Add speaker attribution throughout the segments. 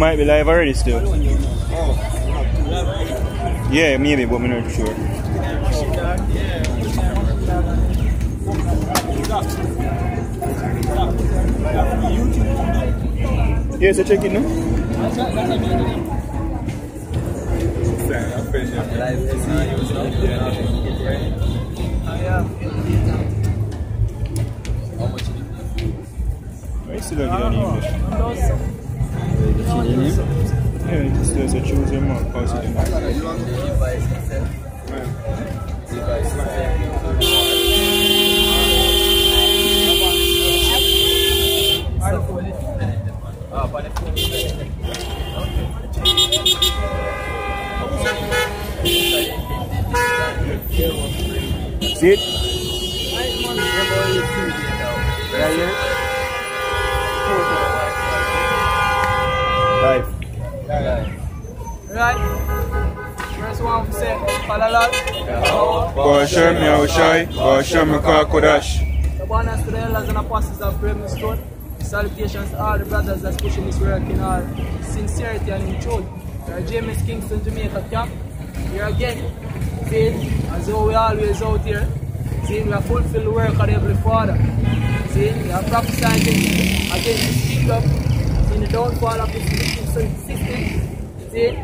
Speaker 1: might be live already still. Yeah, maybe, but I'm not sure. Yeah, so check it now. I still don't get on English. Yeah, just there's a choose your mark, pass it in. See it? Right here? Live.
Speaker 2: Right. First one to say, Palalal.
Speaker 1: Go show me how shy, go show me Kodash.
Speaker 2: The bonus to the elders and apostles of Stone. Salutations to all the brothers that's pushing this work in all sincerity and in truth. We are GMS Kingston Jamaica camp. Here again, seeing as though we always out here, seeing we have fulfilled the work of the Heavenly Father. Seeing we are prophesying against this kingdom, seeing the downfall of this system,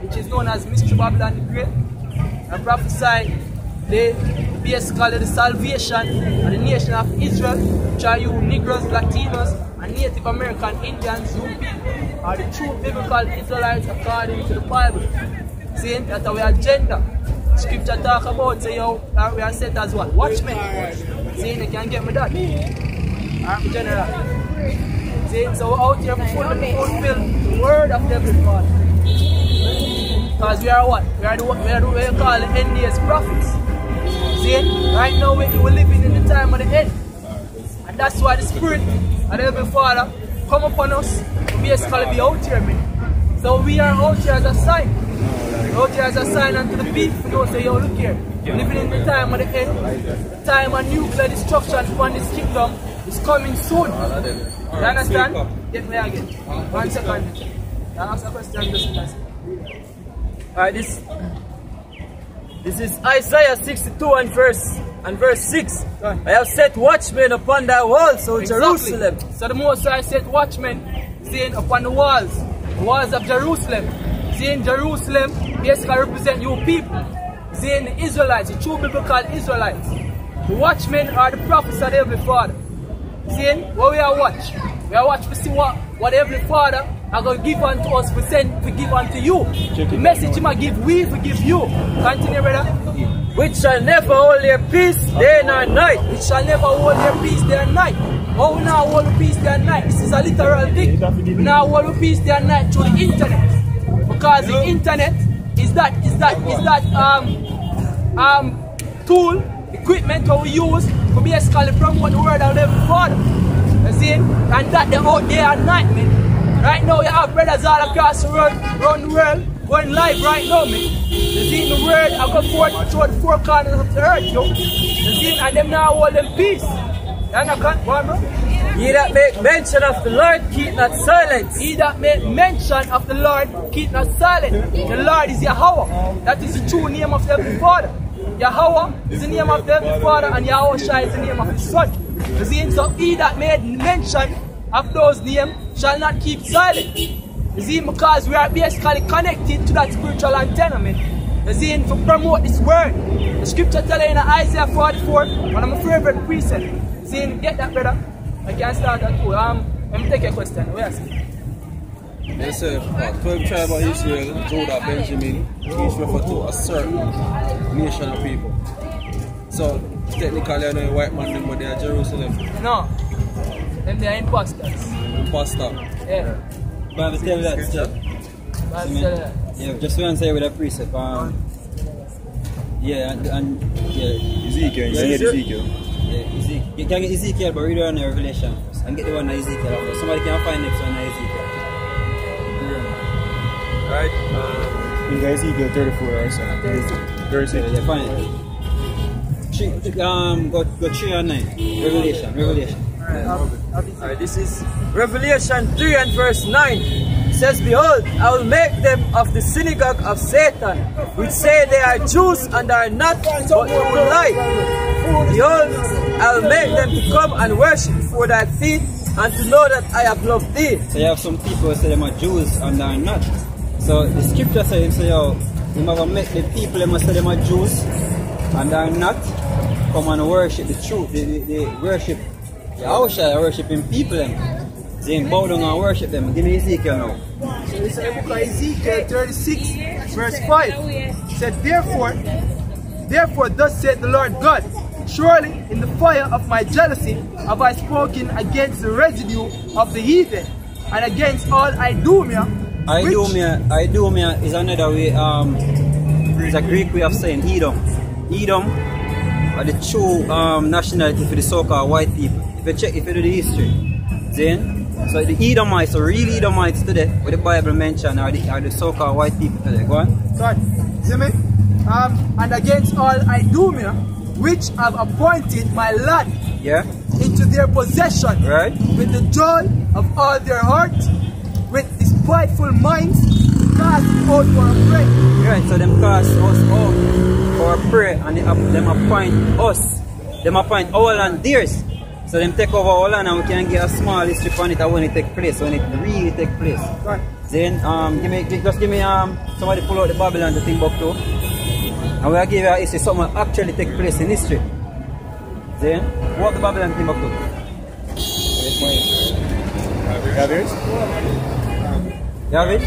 Speaker 2: which is known as Mystery Babylon the Great, and prophesying basically the salvation of the nation of Israel, which are you Negroes, Latinos, and Native American Indians, you people are the true biblical Israelites according to the Bible. Seeing that our agenda, scripture talk about, say we are set as what? Watchmen. Seeing you can get me that. Army General. Seeing so we're out here to fulfill the word of the Heavenly Father. Because we are what? We are what we call the end days prophets. See, right now we're living in the time of the end. And that's why the Spirit of the Heavenly Father come upon us to basically be out here, man. So we are out here as a sign. Out here as a sign unto the people, you know, say, yo, look here. We're living in the time of the end. The time of nuclear destruction upon this kingdom is coming soon. You understand? Get me again. 1 second. I ask a question, just listen. Alright, this is Isaiah 62 and verse 6. I have set watchmen upon thy walls, O Jerusalem. So the Most High set watchmen, saying upon the walls of Jerusalem. Saying Jerusalem basically represent you people. Saying the Israelites, the true biblical Israelites. The watchmen are the prophets of the Heavenly Father. Saying what we are watch. We are watch to see what the Heavenly Father are going to give unto us, we send to give unto you. The message He might give, we forgive you. Continue, brother. Which shall never hold their peace day nor night. Which shall never hold their peace day and night. Oh, we now hold the peace day and night. This is a literal thing. We now hold the peace day and night through the internet. Because the internet is that tool, equipment that we use to basically promote the word of the Heavenly Father. You see? And that they're out day and night, man. Right now, you have brothers all across the world, around the world, going live right now, man. You see, the word I go forth through the four corners of the earth, yo. You see, and them now hold them peace. You understand, bro? He that make mention of the Lord, keep not silent. He that make mention of the Lord, keep not silent. The Lord is Yahweh. That is the true name of the Heavenly Father. Yahweh is the name of the Heavenly Father, and Yahweh is the name of His Son. You see, so he that made mention of those names shall not keep silent. You see, because we are basically connected to that spiritual antenna, man. You see, to promote this word. The scripture tells you in Isaiah 44, one of my favorite precepts. You see, get that, brother? I can start that too. Let me take a question. Where is it?
Speaker 3: Yes, sir. 12 tribes of Israel, Judah, Benjamin, each refer to a certain nation of people. So, technically, I know white man, but they are Jerusalem.
Speaker 2: No. Them they are imposters.
Speaker 3: Imposter.
Speaker 2: Yeah.
Speaker 4: Bible tell that, sir.
Speaker 2: Bible tell that.
Speaker 4: Yeah, just to answer with a precept. Yeah, and yeah.
Speaker 1: Ezekiel, you need Ezekiel.
Speaker 4: Yeah, Ezekiel. You can get Ezekiel, but read on the Revelation first. And get the one of Ezekiel after. Somebody can find next one of Ezekiel.
Speaker 3: Right?
Speaker 1: You got Ezekiel 34, right? So 36.
Speaker 4: Yeah, find it. Go 3 and 9. Revelation.
Speaker 2: Alright, this is Revelation 3 and verse 9. says, behold, I will make them of the synagogue of Satan, which say they are Jews and are not, but through lie. Behold, I will make them to come and worship before thy feet, and to know that I have loved thee.
Speaker 4: So you have some people who say they are Jews and they are not. So the scripture says, so you never make the people who say they are Jews and they are not come and worship the truth. They worship Yahushua, worshiping people them. They bow down and worship them. Give me Ezekiel now.
Speaker 2: So this is the book of Ezekiel 36, verse 5. It said, Therefore thus saith the Lord God, surely in the fire of my jealousy have I spoken against the residue of the heathen, and against all Idumea.
Speaker 4: Idumea is another way, it's a Greek way of saying Edom. Edom are the true nationality for the so-called white people. If you do the history, then so the Edomites, so real Edomites today, what the Bible mentioned are the so-called white people today. Go on.
Speaker 2: God, see me? And against all Idumea, which have appointed my land into their possession, with the joy of all their heart, with despiteful minds, cast out for a prey.
Speaker 4: Right, so them cast us out for a prey, and them appoint us. Them appoint our land theirs. So them take over our land and we can get a small history on it when it take place, when it really take place.
Speaker 2: Right.
Speaker 4: Then just give me somebody pull out the Babylon to Timbuktu. And we'll give you a history, something actually take place in history. Then what the Babylon Timbuktu?
Speaker 1: You have yours?
Speaker 4: You have it?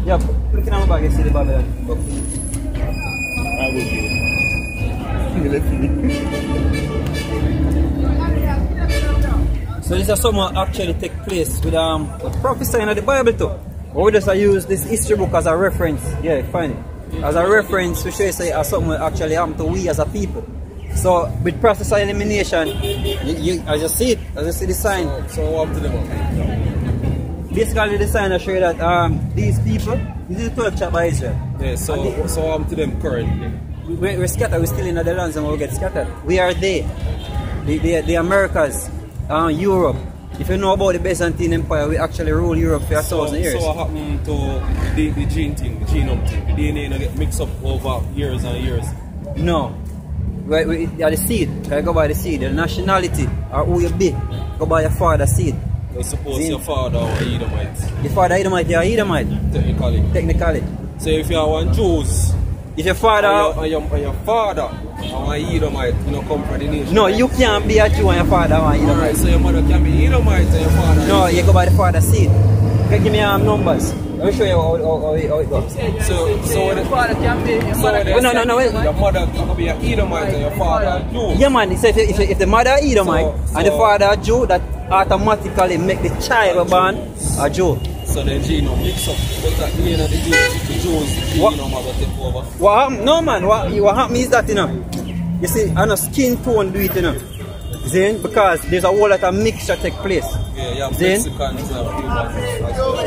Speaker 4: Yeah, look in my bag, you see the Babylon Timbuktu.
Speaker 1: I will do.
Speaker 4: So this is something actually take place with prophesying of the Bible too. Or we just use this history book as a reference. Yeah, find it. As a reference to show you say something actually happened to we as a people. So with process of elimination, as you see it, as you see the sign.
Speaker 3: So what to them?
Speaker 4: Basically the sign show you that these people, this is the 12th chapter by Israel.
Speaker 3: Yeah, so what to them currently?
Speaker 4: We're scattered, we're still in the lands and we'll get scattered. We are there. The Americas, Europe. If you know about the Byzantine Empire, we actually rule Europe for 1,000 years.
Speaker 3: So what happened to the gene thing, the genome thing? The DNA get mixed up over years and years?
Speaker 4: No. We are the seed. Can you go by the seed? The nationality or who you be. Go by your father's seed.
Speaker 3: I suppose your father or Edomite.
Speaker 4: Your father Edomite, you are Edomite. Technically.
Speaker 3: So if you are one Jews,
Speaker 4: if your father
Speaker 3: and your father or Edomite, you know, come from the nation.
Speaker 4: No, you can't be a Jew and your father or Edomite.
Speaker 3: Alright, so your mother can be Edomite and your father.
Speaker 4: No, you go by the father's seed. Okay, give me numbers. Let me show you how it goes.
Speaker 3: So
Speaker 2: your father can be
Speaker 4: No, wait.
Speaker 3: Your mother can be an Edomite and your father a Jew.
Speaker 4: Yeah man, so if the mother Edomite and the father a Jew, that automatically make the child born a Jew.
Speaker 3: So the genome mix up. Does that mean that the Jews genome will take over?
Speaker 4: What happened? No man, what happened is that, you know, you see, I know skin tone do it, you know. Then, because there's a whole lot of mixture take place.
Speaker 3: Yeah, you have
Speaker 4: then,
Speaker 3: Mexicans and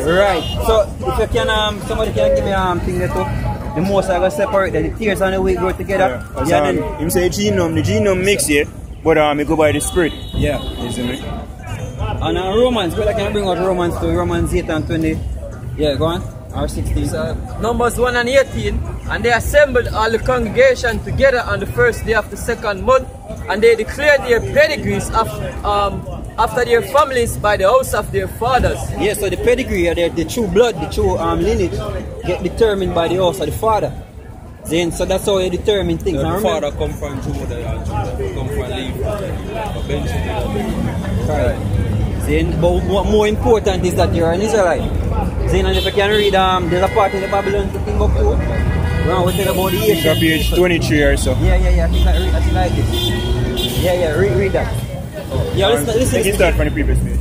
Speaker 4: right. So if you can somebody can give me thing there too. The most I gonna separate the tears and the weight grow together.
Speaker 1: Yeah, then you say the genome mix here, but you go by the spirit.
Speaker 4: Yeah.
Speaker 1: You see me?
Speaker 4: And Romans, but I can bring out Romans to Romans 8 and 20. Yeah, go on. Or 16.
Speaker 2: Numbers 1 and 18. And they assembled all the congregation together on the first day of the second month, and they declared their pedigrees after their families by the house of their fathers.
Speaker 4: Yeah, so the pedigree, the true blood, the true lineage, get determined by the house of the father. Then, so that's how you determine things.
Speaker 3: The father come from Judah, come from Levi, Benjamin.
Speaker 4: Right. Then, but what more important is that you're an Israelite. Then, and if you can read, there's a part in the Babylon to Timbuktu. We tell about the Asian.
Speaker 1: Page 23 or so.
Speaker 4: Yeah, I think like it. Yeah, read that. Yeah, listen.
Speaker 1: You can start from the previous page.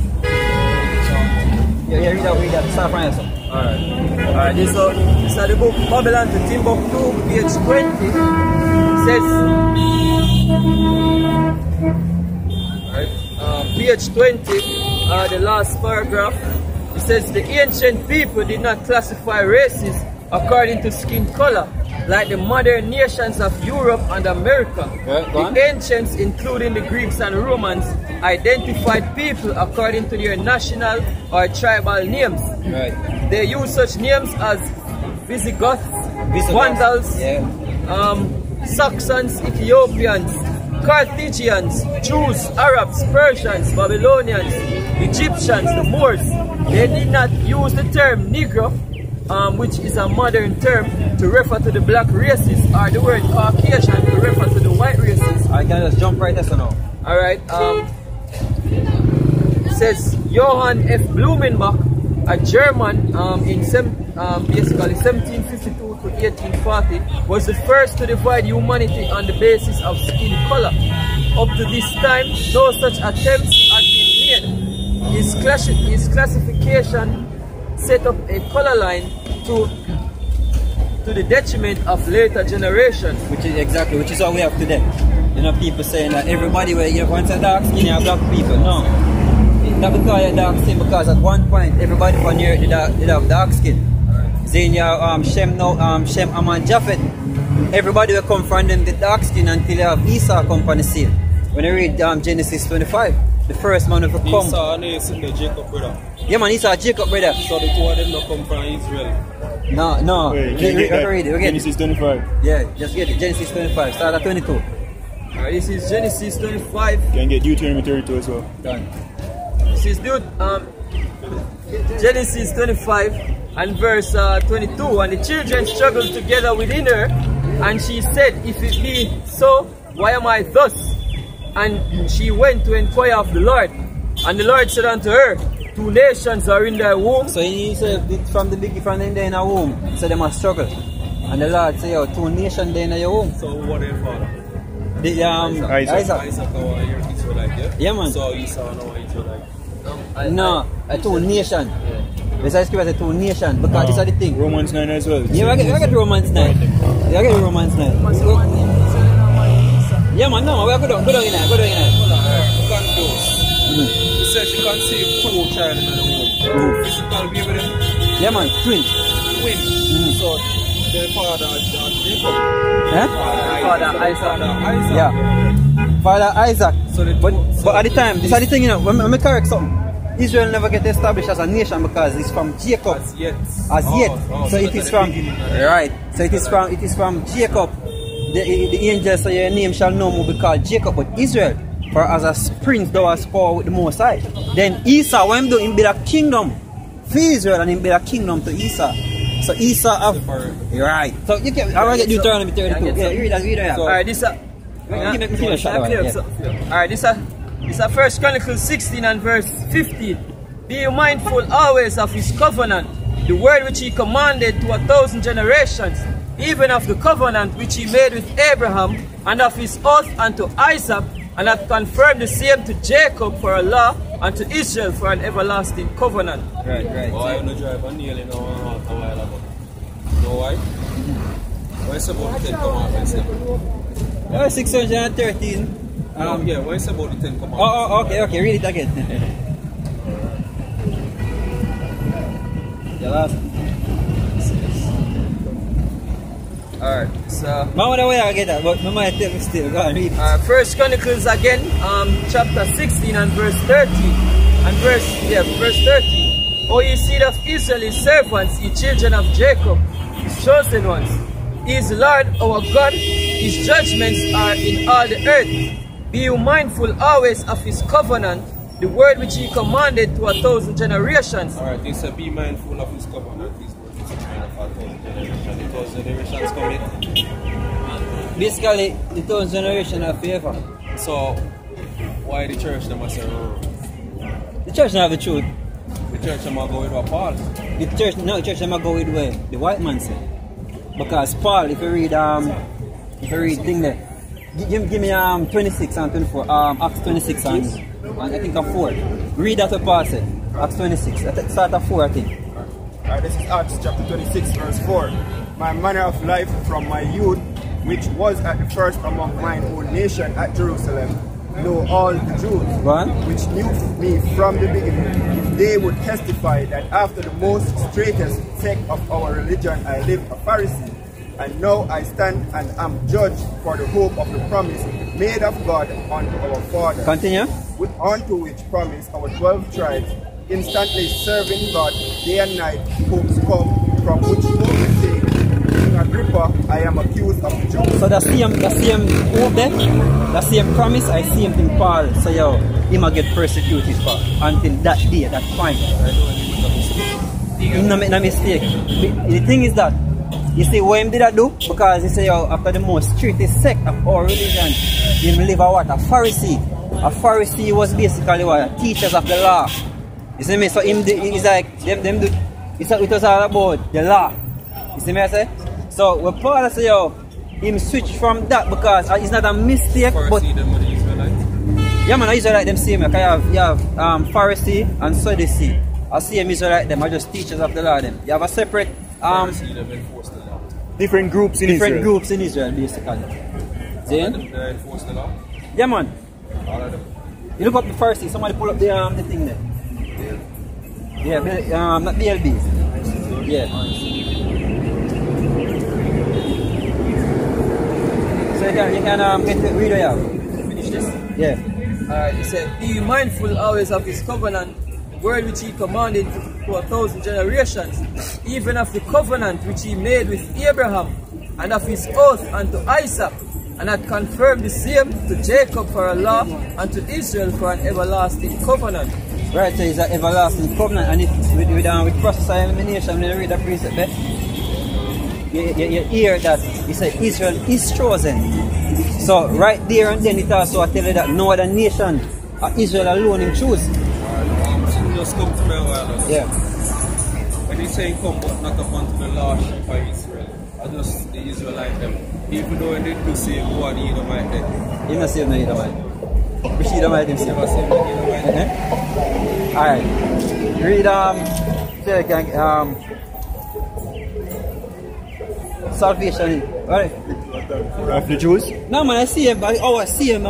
Speaker 4: Yeah, read that. Start from yourself.
Speaker 2: Alright, this is the book Babylon to Timbuktu, page 20. It says, page 20, the last paragraph. It says, the ancient people did not classify races according to skin color, like the modern nations of Europe and America.
Speaker 4: Yeah,
Speaker 2: the ancients, including the Greeks and Romans, identified people according to their national or tribal names.
Speaker 4: Right.
Speaker 2: They use such names as Visigoths, Vandals, Saxons, Ethiopians, Carthaginians, Jews, Arabs, Persians, Babylonians, Egyptians, the Moors. They did not use the term Negro, which is a modern term, to refer to the black races, or the word Caucasian to refer to the white races.
Speaker 4: I can just jump right there now.
Speaker 2: Alright, it says Johann F. Blumenbach, a German basically 1752 to 1840, was the first to divide humanity on the basis of skin color. Up to this time, no such attempts had been made. His classification set up a color line to the detriment of later generations.
Speaker 4: Which is what we have today. You know, people saying that everybody where you want a dark skin, you have black people. No. Not because you're dark skin, because at one point everybody from here did have dark skin. Then you have Shem, Ham and Japhet. Everybody will come from them the dark skin until you have Esau come from the scene. When you read Genesis 25, the first man will come.
Speaker 3: Esau and the Jacob brother.
Speaker 4: Yeah man, Esau Jacob brother.
Speaker 3: So the two of them don't come from Israel.
Speaker 4: No.
Speaker 1: Wait,
Speaker 4: read it.
Speaker 1: Genesis 25.
Speaker 4: Yeah, just get it. Genesis 25, start at 22.
Speaker 2: Alright, this is Genesis 25.
Speaker 1: You can get Deuteronomy 32 as well.
Speaker 4: Done.
Speaker 2: This is Genesis 25 and verse 22. And the children struggled together within her, and she said, if it be so, why am I thus? And she went to inquire of the Lord. And the Lord said unto her, 2 nations are in thy womb.
Speaker 4: So he said from the beginning, from them there in a womb, so they must struggle. And the Lord said, yo, 2 nations there in your womb.
Speaker 3: So what their father?
Speaker 1: Isaac.
Speaker 3: Isaac our Israelite, yeah?
Speaker 4: Yeah man.
Speaker 3: So Esau and our Israelite.
Speaker 4: No, a 2 nation. This is scripture as a 2 nation, because this is the thing.
Speaker 1: Romans 9 as well.
Speaker 4: Yeah, I get Romans 9. Yeah, I get Romans 9. Yeah man, no, we are good on in there,
Speaker 3: Confused. He said she conceived 2 children in the womb. Physical baby them?
Speaker 4: Yeah man, twin.
Speaker 3: So their father Jacob.
Speaker 4: Huh?
Speaker 2: Father Isaac.
Speaker 4: Yeah. Father Isaac.
Speaker 3: So
Speaker 4: but at the time, this is the thing, you know, when I correct something, Israel never get established as a nation because it's from Jacob.
Speaker 3: As yet.
Speaker 4: So it is from right. So it is from Jacob. The angel say your name shall no more be called Jacob, but Israel. For as a prince thou hast power with the Most High. Then Esau, when do him build a kingdom for Israel and him build a kingdom to Esau. So Esau have right. So you can I will get Deuteronomy 32. Yeah, read that.
Speaker 2: Alright, this Alright, this is 1 Chronicles 16 and verse 15. Be you mindful always of his covenant, the word which he commanded to 1,000 generations, even of the covenant which he made with Abraham, and of his oath unto Isaac, and hath confirmed the same to Jacob for a law, and to Israel for an everlasting covenant.
Speaker 4: Right.
Speaker 3: Oh, I don't drive a nail in a while ago. You know why? Why is about the 10 commandments?
Speaker 4: 613.
Speaker 3: Yeah, why is about the 10 commandments?
Speaker 4: Okay, read it again. The last.
Speaker 2: Alright, so
Speaker 4: Mama, the way I get that, but my mind tell me still. Go on, read it.
Speaker 2: 1 Chronicles again, chapter 16 and verse 30. And verse 30. O ye seed of Israel, his servants, ye children of Jacob, his chosen ones. He is the Lord our God, his judgments are in all the earth. Be you mindful always of his covenant, the word which he commanded to 1,000 generations.
Speaker 3: Alright, they said be mindful of his covenant. The 1,000 generations coming.
Speaker 4: Basically, the 1,000 generation are favor.
Speaker 3: So, why the church them say
Speaker 4: the church don't have the truth.
Speaker 3: The church them go with what Paul?
Speaker 4: The church them go with where the white man say. Because Paul, if you read thing there, give me 26 and 24, Acts 26 and I think 4. Read that what Paul said. Acts 26. Start at 4 I think.
Speaker 1: Alright, this is Acts chapter 26 verse 4. My manner of life from my youth, which was at the first among mine own nation at Jerusalem, know all the Jews, which knew me from the beginning, if they would testify that after the most straightest sect of our religion I live a Pharisee, And now I stand and am judged for the hope of the promise made of God unto our Father.
Speaker 4: Continue.
Speaker 1: Unto which promise our 12 tribes, instantly serving God day and night, hopes come, from which Moses said, King Agrippa, I am accused of the Jews.
Speaker 4: So the same hope there, the same promise, I see him in Paul. So yo, he might get persecuted for until that day, that point. He no make no mistake. The thing is that, you see what him did that do? Because he say yo, after the most strictest sect of our religion, him live a what? A Pharisee. A Pharisee was basically what? Teachers of the law. You see me? So him, he's like, them do, it was all about the law. You see me I say? So when Paul say yo, him switch from that because it's not a mistake, but yeah man, I Israelite them same. You have Pharisee and Sadducee. I see them Israelite them are just teachers of the law them. You have a separate
Speaker 1: different groups in
Speaker 4: different
Speaker 1: Israel.
Speaker 4: Groups in Israel basically. See?
Speaker 3: They enforce the law?
Speaker 4: Yeah man.
Speaker 3: All of them.
Speaker 4: You look up the Pharisee, somebody pull up the thing there. Yeah, not BLBs. Yeah. So you can get the reader out.
Speaker 2: Finish this?
Speaker 4: Yeah.
Speaker 2: Alright, he said, be mindful always of his covenant, the word which he commanded to 1,000 generations, even of the covenant which he made with Abraham, and of his oath unto Isaac, and had confirmed the same to Jacob for a law, and to Israel for an everlasting covenant.
Speaker 4: Right, so it's an everlasting covenant, and with process of elimination, when you read the precept there, you hear that he said Israel is chosen. So right there and then it also tell you that no other nation, Israel alone him choose.
Speaker 3: Just come to me a while ago.
Speaker 4: Yeah.
Speaker 3: When he's saying come but not up unto the last sheep of Israel, I just the Israelite them. Even though they do say who are the Edomite them.
Speaker 4: He not save no Edomite. Which Edomite him save?
Speaker 3: Never say no Edomite.
Speaker 4: Alright. Read salvation. Alright.
Speaker 1: Of the Jews?
Speaker 4: No man, I see him, but I see him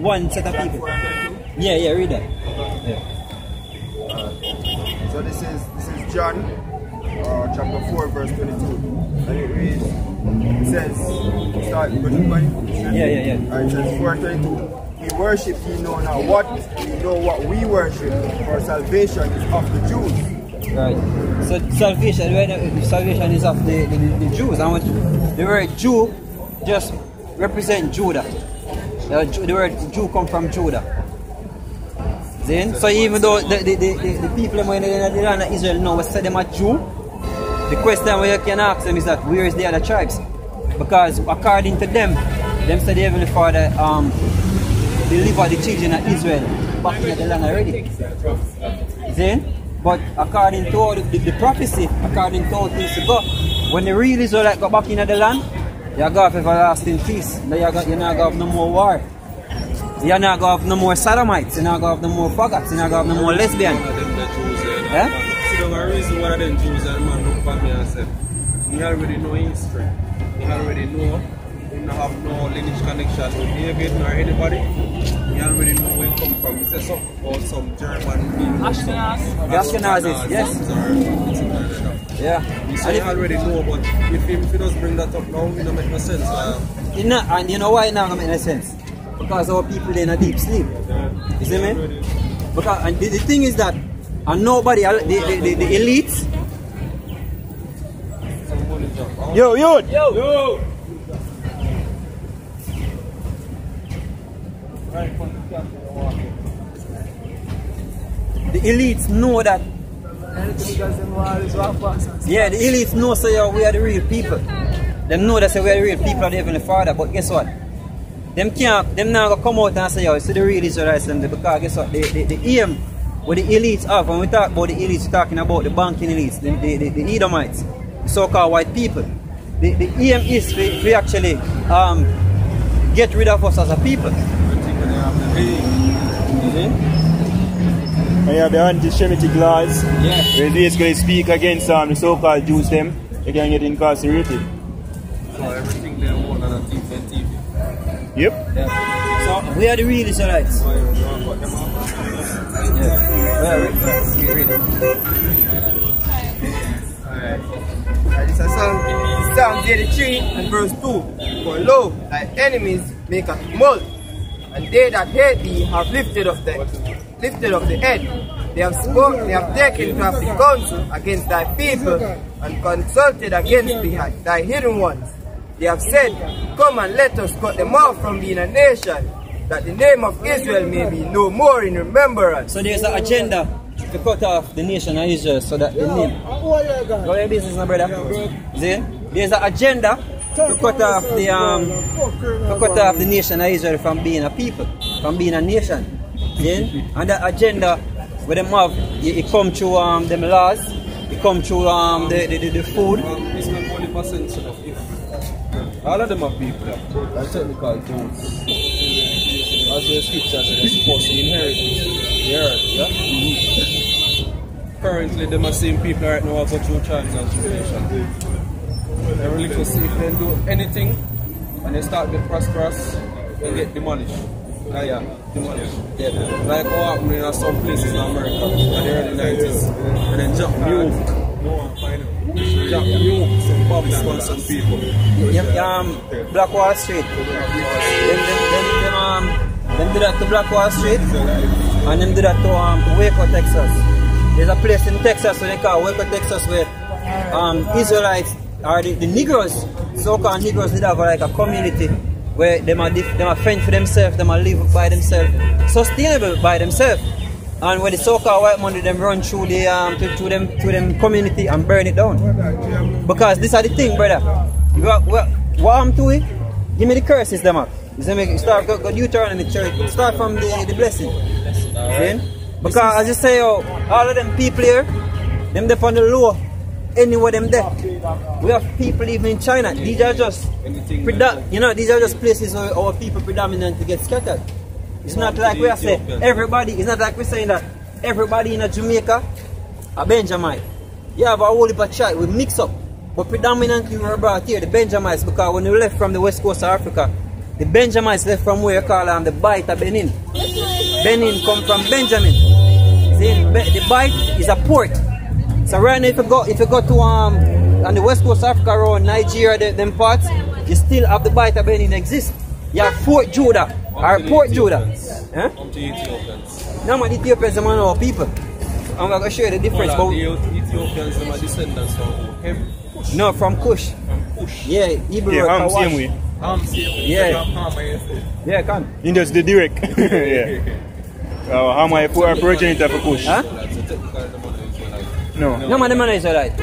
Speaker 4: one set of people. Yeah, read that. Yeah.
Speaker 1: So this is John chapter 4 verse 22. And it reads, it says, start with the point.
Speaker 4: Yeah.
Speaker 1: Alright, it says 4:22. We worship ye know not what, we know what we worship, for salvation is of the Jews.
Speaker 4: Right. So salvation is of the Jews. And the word Jew just represent Judah. The word Jew come from Judah. Then, so even though the people in the land of Israel now say them a Jew, the question we can ask them is that where is the other tribes? Because according to them say the Heavenly Father deliver the children of Israel back in the land already. Then, but according to the prophecy, according to how things go, when the real Israelites go back into the land, you go have everlasting peace. You're not going to have no more war. You're not going to have no more sodomites. You're not going to have no more faggots. You're not going to have no more lesbians.
Speaker 3: Yeah? See, the reason why them Jews and man look for me and say, you already know history. You already know you don't have no lineage connection with David nor anybody. You already know where you come from. You say something about some German people.
Speaker 4: Ashkenazis, yes. Yeah.
Speaker 3: You say you already know, but if he doesn't bring that up now, it don't make no sense.
Speaker 4: And you know why it doesn't make no sense? Because our people in a deep sleep. You see me? Because and the thing is that and nobody the elites.
Speaker 1: Yo.
Speaker 4: The elites know that. Yeah, the elites know say we are the real people. They know that say we are the real people of the Heavenly Father, but guess what? Them not gonna come out and say, it's the real Israelites, because guess what? The aim what the elites have, when we talk about the elites, we're talking about the banking elites, the Edomites, the so-called white people. The aim is to actually get rid of us as a people.
Speaker 1: And you have the anti-Semitic laws, where they basically speak against the so-called Jews them, they can get incarcerated.
Speaker 3: So everything they want on a TV.
Speaker 1: Yep.
Speaker 4: Yeah. So we are the real Israelites.
Speaker 1: Alright, this is a song. Psalms 83 and verse 2. For lo, thy enemies make a tumult, and they that hate thee have lifted up the head. They have taken crafty counsel against thy people, and consulted against thy hidden ones. They have said, come and let us cut them off from being a nation, that the name of Israel may be no more in remembrance.
Speaker 4: So there's an agenda to cut off the nation of Israel so that the name. Go your business, my brother. See? There's an agenda to cut off the nation of Israel from being a people, from being a nation. See? And that agenda with them have, it come through them laws, it come through the food.
Speaker 3: It's not 40% enough. If all of them are people, are technical tools. As the scripture says, they're supposed to inherit the earth. Yeah? Currently, them are same people right now are going through trials and tribulation. They're really to see if they do anything and they start to get prosperous, they get demolished. Demolished. Yeah. Like what happened in some places in America in the early 90s. And then jump some bobs on some people.
Speaker 4: Black Wall Street. Them do that to Black Wall Street and them do that to Waco, Texas. There's a place in Texas where they call Waco, Texas where Israelites or the Negroes, so-called Negroes, did have like a community where they are fend for themselves, they live by themselves, sustainable by themselves. And when the so-called white money them run through the to them community and burn it down. Because this is the thing, brother. What I'm doing, give me the curses them up. Start go Deuteronomy church. Start from the blessing. See? Because as you say, all of them people here, them they on the low. Anywhere them there. We have people even in China. These are just these are just places where our people predominantly get scattered. It's not like we are saying everybody, it's not like we're saying that everybody in Jamaica are Benjamite. You have a whole heap of child, we mix up. But predominantly we were brought here, the Benjamites, because when we left from the west coast of Africa, the Benjamites left from where you call the Bight of Benin. Benin come from Benjamin. See, the Bight is a port. So right now if you go to on the west coast of Africa around Nigeria, them parts, you still have the Bight of Benin exist. You have Fort Judah, or Port Judah. Huh? No, but the Ethiopians are our people. I'm going to show you the difference.
Speaker 3: The Ethiopians are descendants from Kush.
Speaker 4: No, from Kush. Yeah, Hebrew.
Speaker 1: Yeah, same way.
Speaker 4: Yeah, can.
Speaker 1: In just the direct. Yeah. How am I progenitor for Kush?
Speaker 4: Huh? No man, the man is alright.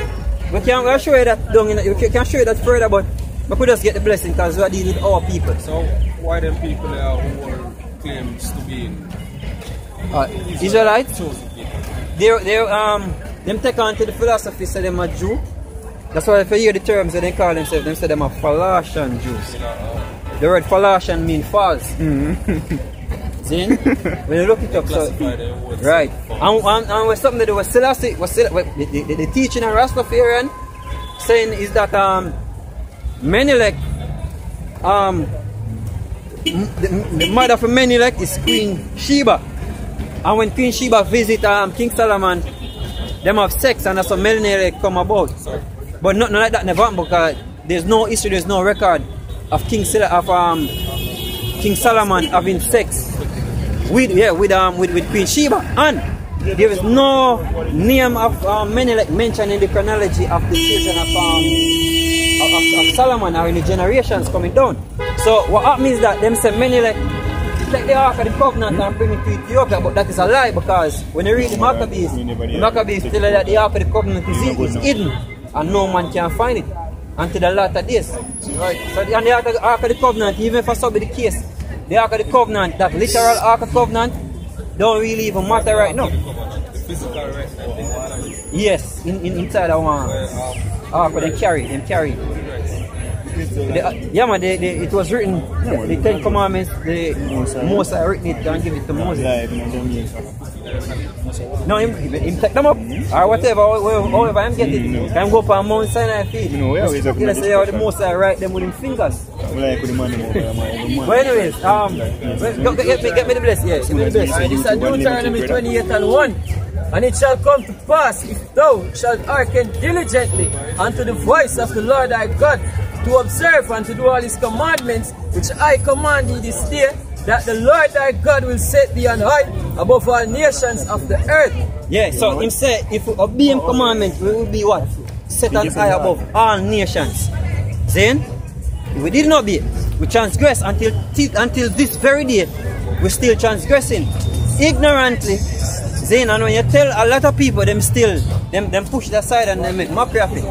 Speaker 4: We can show you that down in we can show you that further, but we could just get the blessing because we are dealing with our people.
Speaker 3: So why them people who claims to be
Speaker 4: Israelite? Them take on to the philosophy, say them are Jew. That's why if you hear the terms that they call themselves, them say them are Falasian Jews. The word Falasian means false. See? When you look it up, so right. And with something to do with Selassie, the teaching of Rastafarian saying is that Menelik, the mother of Menelik is Queen Sheba. And when Queen Sheba visit King Solomon, them have sex and that's how Menelik come about. But nothing like that never happened because there's no history, there's no record of King Solomon having sex with Queen Sheba, and there is no name of Menelik mentioned in the chronology of the children of Solomon or in the generations coming down. So what happens is that them say Menelik take the Ark of the Covenant and bring it to Ethiopia, but that is a lie because when you read the Maccabees tell you that the Ark of the Covenant is hidden and no man can find it until the latter days. Right. So and the Ark of the Covenant, even if I saw be the case, the Ark of the Covenant, that literal Ark of Covenant, don't really even matter right now. Yes, inside of one Ark, they carry. Yeah man, it was written, the 10 Commandments, the Moses written it and give it to Moses. No, him take them up, or whatever, however I'm getting it. Can go up on Mount Sinai feet. Let's say how the Moses write them with his fingers. But anyways, get me the bless, yes. This is Deuteronomy 28:1.
Speaker 2: And it shall come to pass, if thou shalt hearken diligently unto the voice of the Lord thy God, to observe and to do all his commandments, which I command thee this day, that the Lord thy God will set thee on high above all nations of the earth.
Speaker 4: Yeah, so him say, if we obey him commandments, we will be what? Set on high above all nations. Then, if we didn't obey, we transgress until this very day, we're still transgressing. Ignorantly. Then, and when you tell a lot of people, them push that side and they make mockery of it.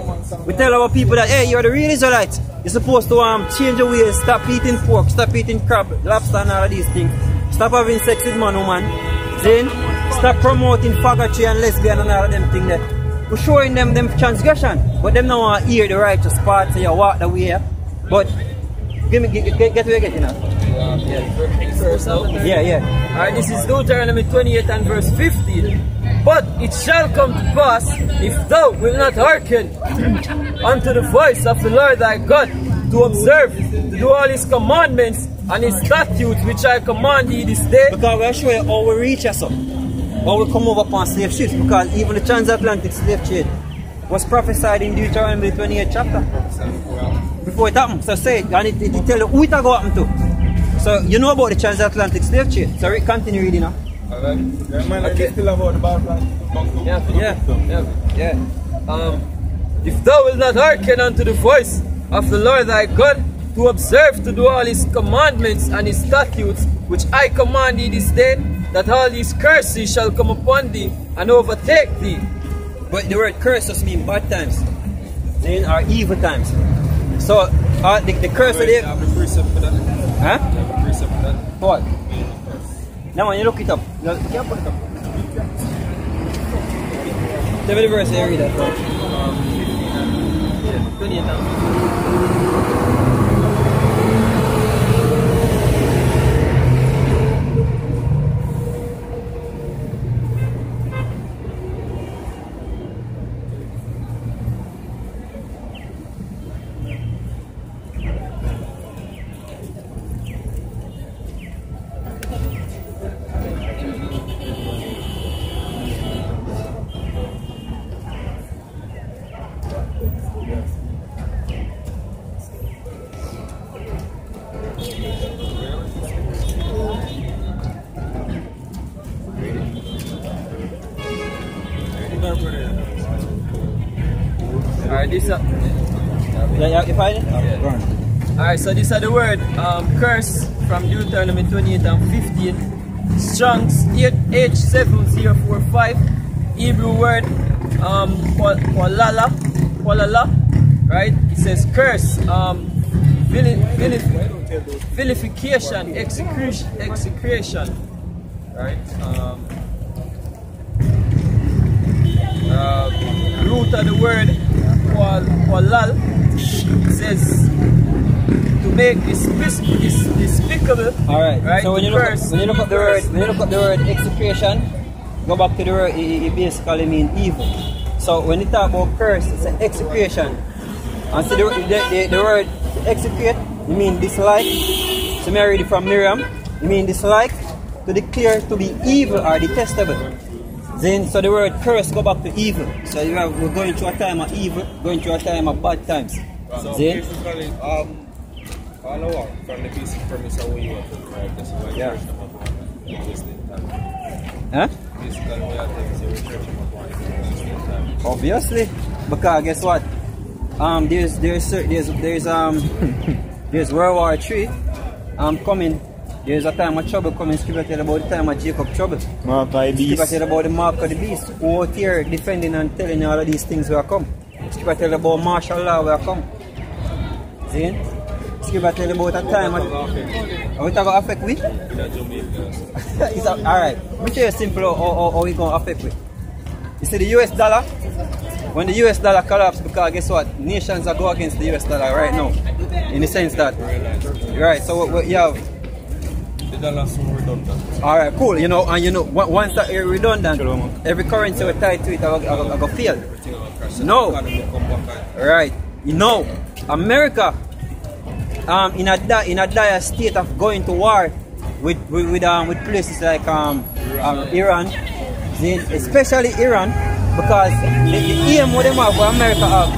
Speaker 4: We tell our people that, hey, you're the real Israelites. You're supposed to change your ways, stop eating pork, stop eating crab, lobster and all of these things. Stop having sex with man, woman. Then, stop promoting faggotry and lesbian and all of them things there. We're showing them transgression, but them don't want to hear the righteous part, so you walk the way. But, get where you're getting at. Yeah.
Speaker 2: Alright, this is Deuteronomy 28 and verse 15. But it shall come to pass, if thou wilt not hearken unto the voice of the Lord thy God, to observe, to do all his commandments and his statutes which I command thee this day.
Speaker 4: Because we'll show you how we reach us up, how we come over upon slave ships, because even the transatlantic slave trade was prophesied in Deuteronomy 28 chapter. Before it happened, so say it, and it tell you who it go happen to. So you know about the transatlantic slave trade. So continue reading now.
Speaker 1: Okay. Still about the bad plan.
Speaker 2: Yeah. If thou wilt not hearken unto the voice of the Lord thy God, to observe to do all his commandments and his statutes, which I command thee this day, that all these curses shall come upon thee and overtake thee.
Speaker 4: But the word curse just means bad times. They are evil times. So the curse of the...
Speaker 3: have the precept for that.
Speaker 4: Huh?
Speaker 3: You have a precept for that.
Speaker 4: What? Now when you look it up, you can't put it up. Tell me the verse I read that from.
Speaker 2: 28 now. Alright, this
Speaker 4: You find it?
Speaker 2: Yeah. Alright, so these are the word curse from Deuteronomy 28 and 15. Strong's H7045. Hebrew word walala, right? It says curse, vilification, execration, right? Root of the word walal says to make despicable.
Speaker 4: All right.
Speaker 2: Right?
Speaker 4: So when you look at the word execration, go back to the word. It basically means evil. So when you talk about curse, it's an execration. And so the word execute, you mean dislike. So I read it from Miriam. You mean dislike, to declare to be evil or detestable. Then, so the word curse go back to evil. So we're going through a time of evil, going through a time of bad times.
Speaker 3: So
Speaker 4: then,
Speaker 3: basically, all over from the basic premise of what you want to correct this.
Speaker 4: Yeah.
Speaker 3: Huh? Basically, we have to research time.
Speaker 4: Obviously, because guess what? There's World War III coming. There's a time of trouble coming. Scripture tell about the time of Jacob trouble.
Speaker 1: Mark of the beast.
Speaker 4: Scripture tell about the mark of the beast. Who out here defending and telling all of these things will come. Scripture tell about martial law will come. See? Scripture tell about a time of... Are we talking affect with? Alright. Let me show you simple how we going to affect with. You see the US dollar? When the US dollar collapses, because guess what? Nations are going against the US dollar right now. In the sense that... Right, so you have...
Speaker 3: The dollar is so redundant.
Speaker 4: Alright, cool. You know, and you know, once that is redundant, every currency we tie to it, I go fail. No. Right. You know, America, in a dire state of going to war with places like Iran. See, especially Iran, because the aim what them have, what America have,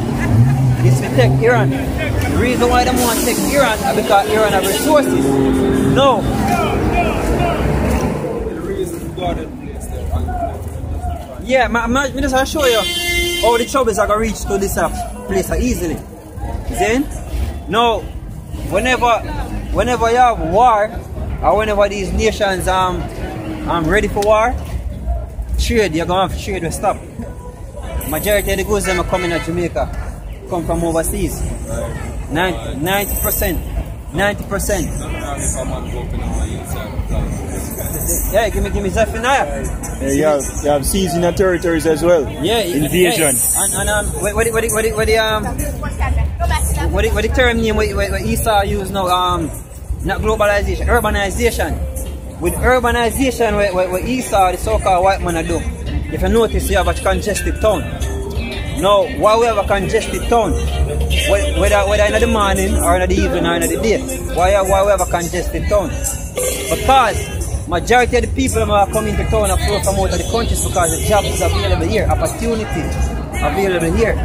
Speaker 4: is to take Iran. The reason why they want to take Iran is because Iran have resources. No. Yeah, I'm just going to show you how the troubles are going to reach to this place easily. See? Now, whenever you have war, or whenever these nations ready for war, trade, you're going to have trade will stop. Majority of the goods that are coming to Jamaica come from overseas. 90%. Yeah, give me Zephaniah.
Speaker 1: You have seas in the territories as well.
Speaker 4: Yeah,
Speaker 1: invasion.
Speaker 4: Yeah. And what the term name what Esau use now? Not globalization, urbanization. With urbanization, what Esau, the so-called white man, do. If you notice, you have a congested town. Now, why we have a congested town? Whether in the morning or in the evening or in the day, why we have a congested town? Because majority of the people who are coming to town are flow from out of the countries because the jobs is available here, opportunity available here.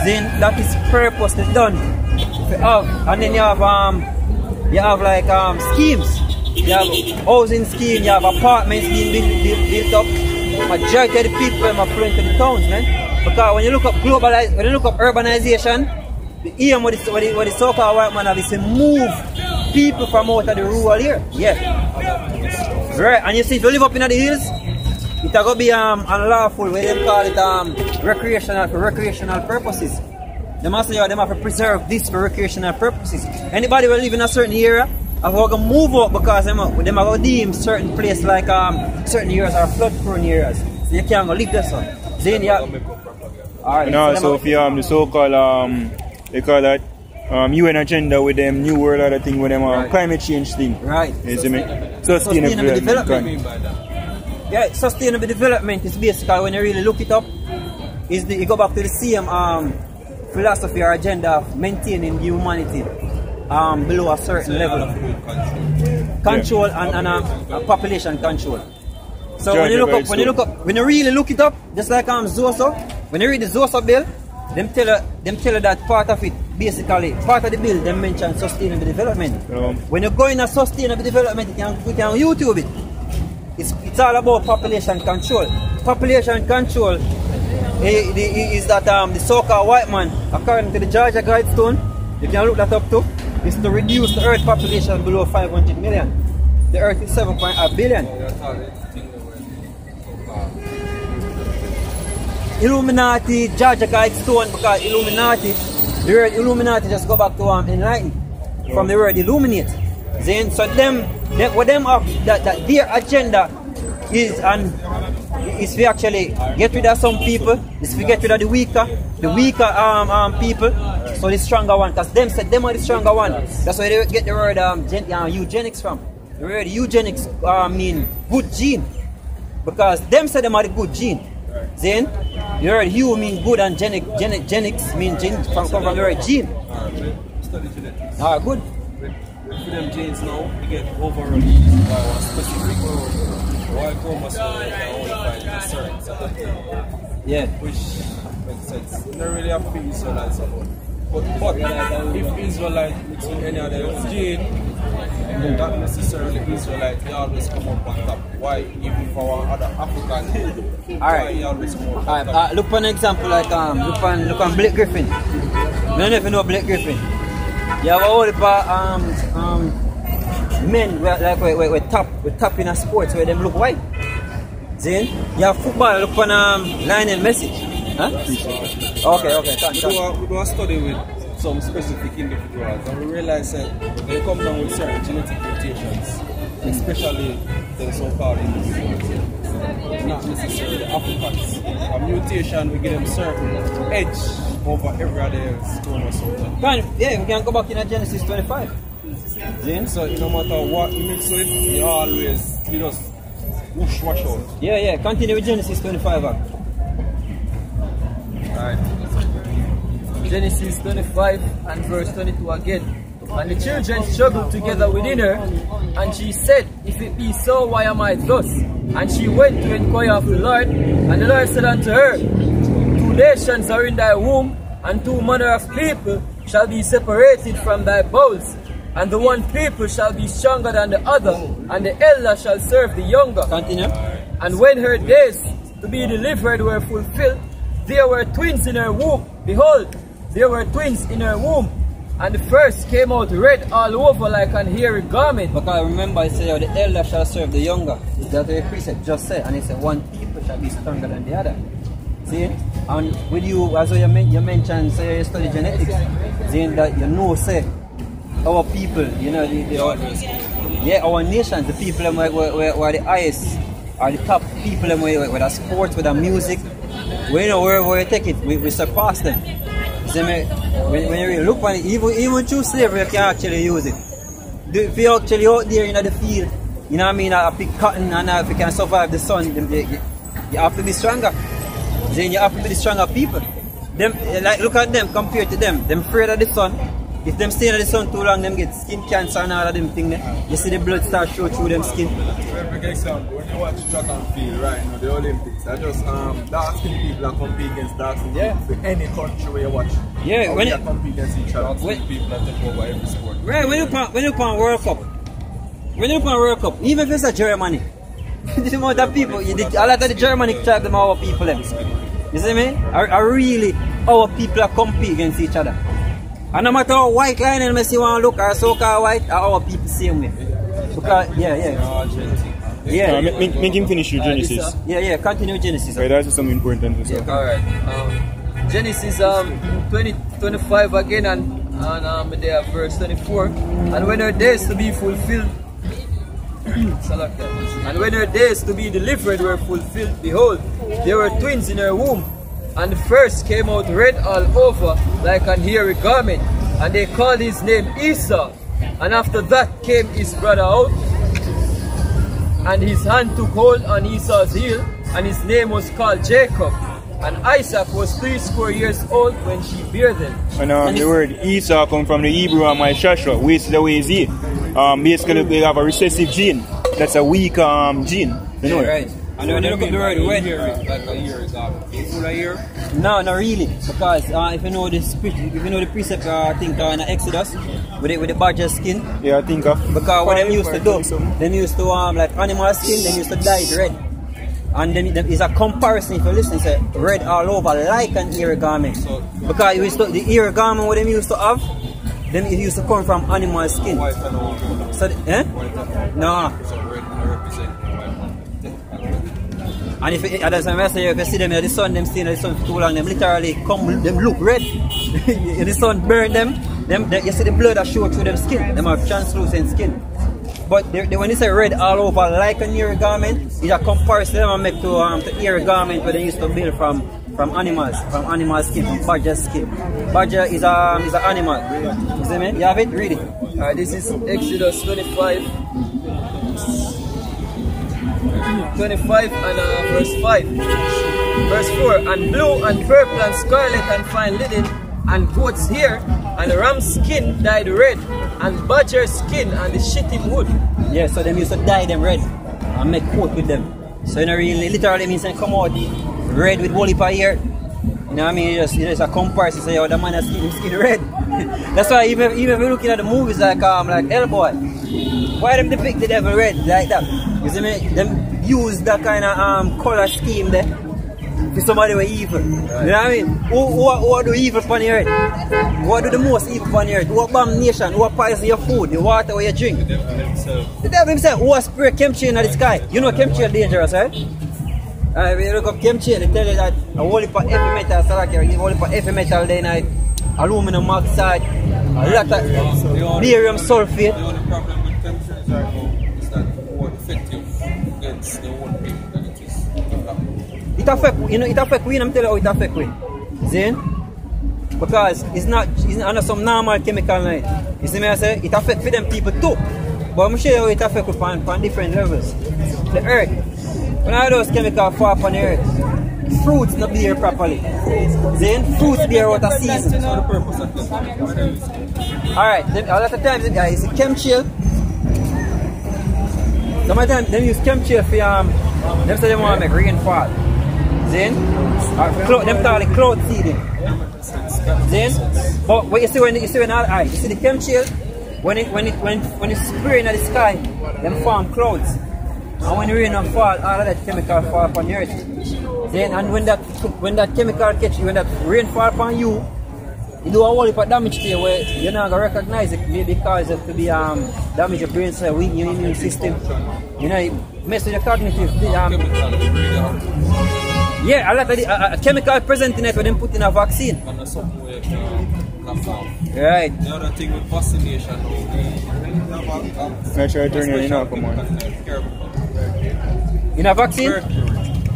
Speaker 4: Then that is purposely done. And then you have like schemes. You have housing scheme, you have apartments being built up. Majority of the people are flowing to the towns, man. Because when you look up urbanization, the aim what the so-called white man have is to move people from out of the rural area. Yeah. Right, and you see if you live up in the hills, it's going to be unlawful where they call it recreational for recreational purposes. They must say they have to preserve this for recreational purposes. Anybody will live in a certain area, I'm going to move up because them are going to deem certain places like certain areas are flood prone areas. So you can't go live there, so. Then you alright.
Speaker 1: No, so if you the so-called they call that UN agenda with them new world other thing with them climate change thing.
Speaker 4: Right.
Speaker 1: You see me? Sustainable development.
Speaker 4: Yeah, sustainable development is basically when you really look it up, you go back to the same philosophy or agenda of maintaining humanity below a certain level of control and population control. So when you really look it up, just like Zoso, when you read the Zoso bill, them tell you that part of it, basically, part of the bill, they mention sustainable development. When you go in a sustainable development, you can YouTube it. It's all about population control. Population control is that the so-called white man, according to the Georgia Guidestone, you can look that up too, is to reduce the earth population below 500 million. The earth is 7.8 billion. Illuminati, Georgia Guidestone, because Illuminati, the word Illuminati just go back to enlighten from the word illuminate. Then, so what them up that their agenda is to actually get rid of some people, is to get rid of the weaker people, so the stronger one, because them said them are the stronger one. That's why they get the word eugenics from. The word eugenics mean good gene, because them said them are the good gene. Then the word "you" mean good and genics mean gene come from the word gene. Ah, good.
Speaker 3: For them genes now, you get overrun by one specific Y chromosome that a certain set of things.
Speaker 4: Yeah.
Speaker 3: Which makes sense. You don't really have to be Israelites about. But if Israelite mix with any other gene, not necessarily Israelite, they always come up on top. Why even for other African?
Speaker 4: Alright.
Speaker 3: Always come up on top.
Speaker 4: Look for an example like look on Blake Griffin. I don't know if you know Blake Griffin. You have a whole men we top in a sports where them look white. Then you have football, look for Lionel Messi. Huh? Okay, thanks.
Speaker 3: We do a study with some specific individuals and we realize that they come down with certain genetic mutations, especially the so-called individuals, not necessarily Africans. A mutation will give them certain edge over every other chromosome.
Speaker 4: Yeah, we can go back in Genesis 25.
Speaker 3: Then, so no matter what you mix with, you just wash out.
Speaker 4: Yeah, continue with Genesis 25.
Speaker 2: Alright. Genesis 25 and verse 22 again. And the children struggled together within her, and she said, If it be so, why am I thus? And she went to inquire of the Lord, and the Lord said unto her, 2 nations are in thy womb, and 2 manner of people shall be separated from thy bowels. And the one people shall be stronger than the other, and the elder shall serve the younger.
Speaker 4: Continue.
Speaker 2: And when her days to be delivered were fulfilled, there were twins in her womb. Behold, there were twins in her womb. And the first came out red all over like an hairy garment.
Speaker 4: Because remember, it said, the elder shall serve the younger. That's what the precept just said. And it said, one people shall be stronger than the other. See? And with you, as you mentioned, say you study genetics, saying that you know, say, our people, you know, our nations, the people where the highest, are the top people with the sports, with the music, we know where we take it, we surpass them. See me? When you really look at it, even through slavery, you can actually use it. If you're actually out there in the field, you know what I mean, I pick cotton, and if you can survive the sun, you have to be stronger. Then you have to be the stronger people. Them, like, look at them compared to them. Them afraid of the sun. If them stay in the sun too long, them get skin cancer and all of them things. You see the blood start show through them skin.
Speaker 1: For example, when you watch track and field right now, the Olympics, I just dark skin people that compete against dark skin people for any country where you watch.
Speaker 4: Yeah, when
Speaker 1: you compete against each other. When people that take over every sport.
Speaker 4: Right, when you pan World Cup, even if it's a Germany, the amount of people, a lot of the Germany tribe them our people them. You see me? Are really our people are compete against each other. And no matter how white line and you want to look, or so-called white, our people same way. Because,
Speaker 5: make him finish your Genesis.
Speaker 4: Continue Genesis.
Speaker 5: Right, that's something important.
Speaker 2: Alright. Genesis 25 again, and there verse 24. And when her days to be fulfilled, and when her days to be delivered were fulfilled, behold, there were twins in her womb. And the first came out red all over like an hairy garment, and they called his name Esau. And after that came his brother out, and his hand took hold on Esau's heel, and his name was called Jacob. And Isaac was 60 years old when she bare them.
Speaker 5: And the word Esau comes from the Hebrew and my Shashra, which is the way is he. Basically, they have a recessive gene. That's a weak gene. You know
Speaker 4: right. And when you look at the word when,
Speaker 3: like a year is a year?
Speaker 4: No, not really. Because if you know the precept, I think in Exodus with the badger skin.
Speaker 5: Yeah, I think of.
Speaker 4: Because what them used to do, them used to like animal skin, them used to dye it red. And then it's a comparison, if you listen, say red all over like an ear garment. So, because the ear garment what them used to have, them it used to come from animal skin.
Speaker 3: White and
Speaker 4: so no. And if that's what I say, if you see them in the sun, them stay in the sun for too long, them literally them look red. The sun burn them, you see the blood that show through them skin. Them have translucent skin. But when they say red all over like an ear garment, it's a comparison them make to ear garment where they used to build from animal skin, from badger skin. Badger is an animal. You see me? You have it? Read it.
Speaker 2: Alright, this is Exodus 25 and verse 5. Verse 4. And blue and purple and scarlet and fine linen and goat's hair and ram's skin dyed red and badger skin and the shittim wood.
Speaker 4: Yeah, so them used to dye them red and make coat with them. So you know, really, literally means they come out red with whole heap of hair. You know what I mean? It's just a comparison. Say, oh, the man has skin red. That's why even if you're looking at the movies like Hellboy, why them depict the devil red like that? You see me? Them use that kind of color scheme there for somebody with evil. Right. You know what I mean? Who do evil upon the earth? Who do the most evil upon the earth? Who abomination? Who poison your food, the water where you drink? The devil himself. Who spray chemtrail in the sky? You know chemtrail dangerous, right? When you look up chemtrail, they tell you that a whole heap of heavy metal, so like a whole heap of heavy metal there in aluminum oxide, a lot of barium sulfate.
Speaker 3: The only problem with chemtrails right now is that more effective against the own people than it is.
Speaker 4: It affects, you know, it affects we, I'm telling you how it affects we. See? Because it's not under some normal chemical line. You see me I say? It affects for them people too. But I'm sure how it affects on different levels. The earth. When all those chemicals fall upon the earth, fruits not bear properly. Then fruits bear out of season. Alright, a lot of times guys, it's chemchill. Sometimes they use chemchill for them say they want to make rainfall. Then them call it cloud seeding. Then but what you see when you see the chemchill when it's spraying at the sky, them form clouds. And when the rain fall, all of that chemical fall upon the earth. Then and when that chemical catch you, when that rain fall upon you, you do a whole heap of damage to you where you're not gonna recognize it, maybe cause it to be damage your brain cell, weaken your immune system. You know, it mess with your cognitive. Yeah, a lot of the chemical present in it when they put in a vaccine. Right.
Speaker 3: The other thing with vaccination,
Speaker 5: make sure I turn your enough, come on.
Speaker 4: In a vaccine?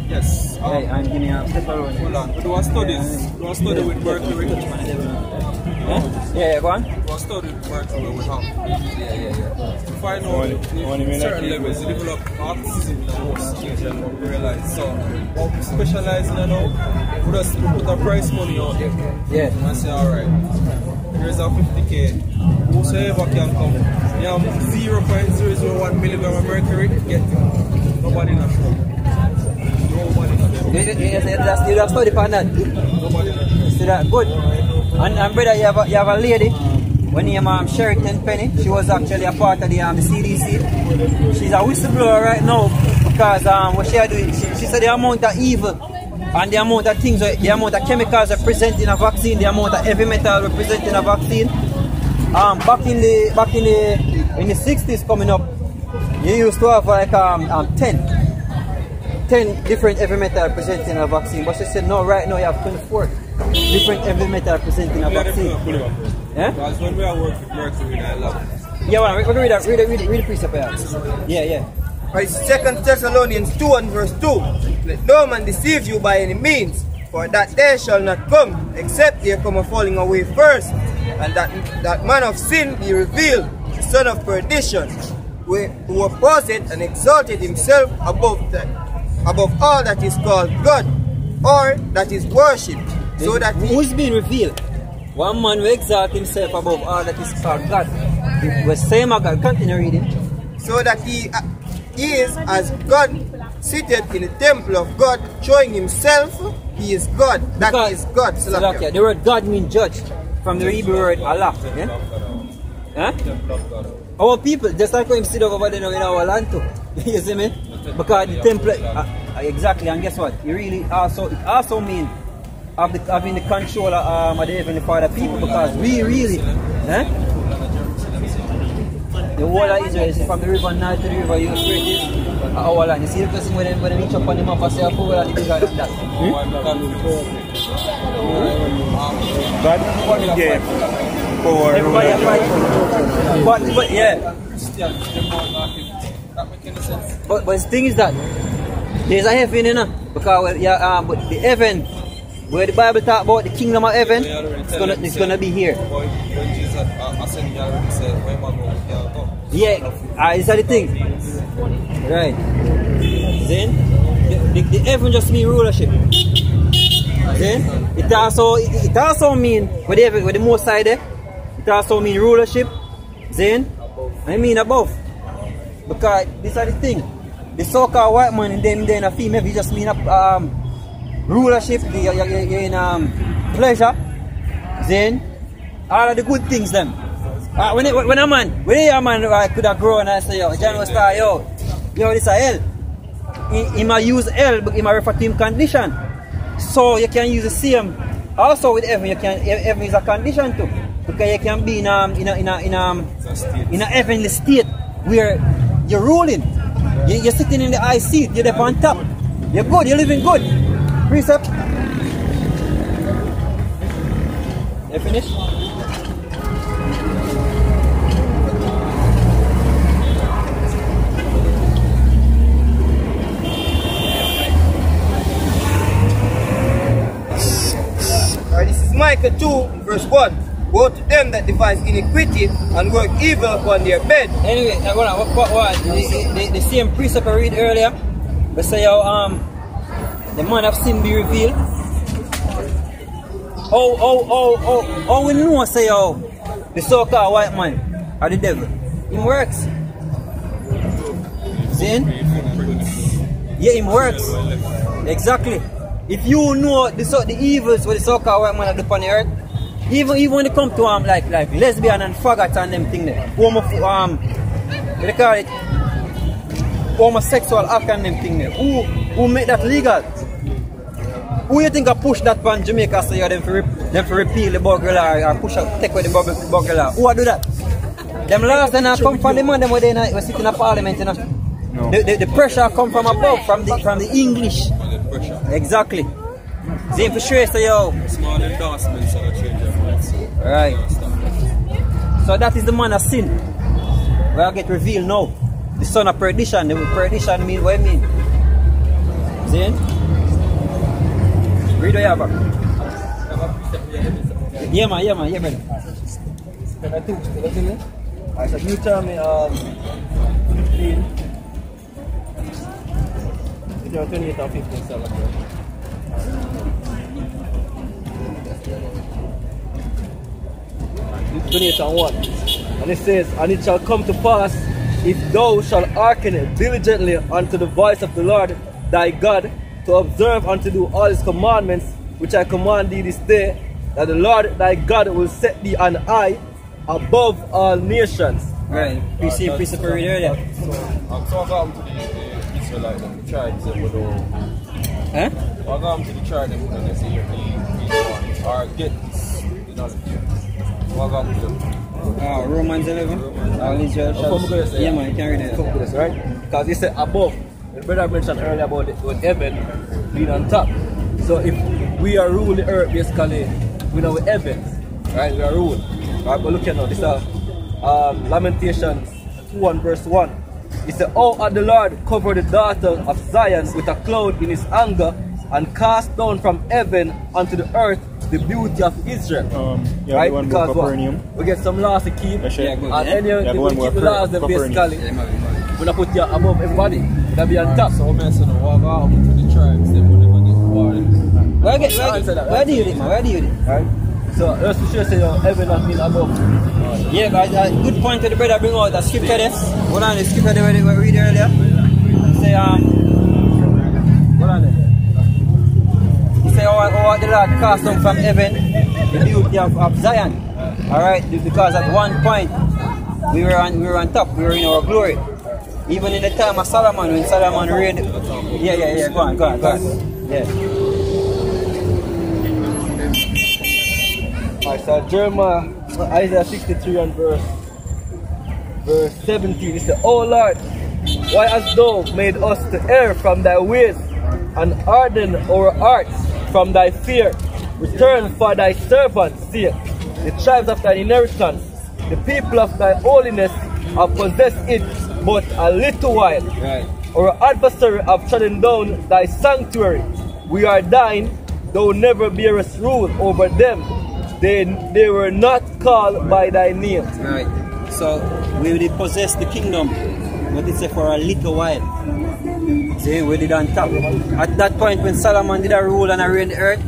Speaker 3: Yes.
Speaker 4: Hey, I'm giving you a pepperoni.
Speaker 3: Hold on. We do a study with mercury.
Speaker 4: Yeah, go on.
Speaker 3: We do a study with mercury with ham. To find out certain levels, you develop autism in the host than what we realize. So, what we specialize in now, we just put a price money out there.
Speaker 4: Yeah.
Speaker 3: And say, alright, here's a 50k. Whosoever can come. You have 0.001 milligram of mercury, get it. Nobody not sure.
Speaker 4: You have study on that? See that? Good. And brother, you have a lady, when her name Sheraton Penny, she was actually a part of the CDC. She's a whistleblower right now because what she doing, she said the amount of evil and the amount of things, the amount of chemicals representing a vaccine, the amount of heavy metal representing a vaccine. Back in the 60s coming up, you used to have like 10 different heavy metal representing a vaccine, but she said no, right now you have 24 different heavy metal representing a vaccine. Yeah?
Speaker 3: Because when we are working with mercury in our lab.
Speaker 4: Yeah, well, we're going to read the precept. Yeah.
Speaker 1: Right, 2 Thessalonians 2 and verse 2. Let no man deceive you by any means, for that day shall not come, except there come a falling away first, and that man of sin be revealed, the son of perdition, who opposed and exalted himself above all that is called God, or that is worshipped, so that
Speaker 4: who's being revealed? One man will exalt himself above all that is called God. The same God. Continue reading.
Speaker 1: So that he is as God seated in the temple of God, showing himself he is God. That is God.
Speaker 4: The word God means judge, from the Hebrew word Allah. Yeah? Huh? Our people, just like him sit over there in our land too. You see me? Because the temple, exactly, and guess what? It also means having the control of the Heavenly Father people, because we really, the whole of Israel is from the river Nile to the river Euphrates, our land. You see the person when they reach up on the map and say, "Oh, and bigger than that."
Speaker 5: God, yeah.
Speaker 4: Everybody but yeah. But the thing is that there's a heaven, you know, because but the heaven where the Bible talk about the kingdom of heaven, it's gonna be here. Yeah, is that the thing? Right. Then the heaven just mean rulership. Then it also mean with the most side there, it also mean rulership. Then I mean above. Because this is the thing. The so-called white man and then a female, it just mean rulership, you're in pleasure. Then all of the good things them. When a man could have grown and say, yo, John was star, yo, this is hell. He might use hell, but he might refer to him condition. So you can use the same. Also with heaven, heaven is a condition too. Because you can be in a heavenly state where you're ruling. You're sitting in the high seat, you're there on top. You're good, you're living good. Precept. You finished?
Speaker 1: This is Micah 2, verse 1. Woe to them that devise iniquity and work evil upon their bed.
Speaker 4: Anyway, the same precept I read earlier, we say the man of sin be revealed. Oh, we know say the so-called white man are the devil. Him works. See? Yeah, him works. Exactly. If you know the evils what the so-called white man have done on the earth, even when they come to like lesbian and faggot and them thing there, they call it homosexual act and them thing there. Who make that legal? Who you think I push that pan Jamaica so you them for repeal the bugger law or take away the bugger law? Who do that? Them laws then come from the man them where they sit in the parliament, you know. No. The pressure come from above, from the English. Exactly. Same for sure, so yo.
Speaker 3: Small endorsements are change your minds.
Speaker 4: Right. So that is the man of sin. Where get revealed now. The son of perdition. The perdition mean what it mean? See? Read what you have. Yeah man, brother.
Speaker 6: Alright, so you tell me 15. You're 28 or 15 7. 28 and 1. And it says, and it shall come to pass, if thou shalt hearken diligently unto the voice of the Lord thy God, to observe and to do all his commandments, which I command thee this day, that the Lord thy God will set thee on high above all nations.
Speaker 4: Right. You see precept read earlier.
Speaker 3: So I come to the Israelites and the tribes and would
Speaker 4: huh?
Speaker 3: I come to the tribe and they say you or get this, you know. Welcome to them.
Speaker 4: Romans 11. All Israel shall. Yeah man, you can read it.
Speaker 6: Right? Because he said above. The brother mentioned earlier about heaven being on top. So if we are ruling the earth basically, we know heavens, right? We are ruling. Right, but look at now, this is Lamentations 2 verse 1. It said, "Oh, had the Lord covered the daughter of Zion with a cloud in his anger, and cast down from heaven unto the earth the beauty of Israel."
Speaker 5: Yeah,
Speaker 6: right?
Speaker 5: one
Speaker 6: Because
Speaker 5: what?
Speaker 6: We get some laws to keep,
Speaker 5: and
Speaker 6: any if we keep the laws then basically, we're not put you above everybody, we'll be on top.
Speaker 3: So I'm saying, walk out to the tribes, they will never get bored.
Speaker 4: Where do you live, man? Where do you live?
Speaker 6: Right? So let's sure say heaven has been above.
Speaker 4: Yeah, but good point to the brother bring out the scripture there. Hold on, the scripture there we read earlier. Say hold on there. He say oh the Lord cast down from heaven the beauty of Zion. Alright, because at one point we were on top, we were in our glory. Even in the time of Solomon, when Solomon reigned. Yeah, go on. Yeah.
Speaker 6: Alright, so Isaiah 63 and verse 17, it says, "O Lord, why hast thou made us to err from thy ways, and harden our hearts from thy fear? Return for thy servants' sake, the tribes of thy inheritance, the people of thy holiness have possessed it but a little while.
Speaker 4: Right.
Speaker 6: Our adversary have trodden down thy sanctuary. We are thine, thou never bearest rule over them. They were not called by thy name."
Speaker 4: Right. So we did possess the kingdom, but it's for a little while. See, we did on top. At that point when Solomon did a rule and reign the earth,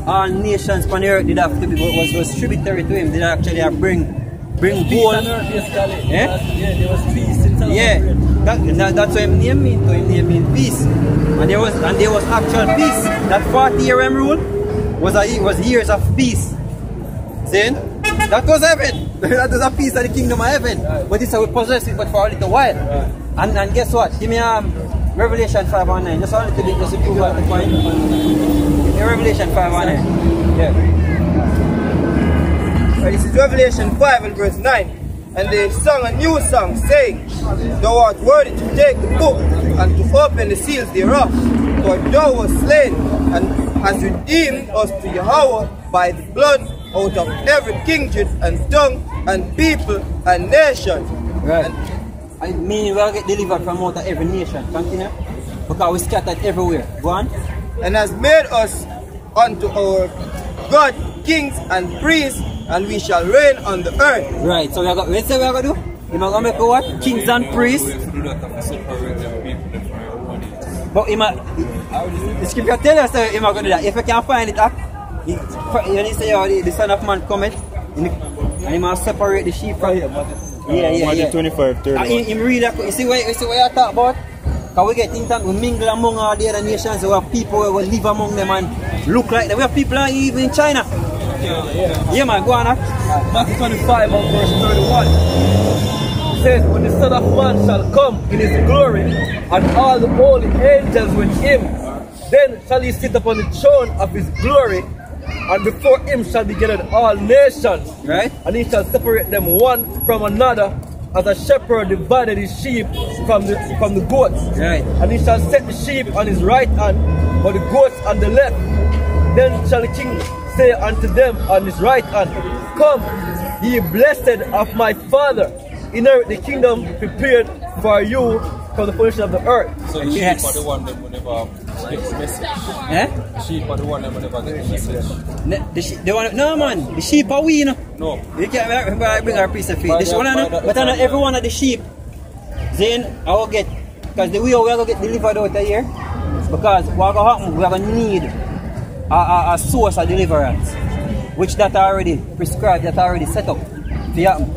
Speaker 4: all nations on the earth did have to be was tributary to him. Did actually bring gold.
Speaker 6: Yeah, there was peace in Solomon.
Speaker 4: Yeah. That's what him name mean. So him name mean peace. And there was actual peace. That 40-year rule was years of peace. See? That was heaven. That was a piece of the kingdom of heaven. Right. But it's how we possess it, but for a little while. Right. And guess what? Give me Revelation 5 and 9. Just a little bit, just to prove the point. Revelation 5 and 9. Yeah.
Speaker 1: Right, this is Revelation 5 and verse 9. And they sung a new song, saying, "Thou art worthy to take the book and to open the seals thereof. For thou wast slain and hast redeemed us to Yahweh by the blood out of every kindred and tongue and people and nation."
Speaker 4: Right. I mean, we will get delivered from out of every nation. Continue. Because we scattered everywhere. Go on.
Speaker 1: "And has made us unto our God kings and priests, and we shall reign on the earth."
Speaker 4: Right. So let's say we are going to do. He might make what? Kings and priests. But he might, the scripture tell us that he might go do that. If you can find it, when he say the Son of Man cometh, and he must separate the sheep from him. Yeah.
Speaker 5: 25, 30.
Speaker 4: He read that. You see what you talk about? Because we get things that we mingle among all the other nations. We have people who live among them and look like them. We have people even in China. Yeah, man, go on.
Speaker 6: Matthew 25 and verse 31. It says, when the Son of Man shall come in his glory, and all the holy angels with him, then shall he sit upon the throne of his glory, and before him shall be gathered all nations.
Speaker 4: Right.
Speaker 6: And he shall separate them one from another, as a shepherd divided his sheep from the goats.
Speaker 4: Right.
Speaker 6: And he shall set the sheep on his right hand, but the goats on the left. Then shall the king say unto them on his right hand, Come, ye blessed of my Father, inherit the kingdom prepared for you from the foundation of the earth.
Speaker 3: So the sheep are the one that will never get the message.
Speaker 4: Eh?
Speaker 3: The sheep are the one that will never get the message.
Speaker 4: No man, the sheep are we, you know.
Speaker 3: No.
Speaker 4: You can't bring our piece of feed. But not every one of the sheep, then I will get, because the way we are going to get delivered out of here, because what will happen, we are going to need a source of deliverance, which that already prescribed, that already set up to happen.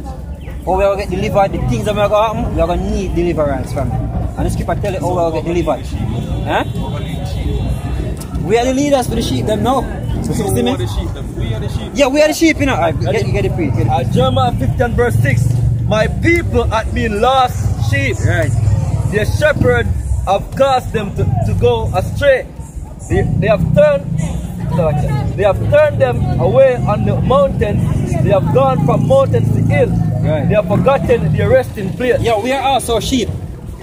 Speaker 4: Or we are going to get delivered, the things that are going to happen, we are going to need deliverance from it. And the scripture tell you how we are going to get delivered. Huh? We are the leaders for the sheep, them now.
Speaker 3: So we are the sheep, we are the sheep.
Speaker 4: Yeah, we are the sheep, you know. Get it free.
Speaker 6: Jeremiah 50 and verse 6. My people had been lost sheep.
Speaker 4: Right.
Speaker 6: Their shepherd have caused them to go astray. They have turned them away on the mountains. They have gone from mountains to hills.
Speaker 4: Right.
Speaker 6: They have forgotten their resting place.
Speaker 4: Yeah, we are also sheep.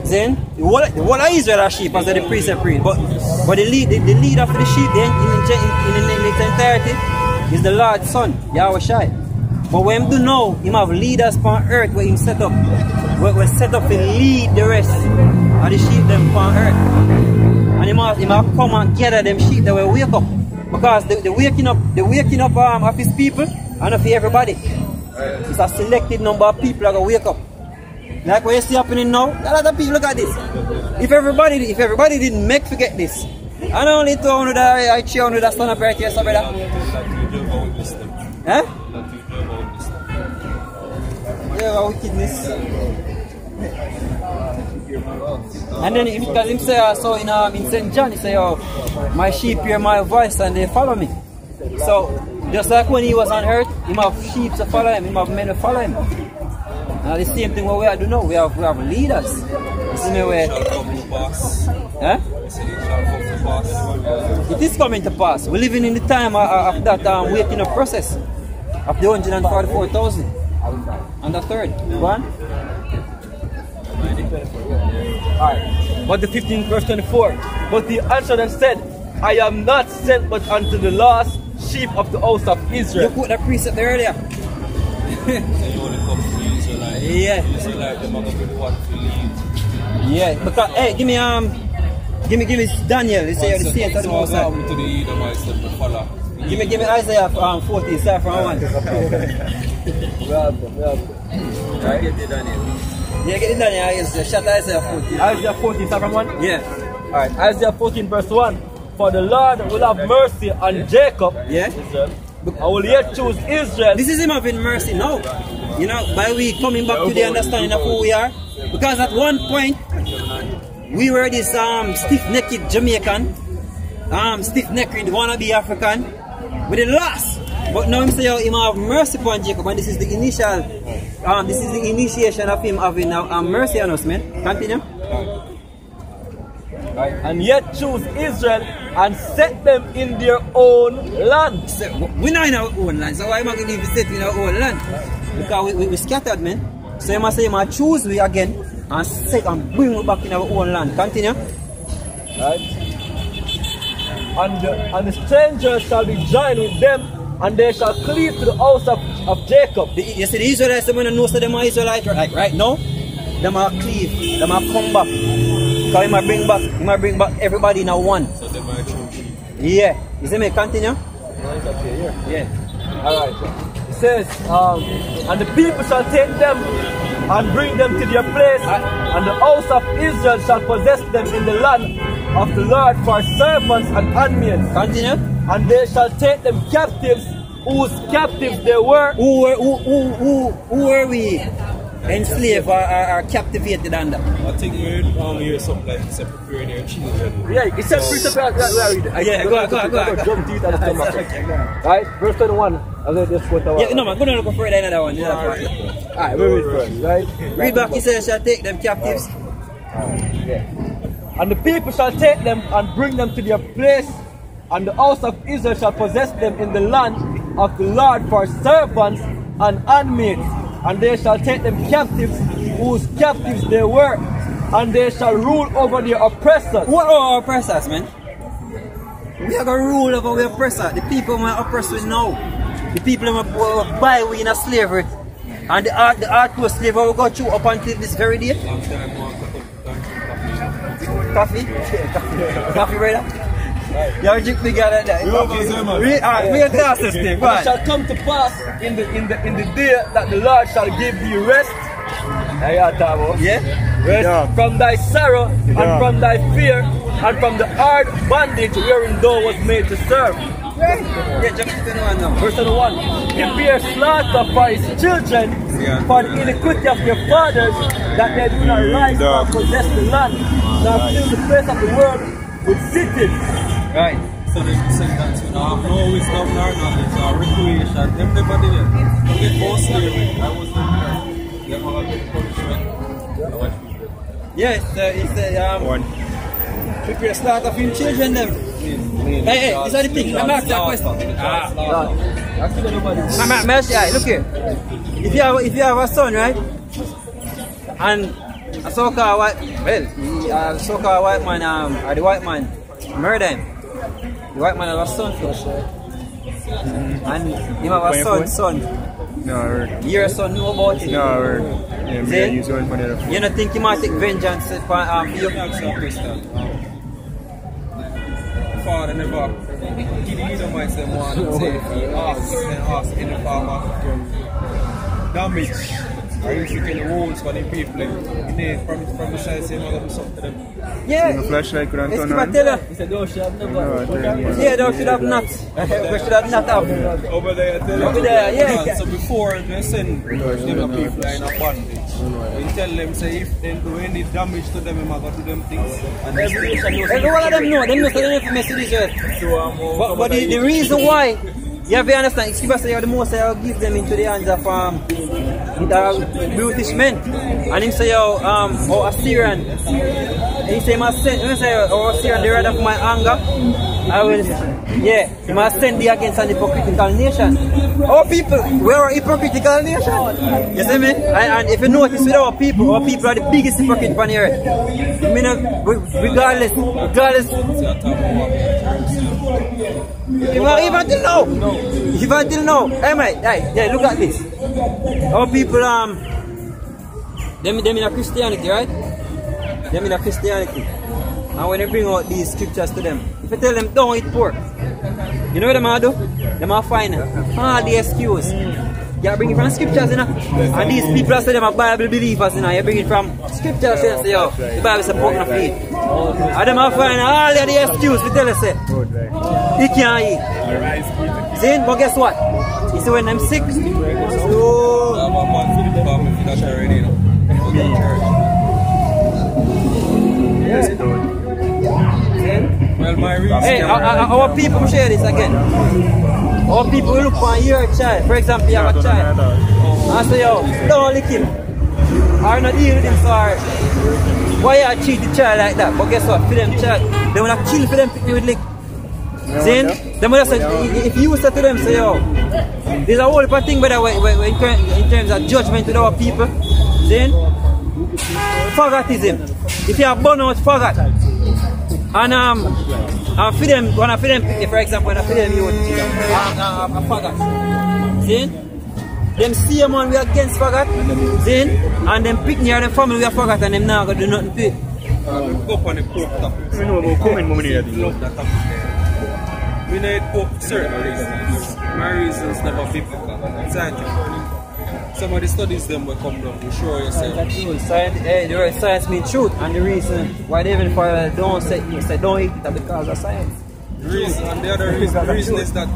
Speaker 4: Then what of Israel are sheep, as the priest and priest. But the leader for the sheep then in its entirety is the Lord's Son, Yahweh Shai. But when him do know, him have leaders on earth where him set up. Where set up to lead the rest of the sheep them on earth. And he must come and gather them sheep that will wake up. Because the waking up of his people and of everybody. It's a selected number of people that will wake up. Like what you see happening now, a lot of people look at this. If everybody didn't make forget this, and only 200 that I 300 that stand up right here, so brother. Huh? Yeah, wickedness. And then because him say so in St. John, he say, oh, my sheep hear my voice and they follow me. So just like when he was on earth, he have sheep to follow him, he have men to follow him. And the same thing what we are doing now, we have leaders. You see me where? Huh? It is coming to pass. We're living in the time of that waking up process of the 144,000 and the third. Go on.
Speaker 6: Alright. But the 15th verse 24. But he answered and said, I am not sent but unto the lost sheep of the house of Israel.
Speaker 4: You put that precept there earlier. Yeah. Yeah. Because hey, give me Daniel. They say you're the saint of the Most High. Give me Isaiah 14, start from 1.
Speaker 3: Right? Get the Daniel.
Speaker 4: Yeah, get it Daniel. Shut Isaiah 14.
Speaker 6: Isaiah 14, start from 1?
Speaker 4: Yeah.
Speaker 6: Alright, Isaiah 14 verse 1. For the Lord will have mercy on Jacob,
Speaker 4: Yeah.
Speaker 6: Israel. I will yet choose Israel.
Speaker 4: This is him having mercy now. You know, by we coming back to the understanding of who we are. Because at one point, we were this stiff-necked Jamaican, stiff-necked wannabe African, with the lost. But now him say him have mercy upon Jacob, and this is the initial, this is the initiation of him having mercy on us, man. Continue.
Speaker 6: Right. And yet choose Israel and set them in their own land.
Speaker 4: So, we're not in our own land, so why am I going to set in our own land? Because we scattered, man. So you must say, you choose we again and set and bring we back in our own land. Continue.
Speaker 6: Right. And the strangers shall be joined with them, and they shall cleave to the house of Jacob.
Speaker 4: You see, the Israelites, when you know them are Israelites, right now, they might cleave, they might come back. Because he might bring back everybody in a one.
Speaker 3: So they might choose.
Speaker 4: Yeah. You see me continue?
Speaker 6: Yeah. Alright. It says, and the people shall take them and bring them to their place, and the house of Israel shall possess them in the land of the Lord for servants and handmaids.
Speaker 4: Continue.
Speaker 6: And they shall take them captives, whose captives they were.
Speaker 4: Who were we enslaved or captivated under?
Speaker 3: I think we hear something like it's preparing your children.
Speaker 6: Yeah, it says precept.
Speaker 4: Yeah, go on.
Speaker 6: Right, verse 21.
Speaker 4: Yeah, no man, go down and go further another one.
Speaker 6: Alright, we read first, right?
Speaker 4: Read back, he says, shall take them captives.
Speaker 6: And the people shall take them and bring them to their place, and the house of Israel shall possess them in the land of the Lord for servants and handmaids. And they shall take them captives, whose captives they were, and they shall rule over their oppressors.
Speaker 4: What are our oppressors, man? We are going to rule over our oppressors. The people who are oppressors now. The people who are buy we in a slavery. And the hardcore slavery will go through up until this very day. Coffee? Coffee, brother? You're drink bigger than that. We are glasses thing.
Speaker 6: It shall come to pass in the day that the Lord shall give thee rest.
Speaker 4: Yeah?
Speaker 6: Rest from thy sorrow and from thy fear and from the hard bondage wherein thou was made to serve.
Speaker 4: Yeah, jump to 21 now.
Speaker 6: Verse 21. Prepare slaughter for his children for the iniquity of their fathers, that they do not rise and possess the land, nor fill the face of the world with cities.
Speaker 4: Right.
Speaker 3: So they say that you know, have no wisdom nor knowledge or recreation. Them never did it. Don't get more slavery. I was not there. Them all get punishment.
Speaker 4: Yeah, it's prepare slaughter for your children them. Hey, this is the thing. Let me ask you a question. Look here. If you have a son, right? And a so-called white, a so-called white man, or the white man murder him. The white man has a son first. And him have a son.
Speaker 5: No, I heard.
Speaker 4: Your son know about it?
Speaker 5: No, I heard. Yeah,
Speaker 4: you don't think he might take vengeance for you?
Speaker 3: Father never give the mice them one to say if he asks in the farmer damage or if you can wounds for the people from the side saying all of something to them.
Speaker 4: Yeah,
Speaker 5: the flashlight could have turned on.
Speaker 6: He said, thou should have never.
Speaker 4: Yeah, thou should have not. We should have not have.
Speaker 3: Over there,
Speaker 4: yeah.
Speaker 3: So before they send them people in a bondage, we tell them say if they do any damage to them, we might go to them things. And
Speaker 4: every one of them know so they don't have to mess with this earth. But the reason why, you have to understand, it's because you are the most I will give them into the hands of British men. And him say, Assyrian. He say, Assyrian, the wrath of my anger, I will, he must send thee against an hypocritical nation. Our people, we are a hypocritical nation. You see me? And if you notice with our people are the biggest hypocrite on the earth. I mean, regardless. Even till now. Hey, mate, hey, look at this. Our people, them in a Christianity, right? Them in a Christianity. And when they bring out these scriptures to them, if you tell them don't eat pork, you know what they do? They might find all the excuse. You bring it from scriptures, you know? And these people say them are Bible believers, you know? You bring it from scriptures, you say, yo, the Bible says pork not eat. And they might find all the excuse to tell us, he can't eat. See? But guess what? You see when them sick?
Speaker 3: Well, my reason.
Speaker 4: Hey, our people share this again. Our people will look for your child. For example, you have a child. And say, yo, don't lick him. Or not deal with him, sorry. Why you treat the child like that? But guess what? For them child, they will not kill for them with lick. See? They will say, if you say to them, say, yo, there's a whole heap of thing in terms of judgment with our people. See? Faggotism. If you have burn out faggot, and for them, when I feed them, for example, when I feed them you a faggot, see? Them see a man we against faggot, see? And them pick near them family we are faggot and them now going to do nothing to it.
Speaker 3: Go up on the pork topic.
Speaker 5: We know about coming money here.
Speaker 3: We need pork for certain reasons. My reasons never biblical. Exactly. some of the studies them will come down, you sure yourself.
Speaker 4: Science, hey, the word science means truth, and the reason why they even for don't say don't eat it because of science.
Speaker 3: The reason, and the other reason is that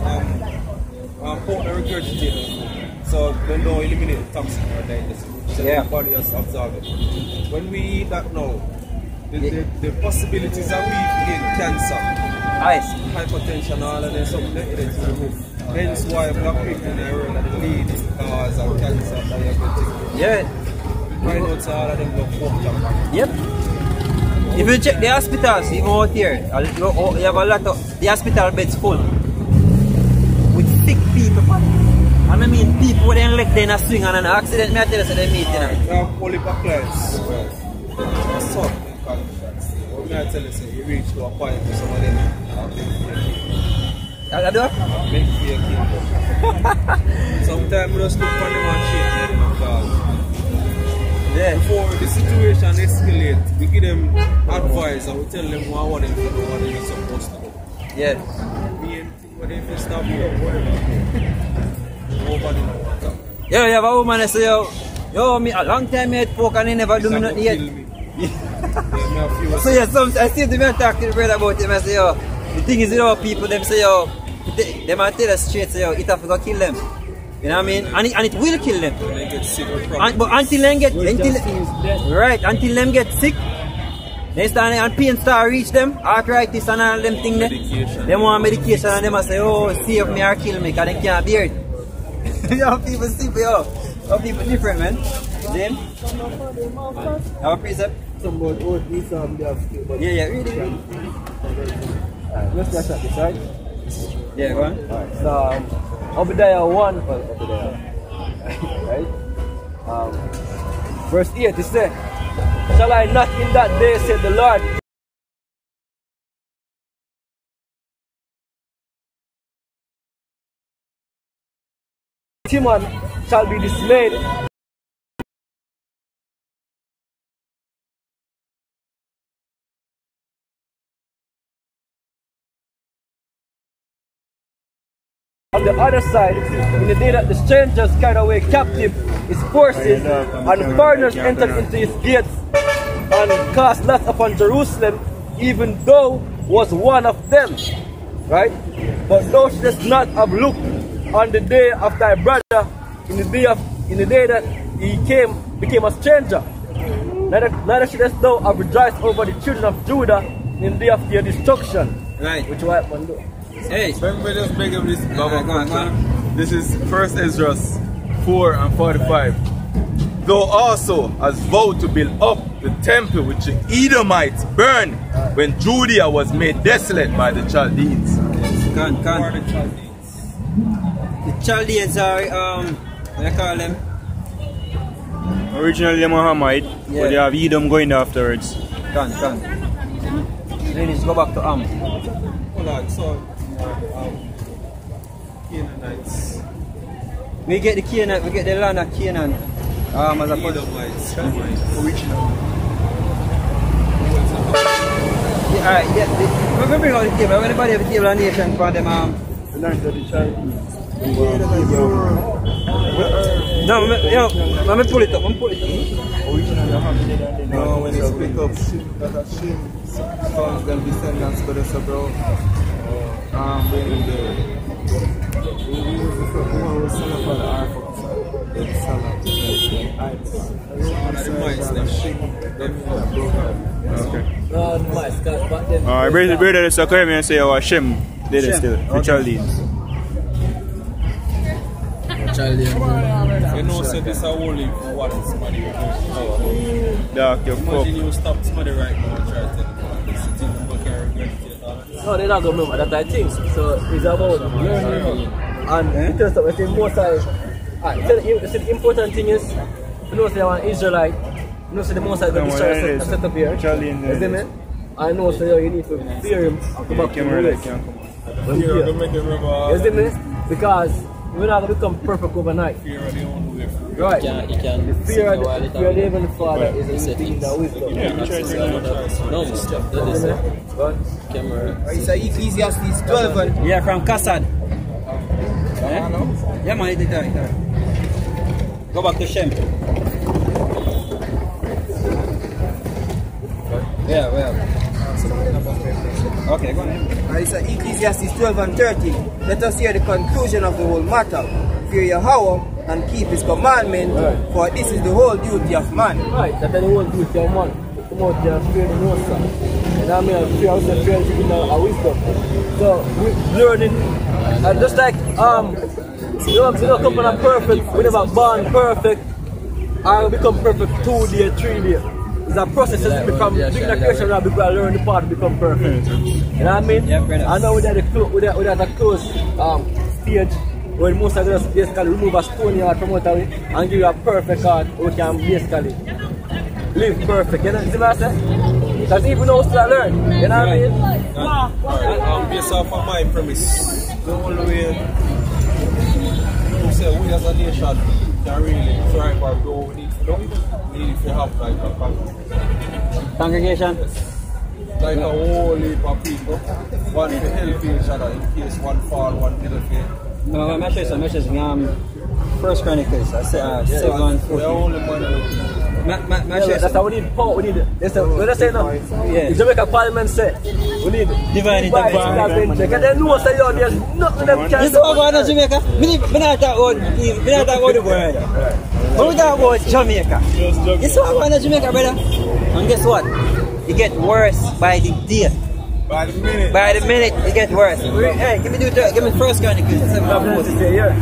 Speaker 3: pork are regurgitated. So they don't eliminate the toxin or digestion. So the body has absorbed it. When we eat that now, the possibilities that we gain cancer, hypertension, all of them, something that is removed. Hence why black people in the world are the leading cause of cancer, diabetes.
Speaker 4: Yeah.
Speaker 3: Right now, so all of them go fucked up.
Speaker 4: Yep. If you check the hospitals, even out here, you have a lot of the hospital beds full with sick people. And I mean people with their leg in a swing and an accident, may I tell you so they meet, you know.
Speaker 3: You have polypacrites. What's up? May I tell you, so you reach to a point where some of them have been
Speaker 4: I do?
Speaker 3: make fear kill. Sometimes we just look for them and shake them in a car.
Speaker 4: Yeah.
Speaker 3: Before the situation escalates, we give them advice and we tell them what they do, what they're supposed to do.
Speaker 4: Yeah.
Speaker 3: Me and what they feel stop here.
Speaker 4: Yo, you have a woman that say, yo, me a long time I had pork and he never do me nothing yet. So yeah, I see them talk to the brother about him and say, yo, the thing is, you know, people, them say, yo, they might tell us straight, say, yo, it have to go kill them. You know what I mean? And it will kill them.
Speaker 3: They get sick
Speaker 4: but until them get, until them get sick, they start and pain start reach them, arthritis and all them things there. They want medication and they must say, oh, save me or kill me, because they can't bear it. Yo, people see, yo, people different, man. Then, have a precept?
Speaker 6: Somebody old me some they have skill, but
Speaker 4: yeah, really.
Speaker 6: let's just at this side.
Speaker 4: Yeah, go on.
Speaker 6: Alright, so Obadiah 1, right? Verse 8 it says, shall I not in that day, said the Lord, Timon shall be dismayed. On the other side, in the day that the strangers carried away captive his forces, and foreigners entered into his gates, and cast lots upon Jerusalem, even though was one of them. Right? But thou shouldst not have looked on the day of thy brother, in the day that he became a stranger. Neither shouldst thou have rejoiced over the children of Judah in the day of their destruction.
Speaker 4: Right.
Speaker 6: Which white man do?
Speaker 4: Hey.
Speaker 1: Let me just bring up this This is 1 Ezra 4 and 45. Thou also hast vowed to build up the temple which the Edomites burned when Judea was made desolate by the Chaldeans.
Speaker 4: The Chaldeans are, what do you call them?
Speaker 5: Originally Muhammad, but they have Edom going afterwards.
Speaker 4: Then let's go back to
Speaker 3: Hold on, so Canaanites.
Speaker 4: we get the Canaan, we get the land of Canaan. As a
Speaker 3: Edomites.
Speaker 1: Original.
Speaker 4: yeah, alright, yeah. We bring out the table. Anybody have a table and nation for them?
Speaker 1: The land of the Chaldeans.
Speaker 4: No, yo, let me pull it up.
Speaker 1: No, when you pick up shit, that a shame. Sons them descendants to the suburb. When the
Speaker 5: brother, let's come and say our Shem did it still, the Chaldeans.
Speaker 3: You know, so this is only for what somebody will do.
Speaker 5: Dark, your
Speaker 3: imagine you stop somebody right now and try to tell them
Speaker 6: no, they're not going to remember that I think. So it's about learning. And it turns out, I think most the important thing is, you know, say I'm an Israelite, you know, say the most I got to set up here. You see me? I know, so you need to fear him to back to the you see me? Because we're not going to become perfect overnight. Right.
Speaker 7: You can
Speaker 6: the fear of the Heavenly Father is the thing that wisdom.
Speaker 7: No, stop.
Speaker 2: It's Ecclesiastes 12.
Speaker 4: Yeah, from Kassad. Yeah, man, it is. Go back to Shem. Yeah, well. Okay, go ahead.
Speaker 1: It's Ecclesiastes 12 and 30. Let us hear the conclusion of the whole matter. Fear Yahweh and keep his commandment, for this is the whole duty of man.
Speaker 6: Right, that's the whole duty of man. Come out there and fear the Most High. And I mean, fear also fear a wisdom. So, we're learning, and just like, you know, come from a perfect, we never born perfect, and become perfect 2 days, 3 days. It's a process to become, being a Christian, people learn the part to become perfect. You know what I mean? Yeah, I know we're at a close stage where most of us basically remove a stone yard from out of it and give you a perfect heart we can basically live perfect. You know what I'm saying? Because even though we still learn, you know what I mean?
Speaker 3: Based off of my premise, the only way to say we as a nation can really thrive or grow, we need to know. We need to have like a
Speaker 4: congregation.
Speaker 3: Like a whole heap of people. One to help each other in case one fall, one help you.
Speaker 4: No, I'm not sure so much as First Chronicles. I said 7 4.
Speaker 3: The only money.
Speaker 6: That's how we need power. We need it. Let's say now. Yeah. Jamaica Parliament said we need
Speaker 4: divine intervention.
Speaker 6: Because they know say there's nothing them can do.
Speaker 4: You know about Jamaica? We not talk about the world. But we talk about Jamaica. You know about Jamaica, brother? And guess what? It gets worse by the day.
Speaker 1: By the minute.
Speaker 4: By the minute, it gets worse. Hey, give me First Chronicles.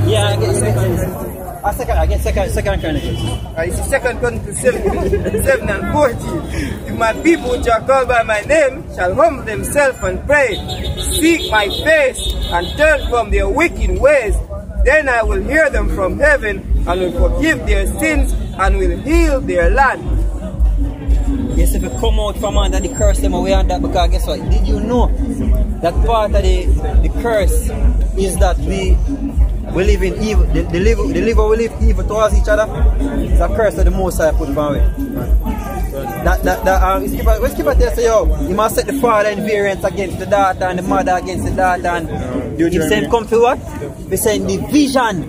Speaker 4: Yeah, I get second Chronicles.
Speaker 1: It's Second Chronicles 7 and 14. If my people which are called by my name shall humble themselves and pray, seek my face and turn from their wicked ways, then I will hear them from heaven and will forgive their sins and will heal their land.
Speaker 4: Yes, if you come out from under the curse them away on that, because guess what? Did you know that part of the curse is that we live in evil, we live evil towards each other? It's a curse that the Most High put from it. Let's keep it there, say, yo, you must set the father in variance against the daughter and the mother against the daughter, and you saying come for what? We're saying division.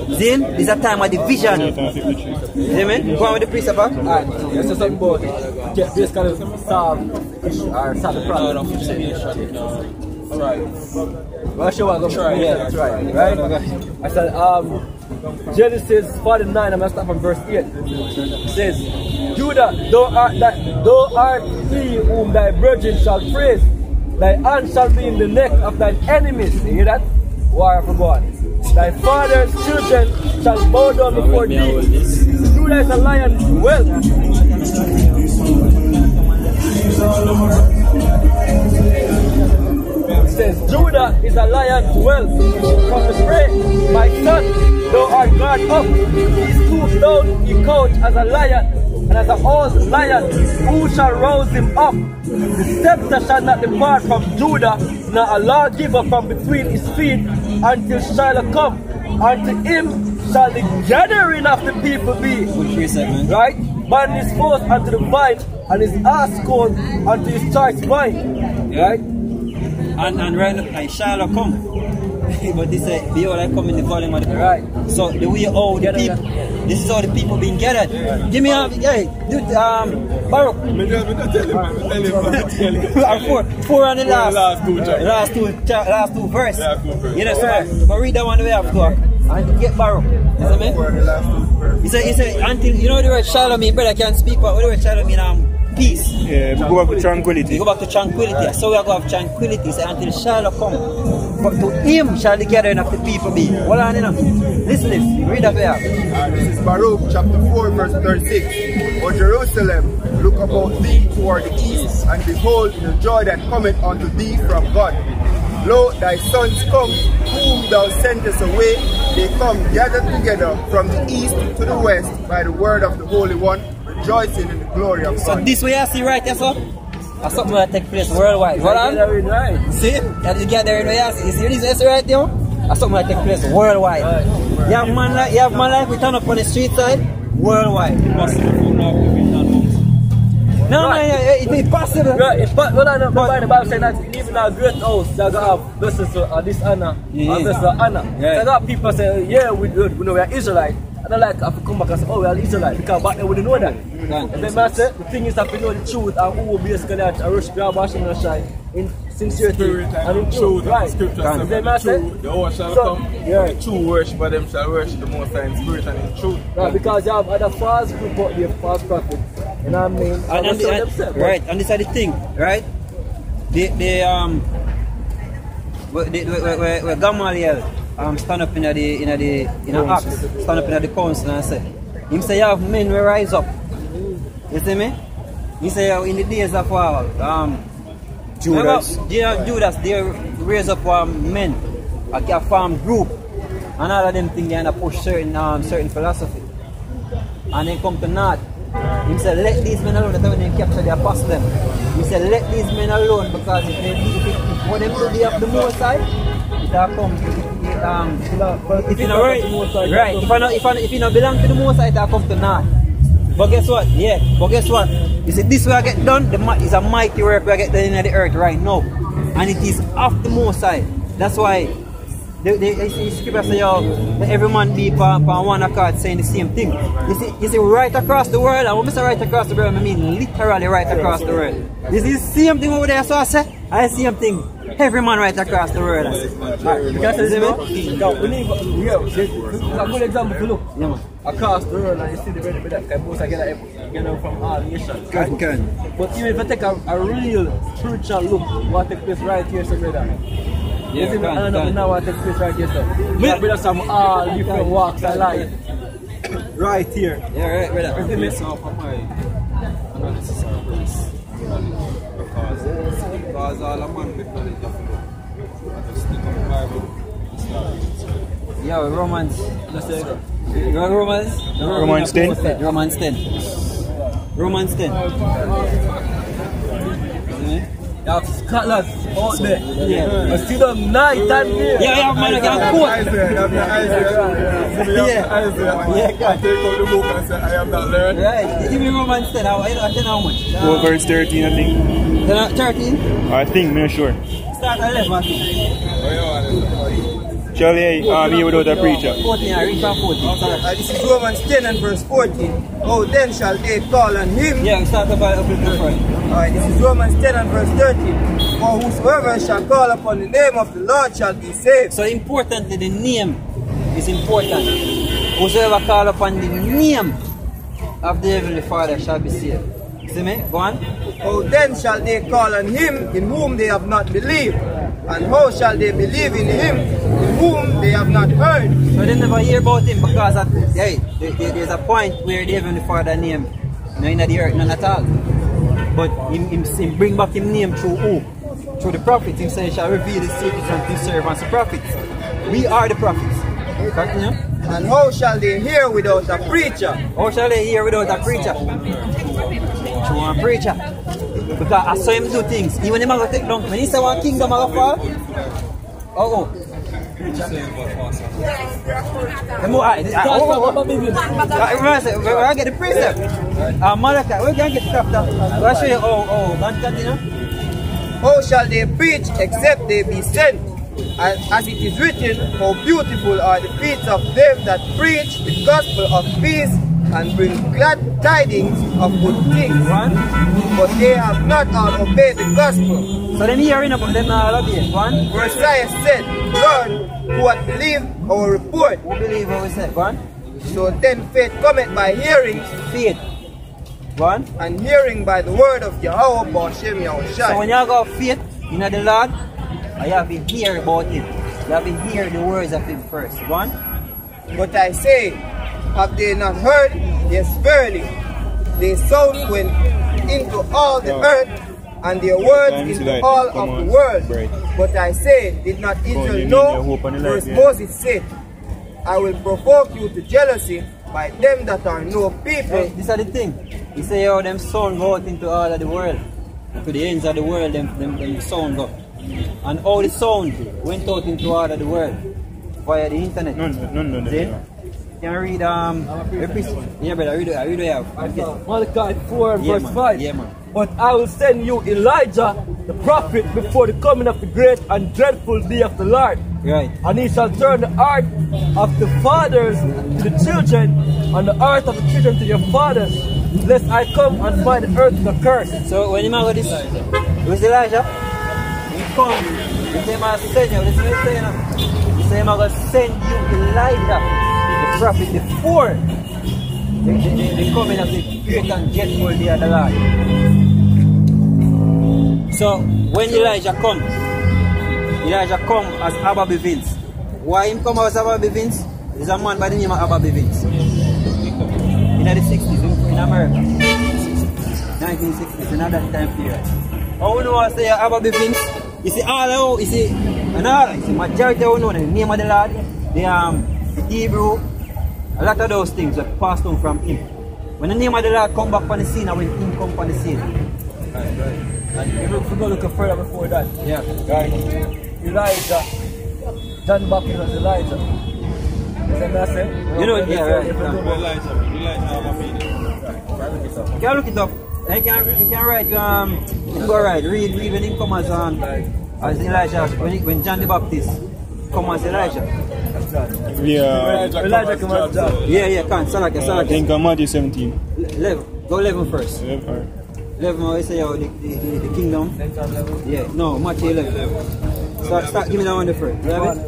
Speaker 4: Then there's a time of division. You know, go on with the precept.
Speaker 6: Alright, let's just talk about this kind of solve the problem.
Speaker 3: Alright.
Speaker 6: Well, sure, I'm going to try. Yeah, that's right. Right? I said, Genesis 49, I'm going to start from verse 8. It says, Judah, thou art he whom thy virgin shall praise. Thy hand shall be in the neck of thine enemies. You hear that? War for God. Thy father's children shall bow down before thee. Judah is a lion well. It says, Judah is a lion well from the prey. My son, thou art guard up. He stooped down, he couched as a lion, and as an old lion, who shall rouse him up? The scepter shall not depart from Judah, nor a lawgiver from between his feet, until Shiloh come. Unto him shall the gathering of the people be. Right? Man his force unto the vine, and his ass cold unto his choice vine. Right?
Speaker 4: And right now, Shiloh come. But this is behold, I come in the volume of the
Speaker 6: right.
Speaker 4: So the way how the people, this is how the people being gathered. Right. Give me Baruch. Four on the last two verse. You know, so but read that one the way I have to and get Baruch. You know what I mean? He said until you know the word Shalom, me brother can speak, but what the word Shalom mean peace.
Speaker 5: Yeah, we go back to tranquility.
Speaker 4: We go back to tranquility. Right. So we are going to have tranquility. So until Shiloh come. But to him shall the gathering of the people be. Hold on, you know. Listen this. Read up here.
Speaker 1: This is Baruch chapter 4 verse 36. O Jerusalem, look about thee toward the east, and behold the joy that cometh unto thee from God. Lo, thy sons come, whom thou sentest away. They come gathered together from the east to the west by the word of the Holy One, rejoicing in the glory of God.
Speaker 4: So this way I see right there, so? That's something that take place worldwide. Hold on. See? That you get there in where you see this right there? That's something that take place worldwide. You have man like we turn up on the street side, worldwide. No, it's impossible.
Speaker 6: Right, it's but the Bible says that even our great house, they're going to have blessings to this honor, and blessings to honor. So that people say, yeah, we know we are Israelites, I don't like have to come back and say, oh, we are Israelite, because back then we didn't know that. And then I say, the thing is that we know the truth and who basically are worship Yahweh and shine in sincerity and in truth. Right. And then I say,
Speaker 1: the whole shall come, the true worshiper them shall worship the Most High in spirit and in truth.
Speaker 6: Right, because you have other false group out there, false prophets. You know what I mean?
Speaker 4: Right, and this is the thing, right? Where Gamaliel stand up in the Acts, stand up in the council and say, him say you have men will rise up. You see me? He say in the days of Judas, they raise up men, a farm group, and all of them think they push certain philosophy. And then come to North. He said, let these men alone. That's when they capture the apostles. He said, let these men alone, because if what them do the Most High, it will come. If you know right, if you don't belong to the Most High, it will come to North. But guess what? Yeah, but guess what? You see, this will get done. It's a mighty work we get done in the earth right now, and it is of the Most High. That's why the scripture say, let every man be on one accord saying the same thing. You see, right across the world, and when I say right across the world, I mean literally right across the world. You see the same thing over there, so I say, I see the same thing. Every man right across the world. Because it's a good example to look. Yeah, man. Across the world, and you see the benefit that can most get from all nations. Can. But even if I take a real spiritual look, what takes place right here, so brother. Yeah, now what takes place right here, so. We have some all different walks of life. Right here. Yeah, right, brother.
Speaker 3: Because all the man with knowledge of God. Stick on the Bible.
Speaker 4: Yeah, Romans.
Speaker 5: Romans 10.
Speaker 4: Romans 10. Romans 10.
Speaker 6: Yeah, Scotland out there. Yeah. I see them night and day.
Speaker 4: Yeah, man, I got a quote.
Speaker 1: Yeah, I take out the book and say, I am not learned.
Speaker 4: Right, give me Romans 10. I tell how much.
Speaker 5: Verse 13, I think.
Speaker 4: 13?
Speaker 5: I think, I'm not sure.
Speaker 4: Start at 11, I think.
Speaker 5: Shall I be without a preacher?
Speaker 4: 14, I read from 14.
Speaker 1: This is Romans 10 and verse 14. Oh, then shall they call on him.
Speaker 4: Yeah, we start about up in the front.
Speaker 1: Alright, this is Romans 10 and verse 13. For whosoever shall call upon the name of the Lord shall be saved.
Speaker 4: So importantly, the name is important. Whosoever call upon the name of the Heavenly Father shall be saved. See me? Go on.
Speaker 1: Oh, then shall they call on him in whom they have not believed. And how shall they believe in him in whom they have not heard?
Speaker 4: So they never hear about him because there's a point where the Heavenly Father name in the earth, none at all. But him bring back his name through who? Through the prophets. Him say, shall reveal his secrets unto his servants, the prophets. We are the prophets. Continue.
Speaker 1: And how shall they hear without a preacher?
Speaker 4: How shall they hear without a preacher? Through a preacher. Because I saw him do things. Even him going to take down. When he say one kingdom going to fall, I get the precept. Malachi, we're going to get the chapter. I'll show you continue.
Speaker 1: How shall they preach except they be sent? As it is written, how beautiful are the feet of them that preach the gospel of peace and bring glad tidings of good things. But they have not all obeyed the gospel.
Speaker 4: So them hearing about them not all obey.
Speaker 1: For Isaiah said, Lord, who hath believed our report?
Speaker 4: Who believe what we said?
Speaker 1: So then faith cometh by hearing.
Speaker 4: Faith.
Speaker 1: And hearing by the word of Yahweh B'Shem Yahushai.
Speaker 4: So when you got faith in the Lord, you have to hear about him. You have to hear the words of him first.
Speaker 1: But I say, have they not heard? Yes, verily. Their sound went into all the earth, and their words into all of the world. But I say, did not Israel know? First Moses said, I will provoke you to jealousy by them that are no people.
Speaker 4: Hey, this is the thing. He say how them sound go out into all of the world. To the ends of the world, them sound go. And all the sound went out into all of the world via the internet.
Speaker 5: No.
Speaker 4: Can I read yeah, brother, I read it out.
Speaker 6: Malachi 4 verse 5.
Speaker 4: Yeah, man.
Speaker 6: But I will send you Elijah the prophet before the coming of the great and dreadful day of the Lord.
Speaker 4: Right.
Speaker 6: And he shall turn the heart of the fathers to the children, and the heart of the children to your fathers, lest I come and find the earth in a curse.
Speaker 4: So when you got this, who's Elijah? He come, he say, "I send you." Listen what he's saying. He say, "I'm going to send you Elijah, the prophet, before the coming of the great and dreadful day of the Lord." So when Elijah come as Abba Vince. Why him come as Abba Vince? There's a man by the name of Abba Vince. In the 60s in America. 1960s, in that time period. How you know I say Abba Vince? You see all you see majority of you know the name of the Lord, the Hebrew, a lot of those things were passed on from him. When the name of the Lord come back on the scene and when him come on the scene.
Speaker 6: Right. And if we go look further before that,
Speaker 4: yeah.
Speaker 6: Right. Elijah, John the Baptist was Elijah.
Speaker 4: You know, yeah, right. You can look it up. You can write, you can go right, read when he come as Elijah, when John the Baptist come as Elijah.
Speaker 5: Yeah.
Speaker 6: Elijah come as John.
Speaker 5: I
Speaker 4: Yeah,
Speaker 5: think Matthew 17.
Speaker 4: 11. Go 11 first.
Speaker 5: 11.
Speaker 4: 11, I say the kingdom. Yeah, no, Matthew 11. Start give me that one first. You have it?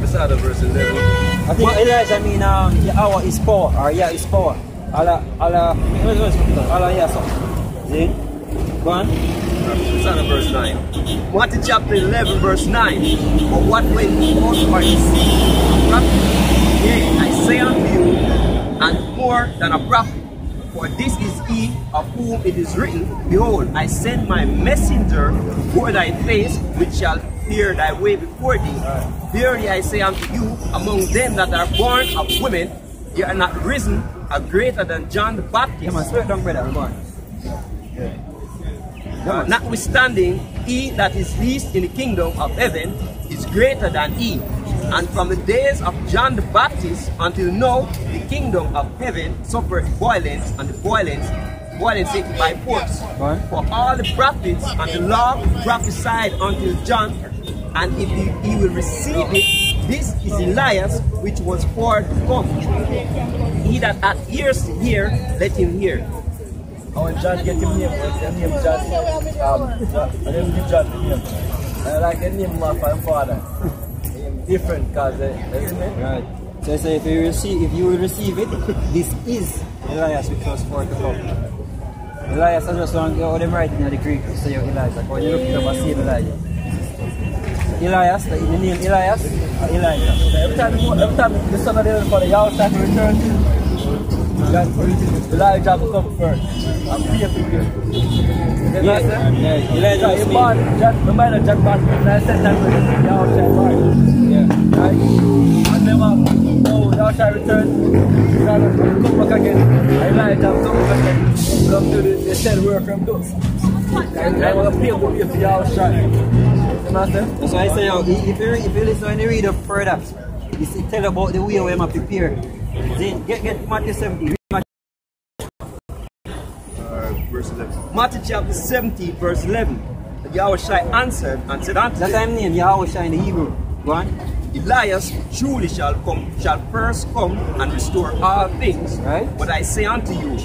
Speaker 6: Beside the verse 11.
Speaker 4: I think Elijah mean the hour is power, or yeah is power. Allah, yeah, so. See? Go on.
Speaker 6: Beside the verse 9. Matthew chapter 11 verse 9. But what way forth are you seeing? A prophet? Yea, I say unto you, and more than a prophet. For this is he of whom it is written, Behold, I send my messenger before thy face, which shall clear thy way before thee. Verily I say unto you, among them that are born of women, ye are not risen a greater than John the Baptist.
Speaker 4: Come on, swear down, brother. Go on.
Speaker 6: Notwithstanding, he that is least in the kingdom of heaven is greater than he. And from the days of John the Baptist until now, the kingdom of heaven suffered violence, and the violence taken by force. For all the prophets and the law prophesied until John, and if he will receive it, this is Elias, which was for to come. He that hath ears to hear, let him hear. When John get him name, the name John, I didn't give John the name. I like the name of my father. Different, cause
Speaker 4: right. So I say if you will receive it, this is Elias which was for to come. Elias, I just want to go them writing in the Greek to say Elijah. When you look it up, I see Elijah. Elias, the name Elias, Elijah.
Speaker 6: So every time the son of the Father, y'all start to return, Elijah will come first. I'm here for you.
Speaker 4: Yeah, Elijah is
Speaker 6: born. No matter John Baptist, I said that y'all shall marry. Yeah. Right? And then y'all shall return. Come back again. Elijah will come back again. Come to the said word from those. And I want to pay for you for y'all shall.
Speaker 4: That's why I say, if you listen and you read up further, you see, tell about the way we're prepare. Then get Matthew 17.
Speaker 6: Verse 11. Matthew chapter 17, verse 11. And Yahushua answered and said unto them,
Speaker 4: that time name Yahushua in the Hebrew. Go on.
Speaker 6: Elias truly shall first come and restore all things.
Speaker 4: Right.
Speaker 6: But I say unto you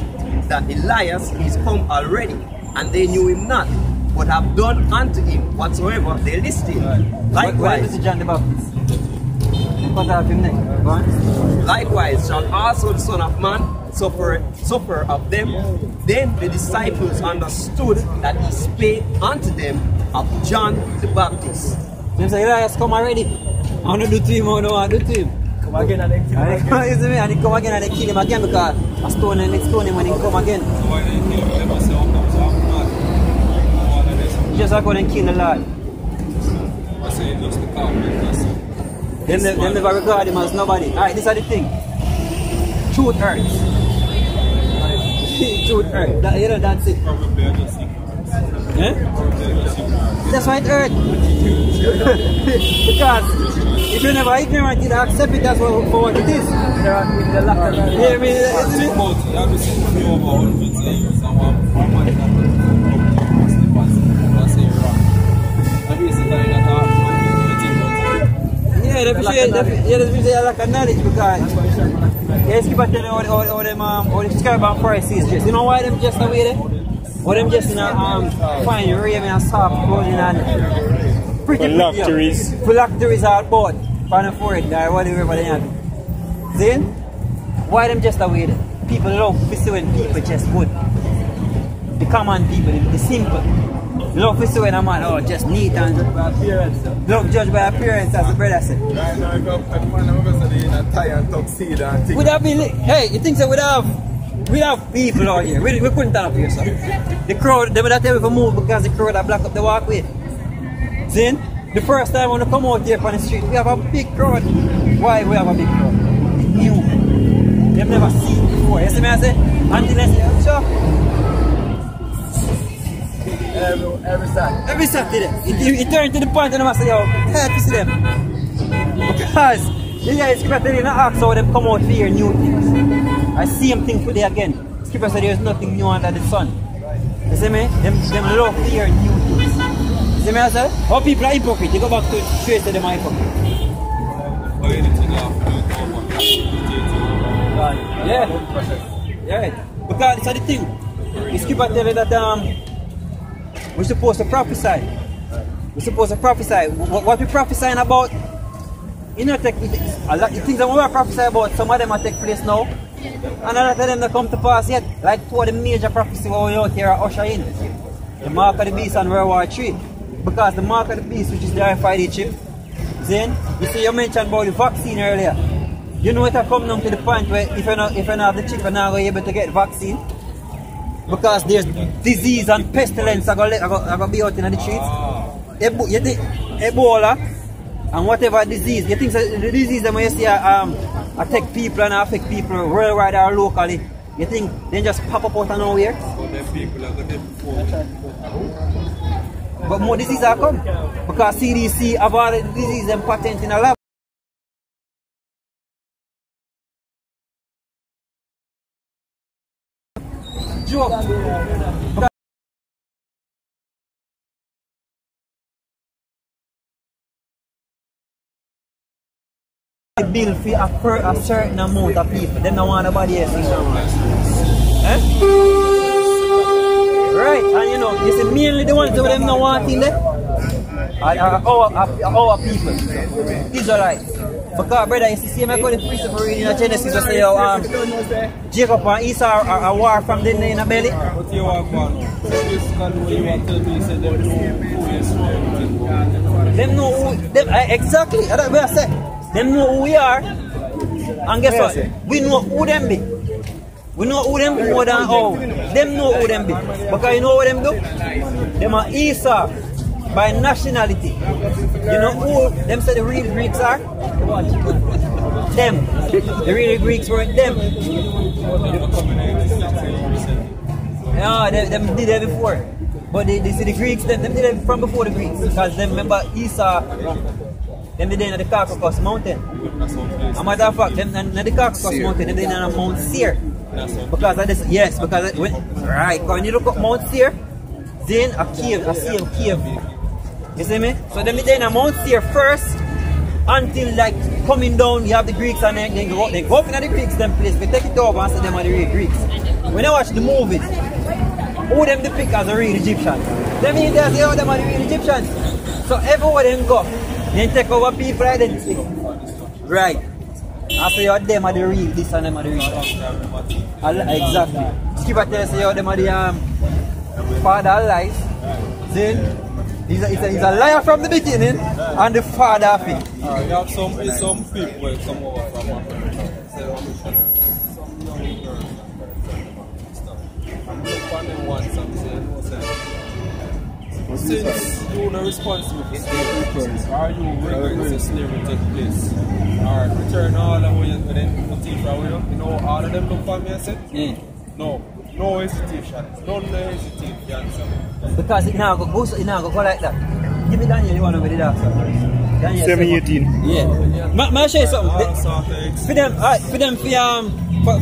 Speaker 6: that Elias is come already, and they knew him not, but have done unto him whatsoever they listed. Right. Likewise,
Speaker 4: John the Baptist. Cut off him neck. Go on.
Speaker 6: Likewise shall also the Son of Man suffer of them. Then the disciples understood that he spake unto them of John the Baptist.
Speaker 4: They say, Elias come already. I want to do to him, I don't want to do to him.
Speaker 6: Come again and then kill him again.
Speaker 4: And he come again and they kill him again because I stone him when he come again. You just go and kill the Lord. Them never regard him as nobody. Alright, this is the thing. Truth hurts. Truth hurts. You know, that's it. Eh? That's why it hurt. Because if you never ignorant, you accept it as for what it is. Yeah, I mean, yeah, definitely lack of knowledge because yes, keep on telling all them scarab and prices just. You know why them just away there? Or them just in a fine raven and soft clothing and pretty
Speaker 5: phylacteries.
Speaker 4: Phylacteries are bought for the forehead or whatever they have. See? Why them just away there? People love to see when people just good. The common people, the simple. Love to see when a man just neat and love judged by appearance, as the brother said.
Speaker 1: Right now, if a man in a tie and tuxedo and things.
Speaker 4: Would have been, hey, you think so? We have people out here. We couldn't talk here, sir. The crowd, they would have to tell me to move because the crowd have blocked up the walkway. See? The first time when we come out here on the street, we have a big crowd. Why we have a big crowd? It's new. They've never seen it before. You see me I say? Until they say, sure.
Speaker 1: Every Saturday.
Speaker 4: Every Saturday. It turns to the point and I say, yo, help to see them. Because the guys keep telling you, ask how them come out for hear new things. I see them thing today again. Skipper said there's nothing new under the sun. You see me? Them love to hear new things. You see me I say? How people are hypocrite, they go back to straight to them are hypocrite. Yeah. Yeah. Because it's the thing. The skipper tell you that we're supposed to prophesy. We're supposed to prophesy. What we're prophesying about, you know, a lot of things that we are prophesying about, some of them are take place now. And a lot of them don't come to pass yet. Like two of the major prophecies we out here are usher in. The mark of the beast and World War III. Because the mark of the beast, which is the RFID chip, then you see you mentioned about the vaccine earlier. You know it will come down to the point where if you don't have the chip, you're not going to be able to get vaccine. Because there's disease and pestilence are going to be out in the streets. You think Ebola and whatever disease, you think the disease that you see attack people and affect people worldwide or locally, you think they just pop up out of nowhere? But more diseases are come. Because CDC have all the disease and patent in a lab. Joke. Bill for a certain amount of people. They don't want nobody else in them. Eh? Right, and you know, you see mainly the ones that them don't want in there our people. Israelites. Because brother, you see me go to the precept reading in Genesis to say Jacob and Esau are war from the in the belly.
Speaker 3: What you want, man? Basically, you want to tell me you said them know who
Speaker 4: Exactly, that's what I said. Them know who we are. And guess what? We know who them be. We know who them more than how. Them know who them be. Because you know what them do? Them are Esau by nationality. You know who them say the real Greeks are? Them. The real Greeks were them. Yeah, them did it before. But they see the Greeks, them did it from before the Greeks. Because them remember Esau, them did it in the Caucasus Mountain. As a matter of fact, them in the Caucasus Mountain, them did it on Mount Seir. Because of this, yes, because right, when you look at Mount Seir, then a cave, a same cave. You see me? So them did it on Mount Seir first, until like coming down, you have the Greeks and then go up in the Greeks, them place, we take it over and say them are the real Greeks. When I watch the movies, who them depict as a real Egyptian? Them in there say, oh, them are the real Egyptians. So everywhere them go, they take over people identity. Right. After you them are the real this and them are the real. Exactly. Skipper tells you them are the father of lies. Then he's a liar from the beginning and the father of it.
Speaker 3: You have some people will come over from America. Some young girls I'm looking them once and saying, since you're not responsible for slavery, are you willing to slavery take place? Or return all the way to them to teach you know all of them look for me and said? No No hesitation. Don't hesitate, you understand?
Speaker 4: Because it now go like that. Give me Daniel, you want to be the doctor.
Speaker 5: 718.
Speaker 4: Yeah. May I show you something?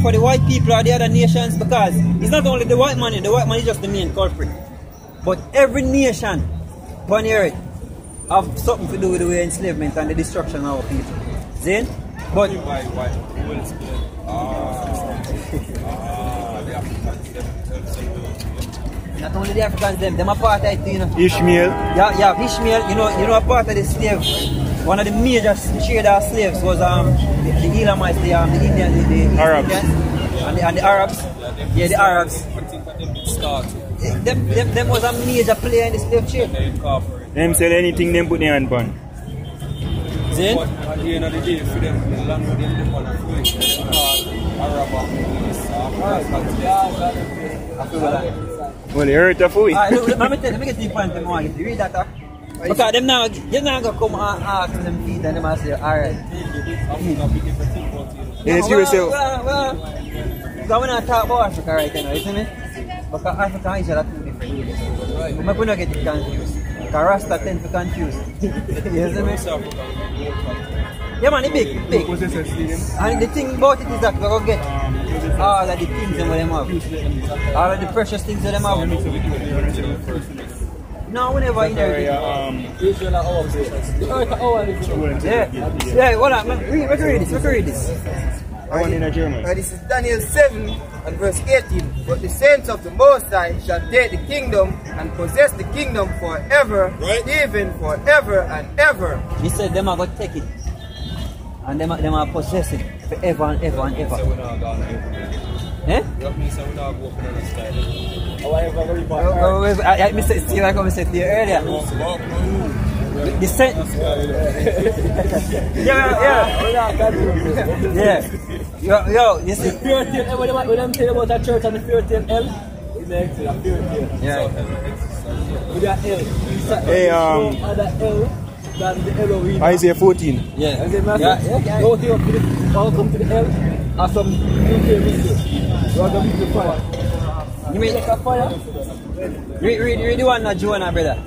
Speaker 4: For the white people or the other nations, because it's not only the white man is just the main culprit. But every nation on the earth have something to do with the enslavement and the destruction of our people. See? But not only the Africans, them apartheid, you know.
Speaker 5: Ishmael.
Speaker 4: Yeah, Ishmael, you know a part of the slave. One of the major trader slaves was the Elamites, the Indians, the
Speaker 5: Arabs.
Speaker 4: Indians, and the Arabs. Yeah, the Arabs. Them was a major player in the slave trade.
Speaker 5: Them sell anything, them put their hand on.
Speaker 4: See?
Speaker 3: But at the end of the day, for them, the land where them live on a free, Arab
Speaker 5: Well, you heard that for it.
Speaker 4: Let me get to the point. You read that. Because them now go come and ask them feed and them and say, alright.
Speaker 5: Yes, you yourself.
Speaker 4: Well, because we're not talking about Africa right now, you see me? Because Africa and Israel are two different things. We're going to get it confused. Because Rasta tend to confuse. You see me? Yeah man, it's big. And the thing about it is that we're going to get all of the things that them have. All of the precious things that them have. No, whenever in there.
Speaker 6: Israel are our patients.
Speaker 4: Yeah, hold on. Let's read this.
Speaker 5: One in a German.
Speaker 1: This is Daniel 7 and verse 18. But the saints of the Most High shall take the kingdom and possess the kingdom forever, even forever and ever.
Speaker 4: He said them are going to take it. And them are possess it forever and ever and ever. Eh? I missed it to you like I said to you earlier. The saint. Yeah. Yo, you see.
Speaker 6: When I'm telling about that church and the fairy tale hell, it makes it a fairy tale.
Speaker 4: Yeah.
Speaker 6: With that hell.
Speaker 5: Hey,
Speaker 6: Other hell than the Elohim.
Speaker 5: Isaiah 14.
Speaker 4: Yeah.
Speaker 6: Go to all come to the hell. Have some nuclear missiles. You are going to the fire.
Speaker 4: You mean
Speaker 6: like a fire?
Speaker 4: Read the one that Jonah, brother.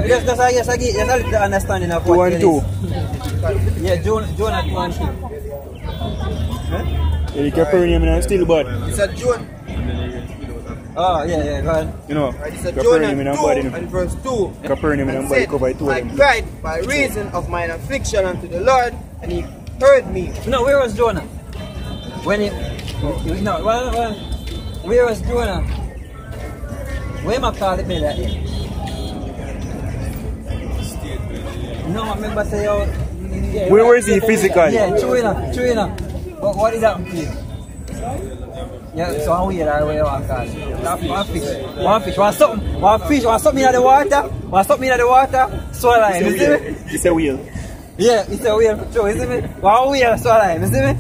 Speaker 4: Just I guess I get a little understanding of what it is.
Speaker 5: 2 and 2.
Speaker 4: Yeah, Jonah 2 and 2.
Speaker 5: Yeah, the Capernaum is still bad.
Speaker 1: It's a Jonah.
Speaker 4: Oh, yeah, go ahead.
Speaker 5: You know,
Speaker 1: It's a
Speaker 5: Capernaum
Speaker 1: Jonah
Speaker 5: is
Speaker 1: 2
Speaker 5: bad.
Speaker 1: and verse 2.
Speaker 5: Capernaum is bad cover 2 of
Speaker 1: I
Speaker 5: them.
Speaker 1: cried by reason of mine affliction unto the Lord, and he heard me.
Speaker 4: No, where was Jonah? When he... No, well, where was Jonah? Where am I calling me that? No, I remember say,
Speaker 5: Where was he physically?
Speaker 4: yeah, true enough. But what did happen to you? Yeah, so I'm weird, I way one call. One fish. Want something in the water? So like, you see me?
Speaker 5: It's a wheel.
Speaker 4: Yeah, it's a whale for sure, you see me? One whale, so like, you see me?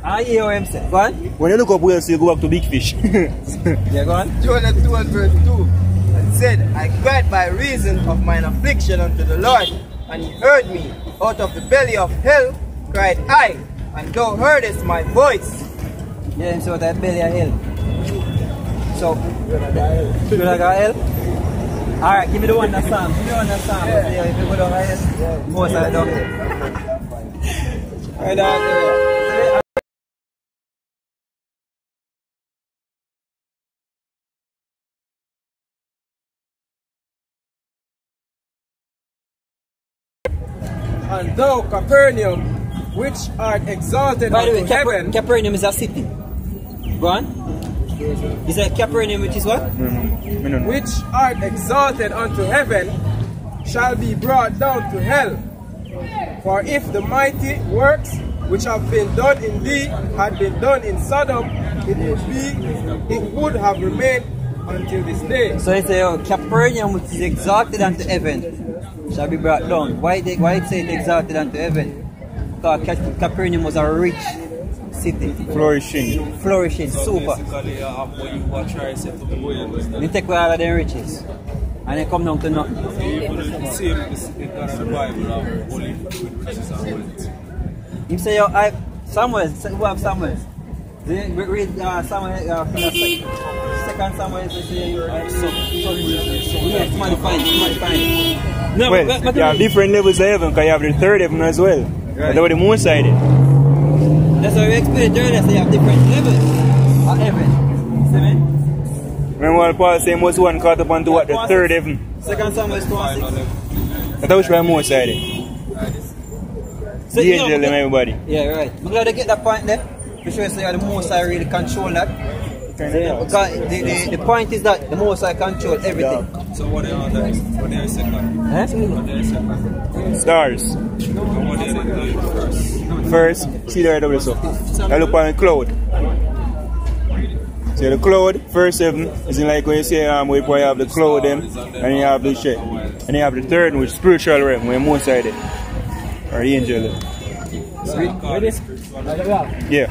Speaker 4: I hear what I'm saying. Go on.
Speaker 5: When you look up whales, you go back to big fish.
Speaker 4: Yeah, go on.
Speaker 1: Jonah 2 and verse 2. And said, I cried by reason of mine affliction unto the Lord, and he heard me. Out of the belly of hell cried I, and thou heardest my voice.
Speaker 4: Yeah, so that belly of hell. So, should I go hell? Alright, give me the one that's Sam. Give me the one that's Sam. Yeah. If you go down hell, most of it down there.
Speaker 1: And thou, Capernaum, which art exalted
Speaker 4: By the way,
Speaker 1: unto heaven.
Speaker 4: Capernaum is a city. Go on. You said Capernaum, which is what?
Speaker 1: Which art exalted unto heaven shall be brought down to hell. For if the mighty works which have been done in thee had been done in Sodom, it would have remained until this day.
Speaker 4: So it's a Capernaum which is exalted unto heaven shall be brought down. Why it say it exalted unto heaven? Because Capernaum was a rich city. Flourishing, super. They take away all of their riches and they come down to nothing. You say, Samuel, who have Samuel? Read Samuel, second Samuel, they say you're yes, modifying. No,
Speaker 5: well, you have different levels of heaven because you have the third heaven as well. Right. That's what the moon side is.
Speaker 4: That's why we explained earlier, so you have different levels of heaven. See me?
Speaker 5: Remember what Paul said, most one caught up onto what? The third heaven.
Speaker 4: Second Samuel is 2:6.
Speaker 5: That's which way moon side is. So, the angel and everybody.
Speaker 4: Yeah, right. I'm glad to get that point there. For sure, so the Most High really control that. Because the point is that the Most High control everything.
Speaker 3: Yeah. So what are the second?
Speaker 4: Huh?
Speaker 5: Stars.
Speaker 3: What are the
Speaker 5: First, see the right of the sun. I look on the cloud. See the cloud, first heaven, is like when you say we probably have the cloud them, and you have the shit. And you have the third one, which is spiritual realm, where most side it. Or the angel.
Speaker 4: Ready?
Speaker 5: Yeah.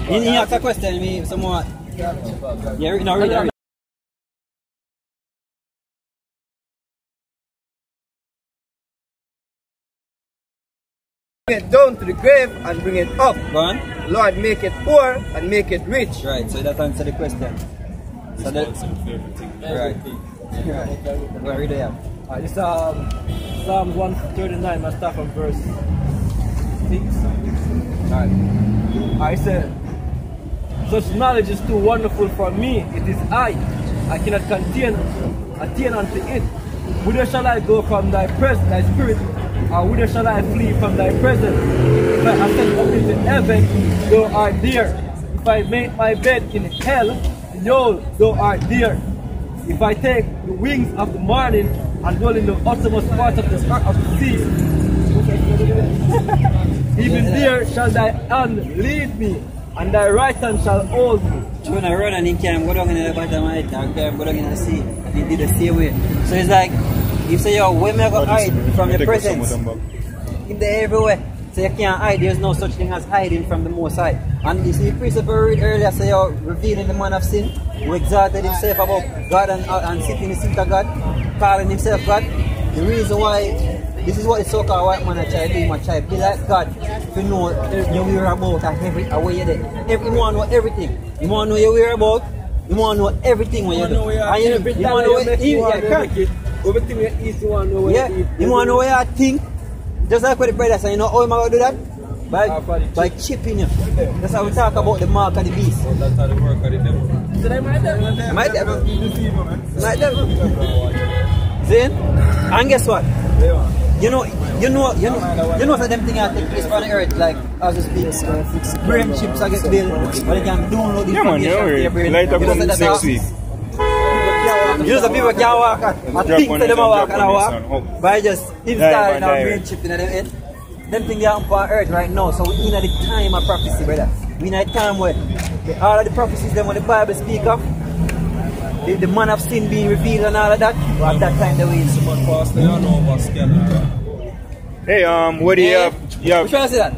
Speaker 4: You ask a question, me some more. Yeah, no, read.
Speaker 1: Bring it down to the grave and bring it up.
Speaker 4: Go on.
Speaker 1: Lord, make it poor and make it rich.
Speaker 4: Right, so that answers the question. So that, right. Well, read it out.
Speaker 6: This is Psalms 139, I start from verse 6. Alright. I said, such knowledge is too wonderful for me. It is I cannot attain unto it. Whither shall I go from thy presence, thy spirit, or whither shall I flee from thy presence? If I ascend up into heaven, thou art there. If I make my bed in hell, behold, thou art there. If I take the wings of the morning and dwell in the uttermost part of the sea, even there shall thy hand lead me, and thy right hand shall hold me.
Speaker 4: When I run and he can go down in the bottom of it and can go down in the sea, and he did the same way. So it's like, you say, yo, where may I go hide from your presence? In the everywhere. So you can't hide, there's no such thing as hiding from the Most High. And you see, the priest of read earlier, say, yo, revealing the man of sin, who exalted himself above God and sitting in the seat of God, calling himself God. The reason why, this is what the so-called white man I try to do, my child. Be like God, to know your whereabouts and where you're there. You want to know everything. You want to know your whereabouts, you want to know everything when you do. And you want to know where you
Speaker 6: everything you eat, you want to know where you eat.
Speaker 4: You want to know where you think. Just like what the brother said, you know how am I going to do that? By chipping you. That's how we talk about the mark of the beast.
Speaker 3: That's how the work of the devil.
Speaker 6: So they might devil.
Speaker 4: My devil. My devil. Then, and guess what? You know for them things that take place on the earth, like as we speak, brain chips I get built, but they can download the information to your brain.
Speaker 5: Light up on 6 weeks.
Speaker 4: You know some people can't walk and think to them walk and I walk by just installing our brain chip in them head. Them things they happen on earth right now, so we're in the time of prophecy, brother. We're in a time where all of the prophecies them when the Bible speak of, the man of sin being revealed and all of that, at that time they will.
Speaker 5: Hey, what do you have?
Speaker 4: Which one is that?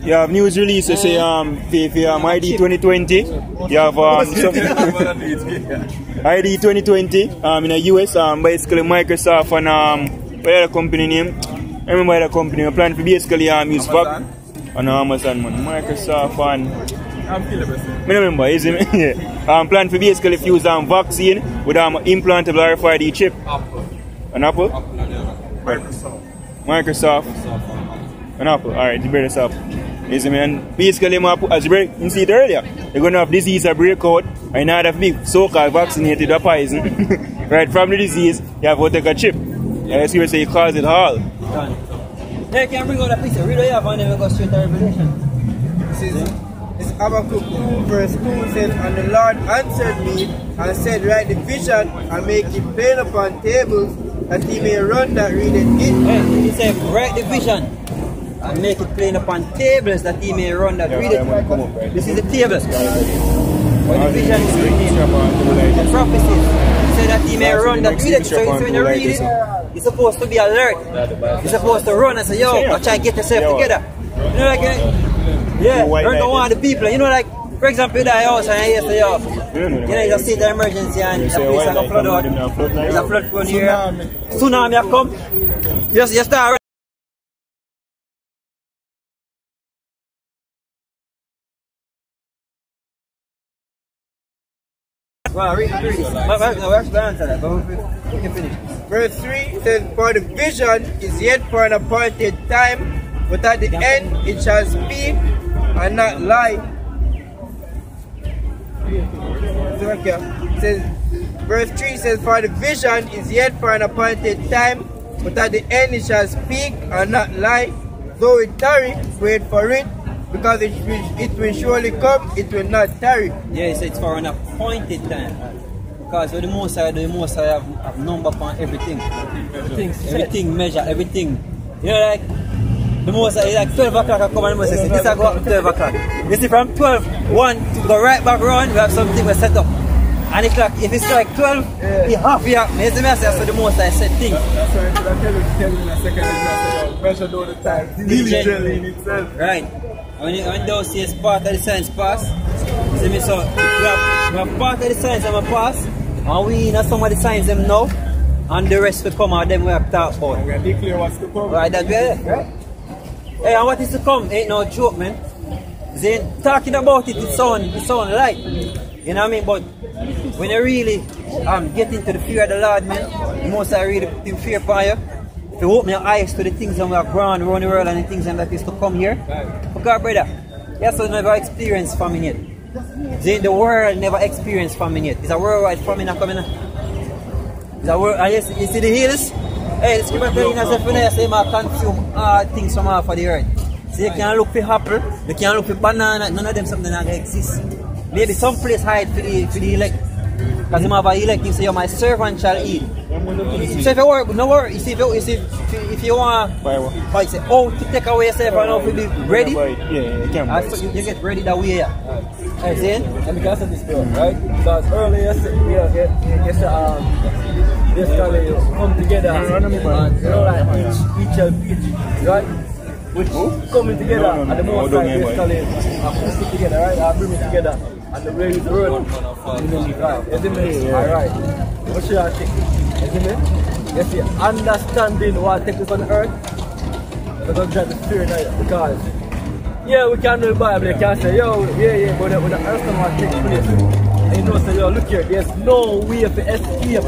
Speaker 5: You have news release to say for ID 2020. You have ID 2020 in the US, basically Microsoft and what other company name? I remember the company plan for basically use VAC on Amazon man. Microsoft and I remember, is it? Yeah. Plan for basically fuse vaccine with implantable RFID chip.
Speaker 3: Apple.
Speaker 5: An Apple? Microsoft. An Apple. Alright, the better stuff. Is it, and basically, as you see it earlier, you're going to have disease a breakout and not have big so-called vaccinated or poison. Right from the disease, you have to take a chip. Yeah. Let's see what you cause it all.
Speaker 4: Hey, can I bring out a picture? Read it up and then we go straight to Revelation.
Speaker 1: This Habakkuk 2 verse 2 says, and the Lord answered me and said, write the vision and make it plain upon tables, that he may run that readeth it.
Speaker 4: Hey, he said, write the vision and make it plain upon tables, that he may run that readeth it. This is the tables. Where the vision is written. The prophecies. He said that he may run that readeth it. So when you read it, you're supposed to be alert. You're supposed to run and say, yo, try to get yourself together. You know, like, yeah, you don't want the people. You know, like, for example, you die house and you say, yo, you know, you just see the emergency and the place like a flood out. There's a flood going here. Tsunami have come. You start Well, read it. No, we actually answer that, but we can finish.
Speaker 8: Verse 3 says, for the vision is yet for an appointed time, but at the end it shall speak and not lie. It says, verse 3 says, for the vision is yet for an appointed time, but at the end it shall speak and not lie. Though it tarry, wait for it, because it will surely come, it will not tarry.
Speaker 4: Yeah, so it's for an appointed time. Because with the most I do, the most I have number upon everything. Everything measure, everything. You know, like, the most I like 12 o'clock I come and the most I say, this I go up to 12 o'clock. You see, from 12, 1 to go right back around, we have something we set up. And it's like, if it's like 12, it's half here. You see me, I say, so the most I set things.
Speaker 1: That's why I tell you in a second, measure down the time. Diligently in itself.
Speaker 4: Right. When those see part of the science pass, see me, so we have part of the science that we pass, and we know some of the science them now, and the rest will come out them we have talked about.
Speaker 1: And we are declare what's to come.
Speaker 4: Right, that's right. Hey, and what is to come ain't no joke, man. Then talking about it, it sound light. You know what I mean? But when you really get into the fear of the Lord, man, the most I really put in fear for you. To open your eyes to the things that we have grown around the world and the things that is to come here. Because, brother, yes, I never experienced famine yet. The world never experienced famine yet. It's a worldwide famine coming. It's a world, and yes, you see the hills? Hey, the scripture telling us if you say I consume all things from off of the earth. So you can look for apple, you can look for banana, none of them something that exist. Maybe some place hide for the elect. Because you have an elect, you say, my servant shall eat. So if you work, no worry. If you want, like say, to take away yourself and now to be ready, you get ready that way.
Speaker 6: Right, see? And because of this girl, right? Because earlier, basically come together and, you know, like each of each, right? Which coming together at the most time, basically, push it together, right? I bring it together. And the way it's run, right? Isn't it? Alright. What should I think? Isn't it? You see, understanding what takes place on earth, we're going to try to fear now. Because, yeah, we can know the Bible, you can say, yo, yeah, but when the understand what takes place, and you know, say, yo, look here, there's no way for escape.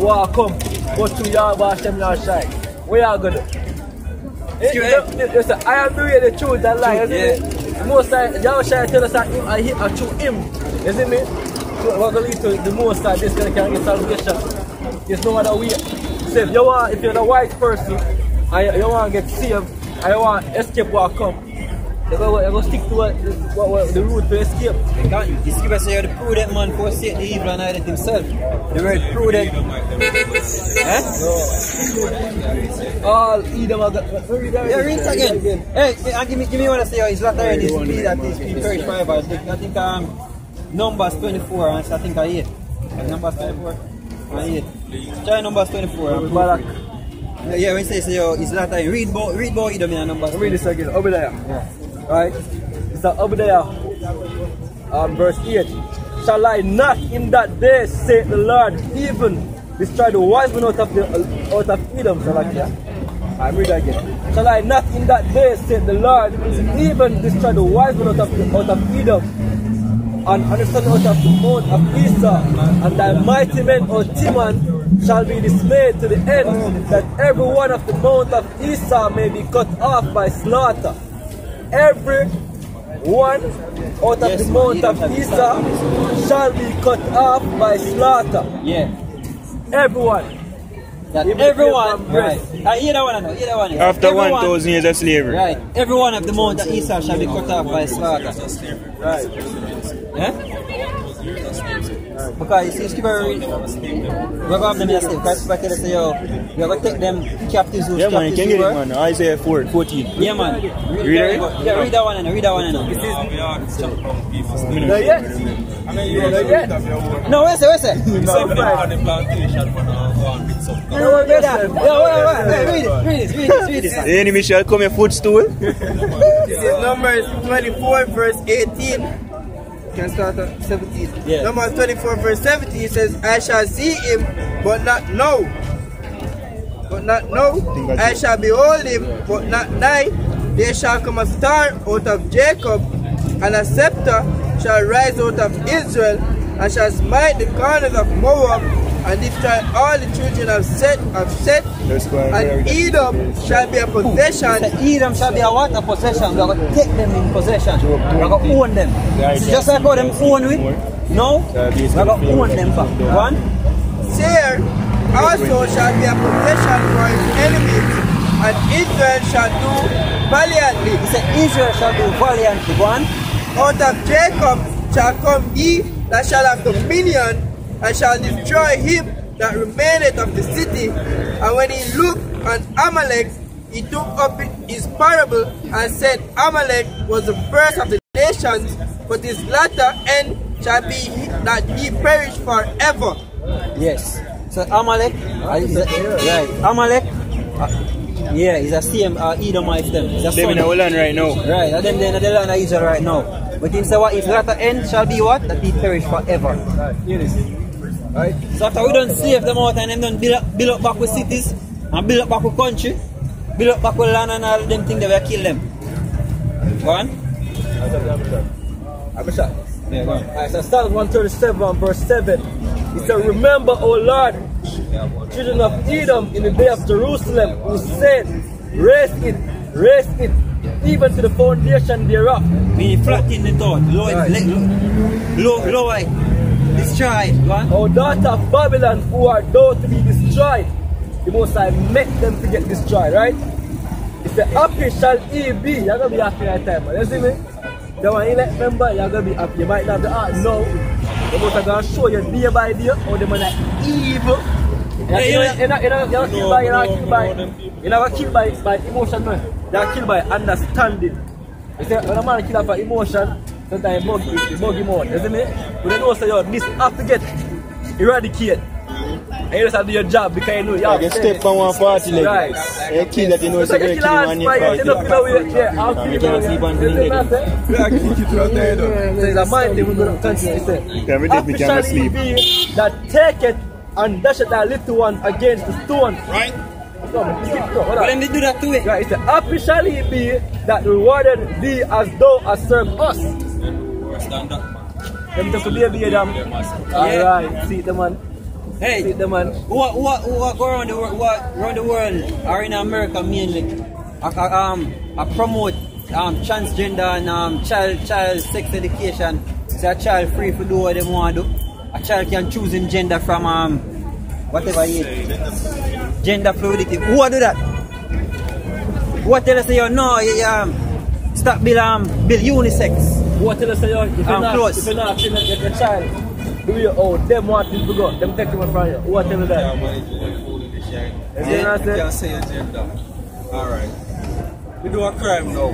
Speaker 6: What come, go to your wash them your shine. Where you going to do? I am doing the truth and lie, isn't it? Most time, y'all try to tell us that I hit a true him, isn't it? So we're going to lead to the most time this guy can get salvation. There's no other way. So if you're the white person, and you want to get saved, and you want to escape what come, you're going to stick to what the route to escape.
Speaker 4: The scripture says you're the prudent man forsake the evil and hide it himself. The word prudent.
Speaker 6: All Edom are
Speaker 4: read it again. Hey, give me what I say. It's not already speed that is perish forever. I think Numbers 24 and I think I 8. Numbers 24 and 8. Try Numbers 24. Yeah, when it says it's not already. Read about Edom in Numbers.
Speaker 6: Read this again. Obadiah. Yeah. Right? It's Obadiah. Verse 8. Shall I not in that day, say the Lord, even destroy the wise men out of Edom? I read that again. Shall I not in that day, say the Lord, even destroy the wise men out of Edom, and understand out of the mount of Esau, and thy mighty men, O Timon, shall be dismayed to the end, that every one of the mount of Esau may be cut off by slaughter. Every one out of the mount of Esau shall be cut off by slaughter.
Speaker 4: Yeah.
Speaker 6: Everyone.
Speaker 4: That everyone, right. Either one,
Speaker 5: after 1,000 years of slavery.
Speaker 4: Right. Everyone of the mount of Esau shall be cut off by slaughter.
Speaker 6: Right.
Speaker 4: Yeah? Because you see, we're going to have them in a slave. Because they say, yo, we're going to take them captives.
Speaker 5: Yeah, man, you can get it, man. Isaiah 14.
Speaker 4: Yeah, man. Read that one.
Speaker 6: Not yet.
Speaker 4: No, where's it? Read this.
Speaker 5: The enemy shall come a footstool.
Speaker 8: This is Numbers 24, verse 18. Can start at 17.
Speaker 4: Yeah.
Speaker 8: Numbers 24, verse 17 says, I shall see him, but not know. I shall behold him, but not nigh. There shall come a star out of Jacob, and a scepter shall rise out of Israel, and shall smite the corners of Moab, and destroy all the children of Seth, and Edom shall be a possession.
Speaker 4: Edom shall be a what? A possession. We are going to take them in possession. We are going to own them. Just like how them own with. No, we are going to own them back. One.
Speaker 8: Seir also shall be a possession for his enemies, and Israel shall do valiantly.
Speaker 4: He said Israel shall do valiantly. One.
Speaker 8: Out of Jacob shall come he that shall have dominion, and shall destroy him that remaineth of the city. And when he looked on Amalek, he took up his parable and said, Amalek was the first of the nations, but his latter end shall be that he perish forever.
Speaker 4: Yes. So Amalek, right? Amalek, yeah, he's a same Edomite them. He's a
Speaker 5: They're in our land right now.
Speaker 4: Right, and then they're in the land of Israel right now. But he said what his latter end shall be what? That he perish forever. Right. So after we don't save them out and them don't build up back with cities and build up back with country, build up back with land and all them things, they will kill them. Go on.
Speaker 6: Yeah, go on. Alright, so Psalm 137 verse 7. It said, remember, O Lord, children of Edom in the day of Jerusalem, who said, raise it, even to the foundation thereof.
Speaker 4: Meaning flatten the thought, lower it, destroy it. Go on.
Speaker 6: O daughter of Babylon, who are thou to be destroyed, the Most High make them to get destroyed, right? It said, happy shall he be. You're going to be happy at that time, man. You see me? The one you let remember, you're going to be happy. You might not have the heart now. The Most High going to show you day by day how the man are evil. You're not killed by emotion, man. You're killed by understanding. You see, when a man kill for emotion, sometimes he bug him out. You see me? But then also, this have to get eradicated. And you just have to do your job because you know you have
Speaker 5: to step on one party like
Speaker 6: right.
Speaker 5: You kill that you know it's a great killing on your party. You can't sleep on the
Speaker 6: So it's a mind thing we're going to continue to say.
Speaker 5: We can't sleep.
Speaker 6: That take it and dash it that little one against the stone.
Speaker 4: Right.
Speaker 6: But
Speaker 4: let me do that to it.
Speaker 6: Right, it's happy shall he be that rewarded thee as thou hast served us.
Speaker 3: Stand up, man.
Speaker 6: Them just to be a them. Alright, see the man.
Speaker 4: Hey,
Speaker 6: see the man.
Speaker 4: Who go around the world, or in America mainly, I promote transgender and child sex education. So a child free to do what they want to do. A child can choose him gender from whatever he is. Gender fluidity. Who do that? Who tell us you no, stop build unisex.
Speaker 6: Who tell us you if you're not your child, do you them want him to go, them take him from you. Who tell you that?
Speaker 3: You can't say a gender. Alright. We do a crime now.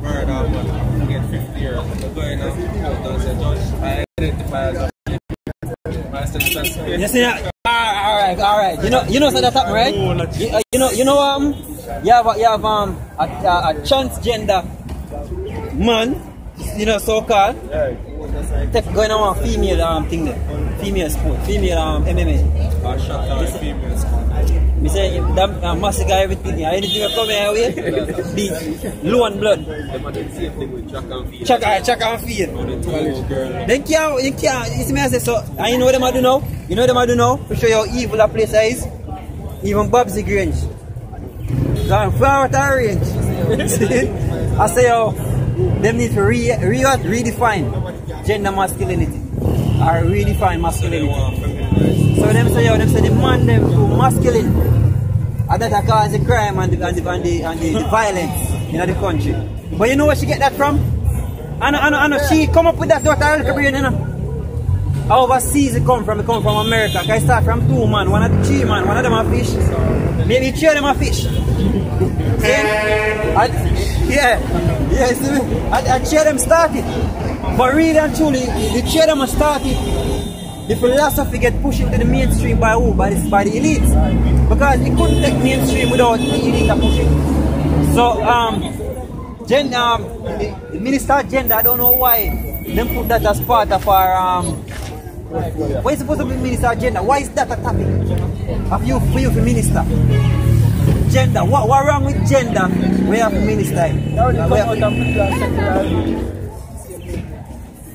Speaker 3: Murder man. We get 50 years. We're going on court and judge. I identify as a
Speaker 4: you see that? Alright. You know so that happen, right? You know you have a transgender man, you know, so called. Going on a female thing there. Female sport, female MMA.
Speaker 3: Female sport.
Speaker 4: Me say that massacre everything. Anything will come here be low on blood. Check and feed. They can't, you see me I say so, and you know what them I do now? You know what them I do now? To show you how evil that place is? Even Bobsy Grange. Gone flower to range. I say yo, them need to redefine gender masculinity. Or redefine masculinity. So them say the man them too masculine. And that cause the crime and the violence in the country. But you know where she get that from? I know she come up with that to her brain, you know. Overseas it come from America. Cause it start from 2 man, 1 of 3 man, 1 of them a fish. Maybe 3 of them a fish. Yeah, see me? And 3 of them started. But really and truly, the 3 of them started. The philosophy get pushed into the mainstream by who? By the elites. Because it couldn't take mainstream without the elite pushing. So the Minister of Gender, I don't know why they put that as part of our why is supposed to be Minister of Gender? Why is that a topic? Of you for minister? Gender. What wrong with gender? We have a minister.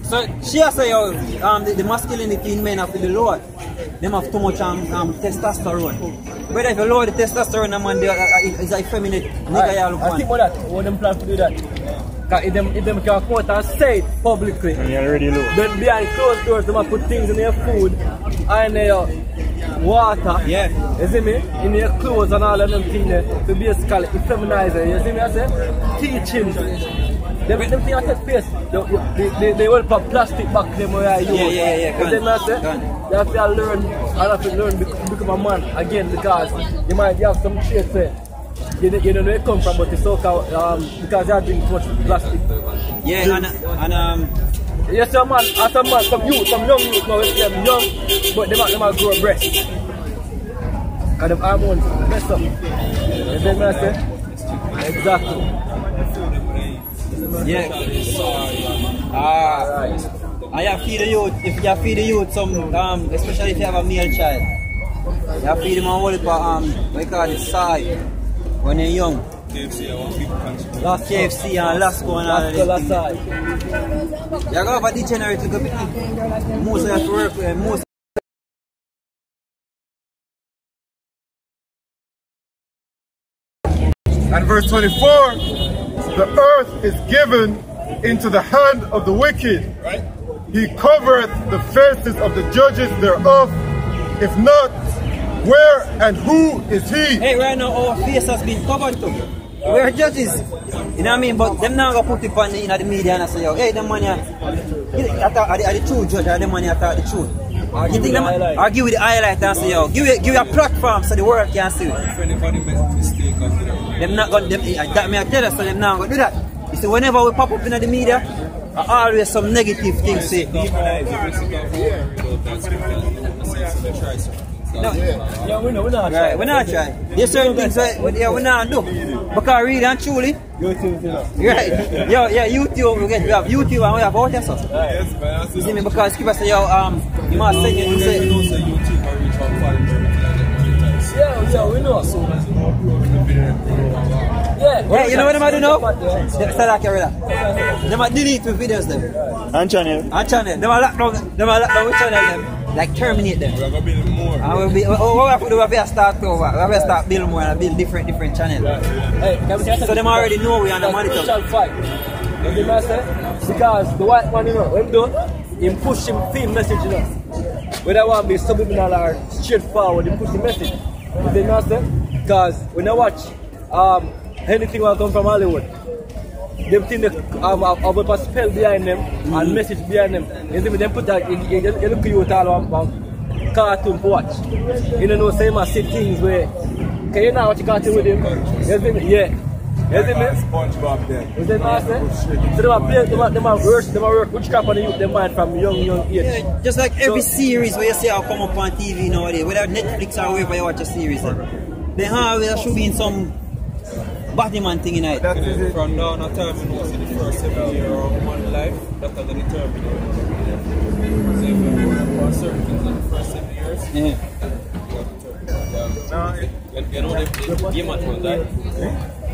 Speaker 4: So she has say the masculinity in men have to be lower. Them have too much testosterone. But if you lower the testosterone, the man is a feminine nigga.
Speaker 6: I think about that. What them plan to do that? Because if them can come out and say it publicly,
Speaker 5: and you're already low.
Speaker 6: Then behind closed doors, they might put things in their food and their water.
Speaker 4: Yeah.
Speaker 6: You see me? In their clothes and all of them things there to basically feminize it. You see me? I say teaching. Them things I take place. They will put plastic back them where I use.
Speaker 4: Yeah.
Speaker 6: You see me? I say you have to learn. I have to learn to become a man again because you might have some traits there. You don't know where it come from, but it's so because they drink too much plastic.
Speaker 4: Yeah, and
Speaker 6: yes, some man, some young youth now, them young, but they might grow breasts. Because them hormones mess up. You see what I say? Exactly.
Speaker 4: Yeah. And you feed the youth, if you feed the youth some, especially if you have a male child, you feed them a whole what you call it, soy, when they're young. KFC and Lasco and all of that. You go over degenerate to go most of you have to work most.
Speaker 9: And verse 24, the earth is given into the hand of the wicked. He covereth the faces of the judges thereof. If not, where and who is he?
Speaker 4: Hey, right now our face has been covered too. We're judges. You know what I mean? But them now gonna put it on the media and say, yo, hey, them money are the true judge, or them money are the truth. You think them argue with the highlight and say, yo, give you a platform so the world can see it.
Speaker 3: If anybody makes a mistake, I'll do that.
Speaker 4: Them not gonna, that may I tell us, so them now gonna do that. You see, whenever we pop up in the media, always some negative things say. No,
Speaker 6: yeah, we're not
Speaker 4: right, we're not trying. There's certain things that we're not do. Because really and truly, right? Yo, yeah, YouTube, we have YouTube and we have all that stuff. You see me? Because keep us say, yo, you must send it.
Speaker 6: Yeah, we know.
Speaker 4: Yeah, you know what I'm do now? They might delete the videos them.
Speaker 5: And channel.
Speaker 4: And channel. They might lock down which channel them. Like terminate them.
Speaker 3: We're going to build more.
Speaker 4: And we'll be, what we have to do, we have to start over. We have to start build more and build different channels.
Speaker 6: Hey,
Speaker 4: so them already know we are on the monitor.
Speaker 6: Because the white man, you know, when he push him field message, you know. Whether I want to be subliminal or straightforward, he push the message. You see what I say? Because when I watch anything will come from Hollywood, them think they have a spell behind them and message behind them. You see me, them put that, you look at you with all one cartoon to watch. You don't know, say I see things where, can you not watch a cartoon with him? You see me? Yeah. You see me?
Speaker 3: SpongeBob there.
Speaker 6: You see what I say? So they might work witchcraft on the youth, they mind from young age.
Speaker 4: Yeah, just like every series where you see I'll come up on TV nowadays, whether Netflix or wherever you watch a series, they always should be in some Batman thing in it.
Speaker 3: That is it. From now on time, you know, see the first 7 years of one life, that's going to determine it. So if you work on certain things in the first 7 years, you know the game at one time.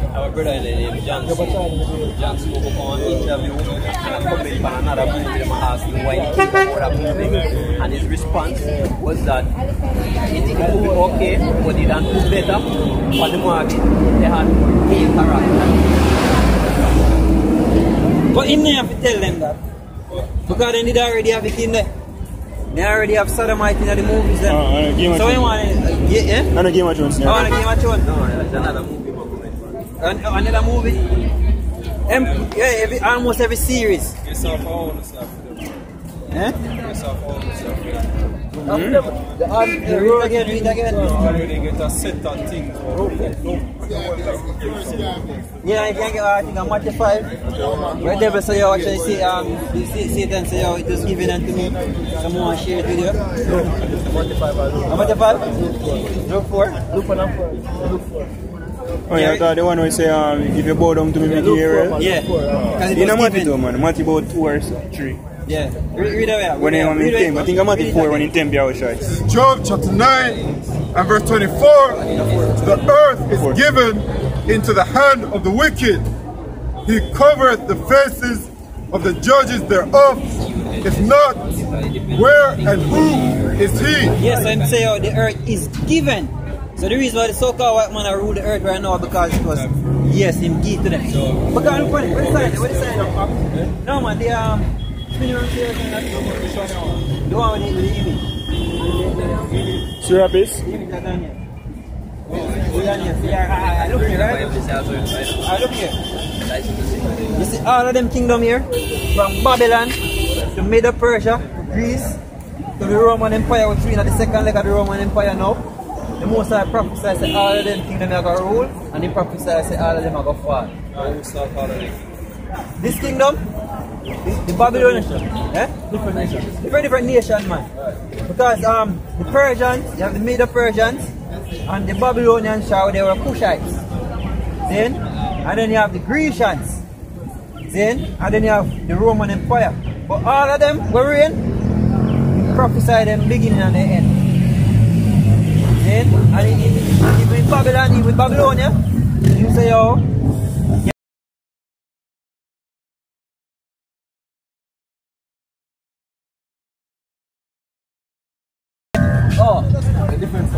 Speaker 3: Our brother named John spoke up on an interview and commented on another movie. They asked him why he came for that movie, and his response was that he think it would be okay, but he done do better for the market. They had main character. But in there, you have to tell them that because they already have it in there. They already have Sodomite in the movies. So you want it?
Speaker 5: And a Game of Thrones.
Speaker 4: Oh, and a Game of Thrones? No, it's another movie. Another movie? Yeah, almost every series.
Speaker 3: Yes, I've owned stuff. Yes, I've owned stuff.
Speaker 4: Read again.
Speaker 3: Already get a set of things.
Speaker 4: Yeah, if you get, I think I'm Matthew 5. Where devil say, yo, actually Satan say, yo, it was given unto me. Someone share it with you. Matthew 5? Luke 4? Luke 4.
Speaker 5: Oh yeah, I thought the one where say if you bow down to me, make you hear it.
Speaker 4: Yeah.
Speaker 5: You know Matthew too, man. Matthew about 2 or 3.
Speaker 4: Yeah. Read away.
Speaker 5: When I am in temp. I think I'm Matthew 4 when in temp I was shy.
Speaker 9: Job chapter 9 and verse 24. The earth is given into the hand of the wicked. He covereth the faces of the judges thereof. If not, where and who is he?
Speaker 4: Yes, I'm saying the earth is given. So the reason why the so-called white man are rule the earth right now because yes, him give to them. But go on, what the sign? No man, the spinning around here, the one with the image.
Speaker 5: Serapis?
Speaker 4: Look here, right? Look here. You see all of them kingdom here, from Babylon to Medo Persia, Greece, to the Roman Empire, which is the second leg of the Roman Empire now. The Most High prophesied say all of them kingdom are going to rule, and he prophesied say all of them are going to fall. This kingdom, the Babylonian, different nations. Different nation, man. Because the Persians, you have the Medo Persians, and the Babylonians, they were Cushites. Then, and then you have the Grecians. Then, and then you have the Roman Empire. But all of them were in, prophesied them beginning and the end. Then, and even in Babylon, even Babylonia, you say, oh,
Speaker 6: the difference.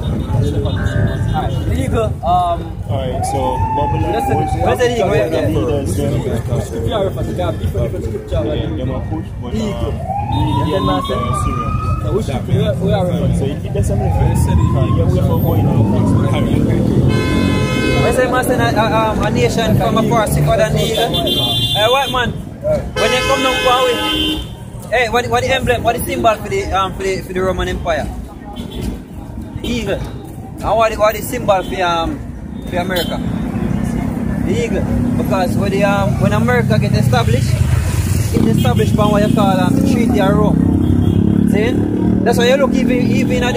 Speaker 6: Alright, the eagle,
Speaker 5: Alright, so Babylon
Speaker 4: what's the eagle?
Speaker 6: if you are referring to God, different scripture, the eagle. So we are referring to
Speaker 5: it doesn't we are going
Speaker 4: I say, a nation from afar sicker than the eagle. White man, when they come down far away, hey, what the emblem, what the symbol for the Roman Empire? The eagle. And what the symbol for America? The eagle. Because when America gets established, it's established by what you call the Treaty of Rome. See? That's why you look even at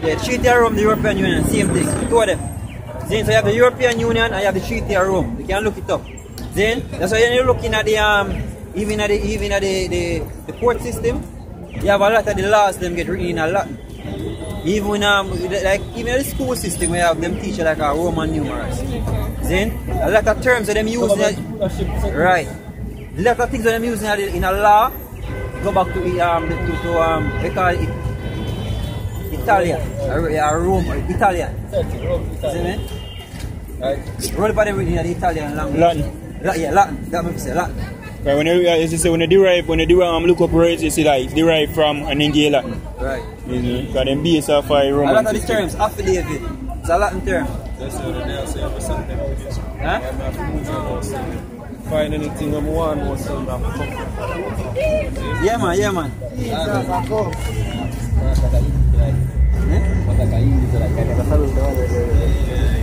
Speaker 4: the Treaty of Rome, the European Union, same thing, two of them. Then, so you have the European Union and you have the Treaty of Rome. You can look it up. Then, that's why you're looking at even at the court system, you have a lot of the laws them get written in a Latin. Even even the school system we have them teach like a Roman numerals. Then, a lot of terms that them using right. A lot of things that them using in a law go back to they call it Italian, Rome, Italian. See me? Right. Roll by them in the Italian language.
Speaker 5: Latin.
Speaker 4: Latin. That makes sense. Latin.
Speaker 5: Right, when you derive look up words, you see like derive from an Indian Latin.
Speaker 4: Right.
Speaker 5: Because them base off a Roman.
Speaker 4: A lot of these terms, affidavit, it's a Latin term.
Speaker 3: Find anything I'm one or something.
Speaker 4: Yeah man.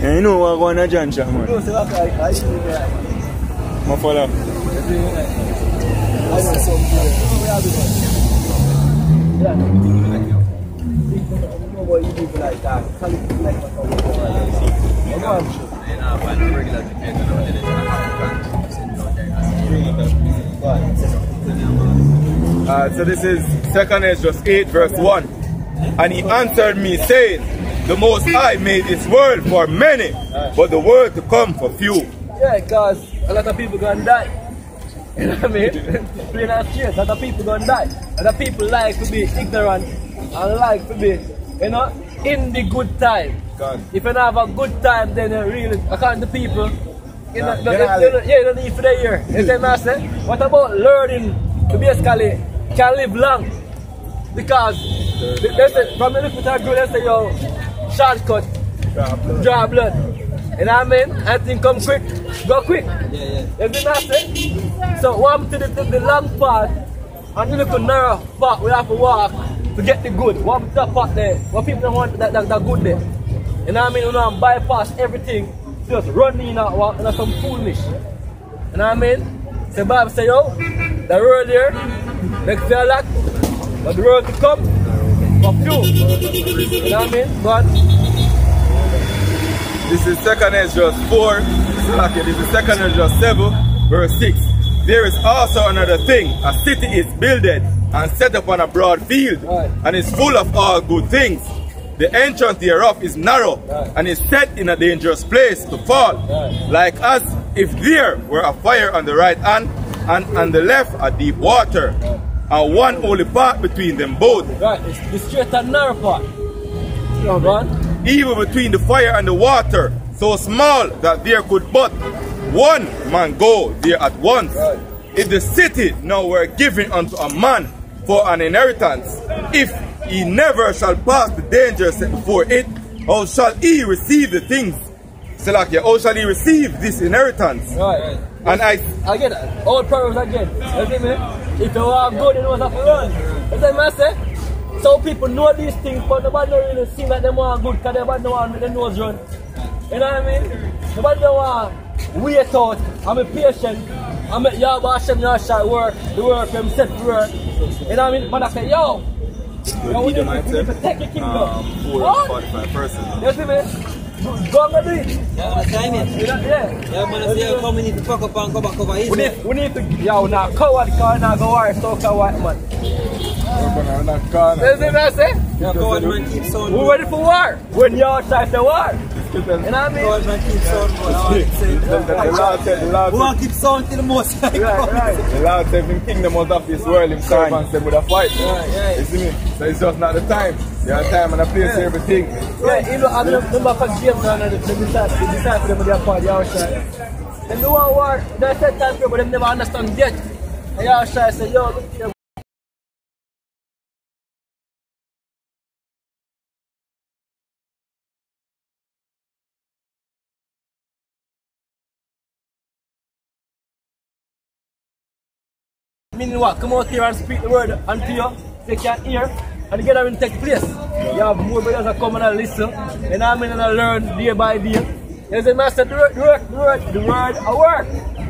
Speaker 5: Yeah, you know what going on John Shah, man. My follow.
Speaker 1: So this is 2nd Ezra 8 verse 1. And he answered me saying, the Most High made this world for many, but the world to come for few.
Speaker 6: Yeah, because a lot of people gonna die. You know what I mean? Plain and straight, a lot of people gonna die. A lot of people like to be ignorant and like to be, in the good time. God. If you don't have a good time, then you really, according to people, you don't need for the year. You see what I say? What about learning to basically can live long? Because they say, from the little time, they say, yo, shortcut, draw blood. You know what I mean? And things come quick, go quick. You see what I say? So, what to the long path and the little narrow path we have to walk to get the good. What to the path there? What people don't want that good there. You know what I mean? You know, bypass everything, just run in and some foolish. You know what I mean? So, the Bible say, yo, the road here makes you a lot, but the road to come for few. You know what I mean? But
Speaker 1: this is 2nd Ezra 4, this is 2nd Ezra 7, verse 6. There is also another thing, a city is builded and set upon a broad field, and is full of all good things. The entrance thereof is narrow, and is set in a dangerous place to fall, like as if there were a fire on the right hand,
Speaker 9: and on the left a deep water, and one only path between them both.
Speaker 6: Right, it's the straight and narrow path.
Speaker 9: Even between the fire and the water, so small that there could but one man go there at once. If the city now were given unto a man for an inheritance, if he never shall pass the danger set before it, how shall he receive the things? Salakia, how shall he receive this inheritance?
Speaker 6: Right.
Speaker 9: And
Speaker 6: again, all problems again. You see me? If you are good, you know what to run. You see me, I say? Some people know these things, but nobody don't really seem like they want good because nobody don't want their nose run. You know what I mean? Nobody don't want wait out and be patient and make Yahweh Hashem Yahshua work, the work from set to work. You know what I mean? But I say, yo, we need to protect the kingdom.
Speaker 9: 45%.
Speaker 6: You see me? Go and do it.
Speaker 4: Yeah, time it.
Speaker 6: Yeah.
Speaker 4: Yeah, man, I say, come in to fuck up and come back over here.
Speaker 6: We need to, yo, now coward can't now go war, so coward man. You see what I say?
Speaker 4: Yeah, coward man keeps on.
Speaker 6: We're ready for war. When y'all try to war. You know what I mean?
Speaker 4: Coward man keeps on.
Speaker 9: The
Speaker 4: Lord keeps on till the most high.
Speaker 6: Right.
Speaker 9: The Lord said in kingdom out of this world, him servants them with a fight.
Speaker 4: Right.
Speaker 9: You see me? So it's just not the time. There are time and a place for everything.
Speaker 6: Yeah, you know, I'm remember for James and the disciples them with their part, Yahshua. Them do a war, they said time for, but they never understand yet. And Yahshua said, yo, look here. Meaning what? Come out here and speak the word unto you, so you can hear, and the gathering take place. You have more brothers that come and listen, and I mean, and I learn day by day. There's a master, the word, a work.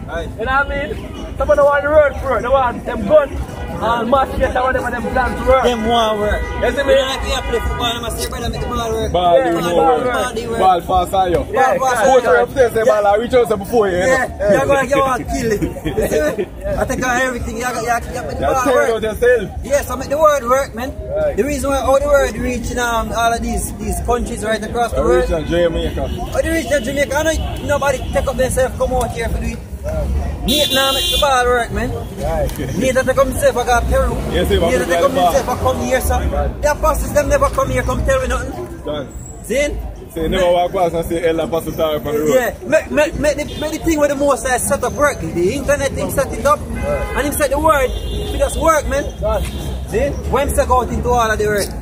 Speaker 6: Right. You know what I mean? Someone don't want the word for it, they want them gun, and match get whatever them plan to work.
Speaker 4: Them want work.
Speaker 6: You see me?
Speaker 4: You know, like we have play football, and I say, brother, make the ball work.
Speaker 9: Ball fast on you.
Speaker 4: Yeah,
Speaker 9: Coach upstairs say ball, I reach out before you.
Speaker 4: Yeah, you're going to kill it. You see me? I take on everything, you make the ball work. Yes, I make the word work, man. Right. The reason why all the word reaching all of these countries right across the world.
Speaker 9: Jamaica.
Speaker 4: Oh, they reach Jamaica. I know nobody take up themselves, come out here for do it. Need now make the ball work, man. Need that they come safe, I got Peru. Need that they come safe, I come here, sir. The apostles, them never come here, come tell me nothing. See?
Speaker 9: So you never walk past and say, Ella, Apostle Tara on the road.
Speaker 4: Yeah, make the thing where the most I set up work. The internet thing set it up. And him said the word, it just work, man. See? When him say go out into all of the earth,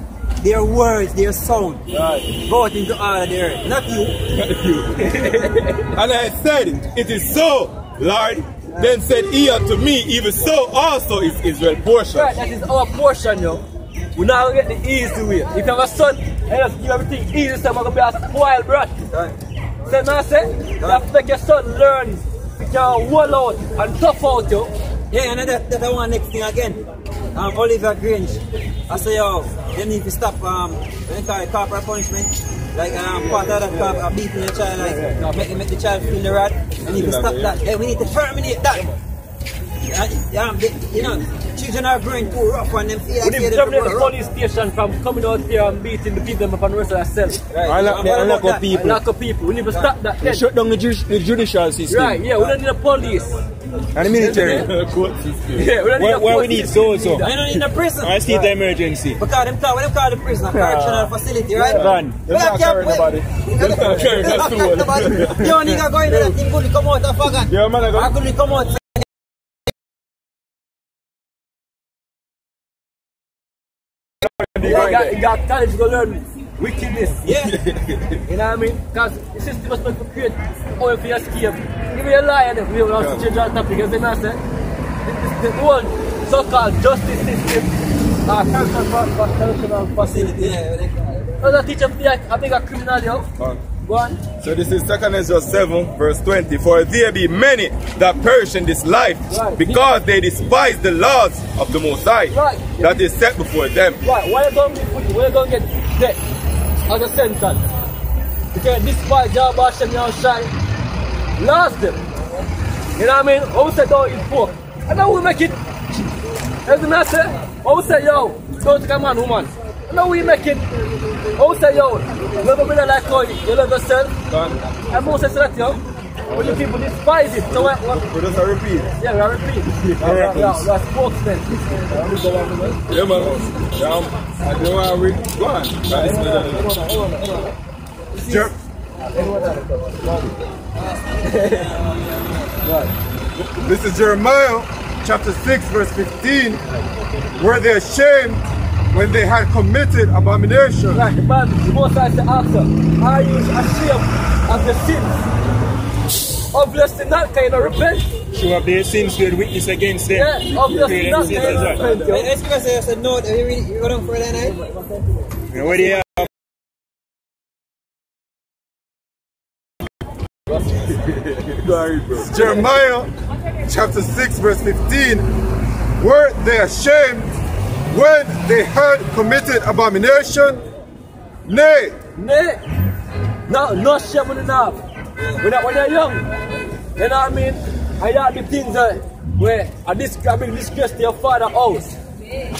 Speaker 4: their words, their sound, go out into all of the earth. Not you.
Speaker 9: Not you. And I said, it is so, Lord. Then said he unto me, even so also is Israel's portion.
Speaker 6: Right, that is our portion, yo. We now get the easy way. If you have a son, and just give everything easy, so we're going to be a spoiled brat. So now say, you have to make your son learn. You can wall out and tough out, yo.
Speaker 4: Yeah, and that's the one next thing again. Oliver Grange. I say, yo, they need to stop when they call it corporal punishment. Like part of that beating the child, like make the child feel the rod. And need to stop that. Hey, we need to terminate that. You know, children are growing too rough and them feel like
Speaker 6: we need to terminate the police station from coming out here and beating the people up on the rest of themselves.
Speaker 5: Right. Lock up people.
Speaker 6: Lock up people. We need to stop that.
Speaker 5: They shut down the judicial system.
Speaker 6: Right, yeah, we don't need the police.
Speaker 5: And the military.
Speaker 9: Court system.
Speaker 6: Yeah, we don't need
Speaker 5: where we need so.
Speaker 4: I don't need a prison.
Speaker 5: I state the emergency.
Speaker 4: Because what them call the prison, a correctional facility, right?
Speaker 5: Run.
Speaker 9: They're not carrying nobody. They're not carrying that tool.
Speaker 4: Yo, nigga go in there, that thing could come out and forget.
Speaker 9: Yeah, man,
Speaker 4: I could come out.
Speaker 6: You got college to learn wickedness.
Speaker 4: Yeah.
Speaker 6: You know what I mean? Because the system was meant to create oil for your escape. If you're a liar, then we will have to change our topic. Because they say the whole so-called justice system, correctional facility. Yeah, I teach them a bigger criminal, yo. Go on.
Speaker 9: So this is 2 Ezra 7 verse 20. For there be many that perish in this life, because they despise the laws of the Most High that is set before them.
Speaker 6: Right, why are you going to get death as a sentence? Because despise Yahweh Hashem Yahshua, lost them. You know what I mean? Who said don't eat pork? And now we make it. As the man say, who said yo, don't take a man, woman? And now we make it. Who said yo, you love a brother like how you love yourself? And Moses said that yo, But the people despise it. So what?
Speaker 5: We just repeat.
Speaker 6: Yeah, we repeat. That's spokesman.
Speaker 5: Yeah, man. I don't want to read. Go on.
Speaker 9: This is Jeremiah chapter 6 verse 15. Were they ashamed when they had committed abomination?
Speaker 6: Right, the Most High said answer, are you ashamed of the sins? Obviously not, kind of repent.
Speaker 5: Show up their sins, their witness against them.
Speaker 6: Yeah, obviously not, kind of repent.
Speaker 4: Let's give us a note. Are you going for that night?
Speaker 5: What do you have?
Speaker 9: Jeremiah chapter 6 verse 15. Were they ashamed when they had committed abomination? Nay.
Speaker 6: Nay. No shame on enough. When you're young, you know what I mean? I got the things where I bring disgrace to your father's house.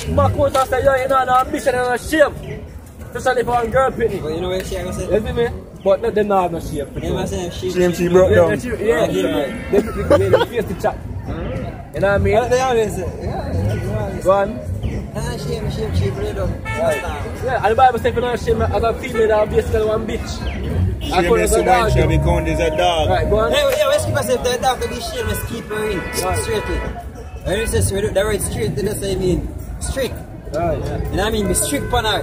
Speaker 6: My coach say, you know, no ambition and no shame. Especially for a girl pitney.
Speaker 4: But you know what she going to say?
Speaker 6: You see me? But they don't have no shame.
Speaker 5: She broke down.
Speaker 6: Yeah. They face the chat. You know what I mean?
Speaker 4: They always say,
Speaker 6: go on.
Speaker 4: Shame,
Speaker 6: yeah, and the Bible says if you're not ashamed as a female, that basically one bitch.
Speaker 5: Shameless woman shall be counted as a dog.
Speaker 6: Right, go on.
Speaker 4: Hey, let's keep us if the dog can be shameless, keep her in. Straightly. When you say straight, the word straight, they just say mean strict.
Speaker 6: Right, yeah.
Speaker 4: And I mean be strict upon her.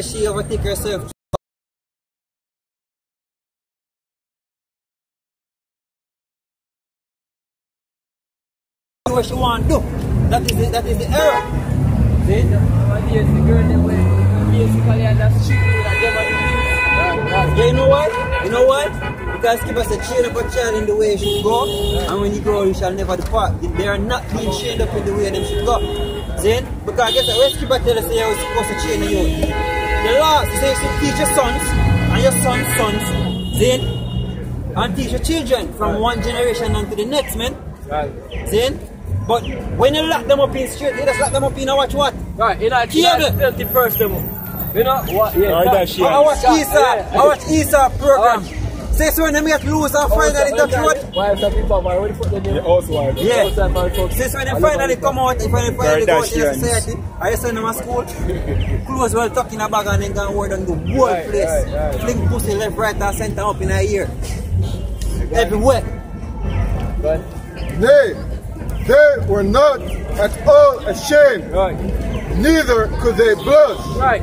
Speaker 4: She overtake herself. What she want to do. That is the error.
Speaker 2: See? The girl them way basically and that's street that them are doing.
Speaker 4: Yeah, you know what? You know what? Because keep us a train up a child in the way it should go, and when you grow you shall never depart. They are not being trained up in the way they should go. See? Because guess what? Let's keep us tell us say you're supposed to train you. The law says you should teach your sons and your sons' sons, see? And teach your children from one generation on to the next, man.
Speaker 6: Right.
Speaker 4: See? But when you lock them up in straight, you just lock them up in a watch what?
Speaker 6: Right, in a filthy first demo. You know what? Yeah.
Speaker 4: I watch Isa program. Say so when they get loose and finally touch what?
Speaker 6: Why some people already put them in?
Speaker 4: Yeah. Say so when they finally come out, when they finally go to the society, I send them to school, close well tuck in a bag and then go and work on the whole place.
Speaker 6: Right.
Speaker 4: Fling pussy left, right and center up in a ear. Everywhere.
Speaker 6: But
Speaker 9: Nay, they were not at all ashamed,
Speaker 6: right.
Speaker 9: neither could they blush.
Speaker 6: Right.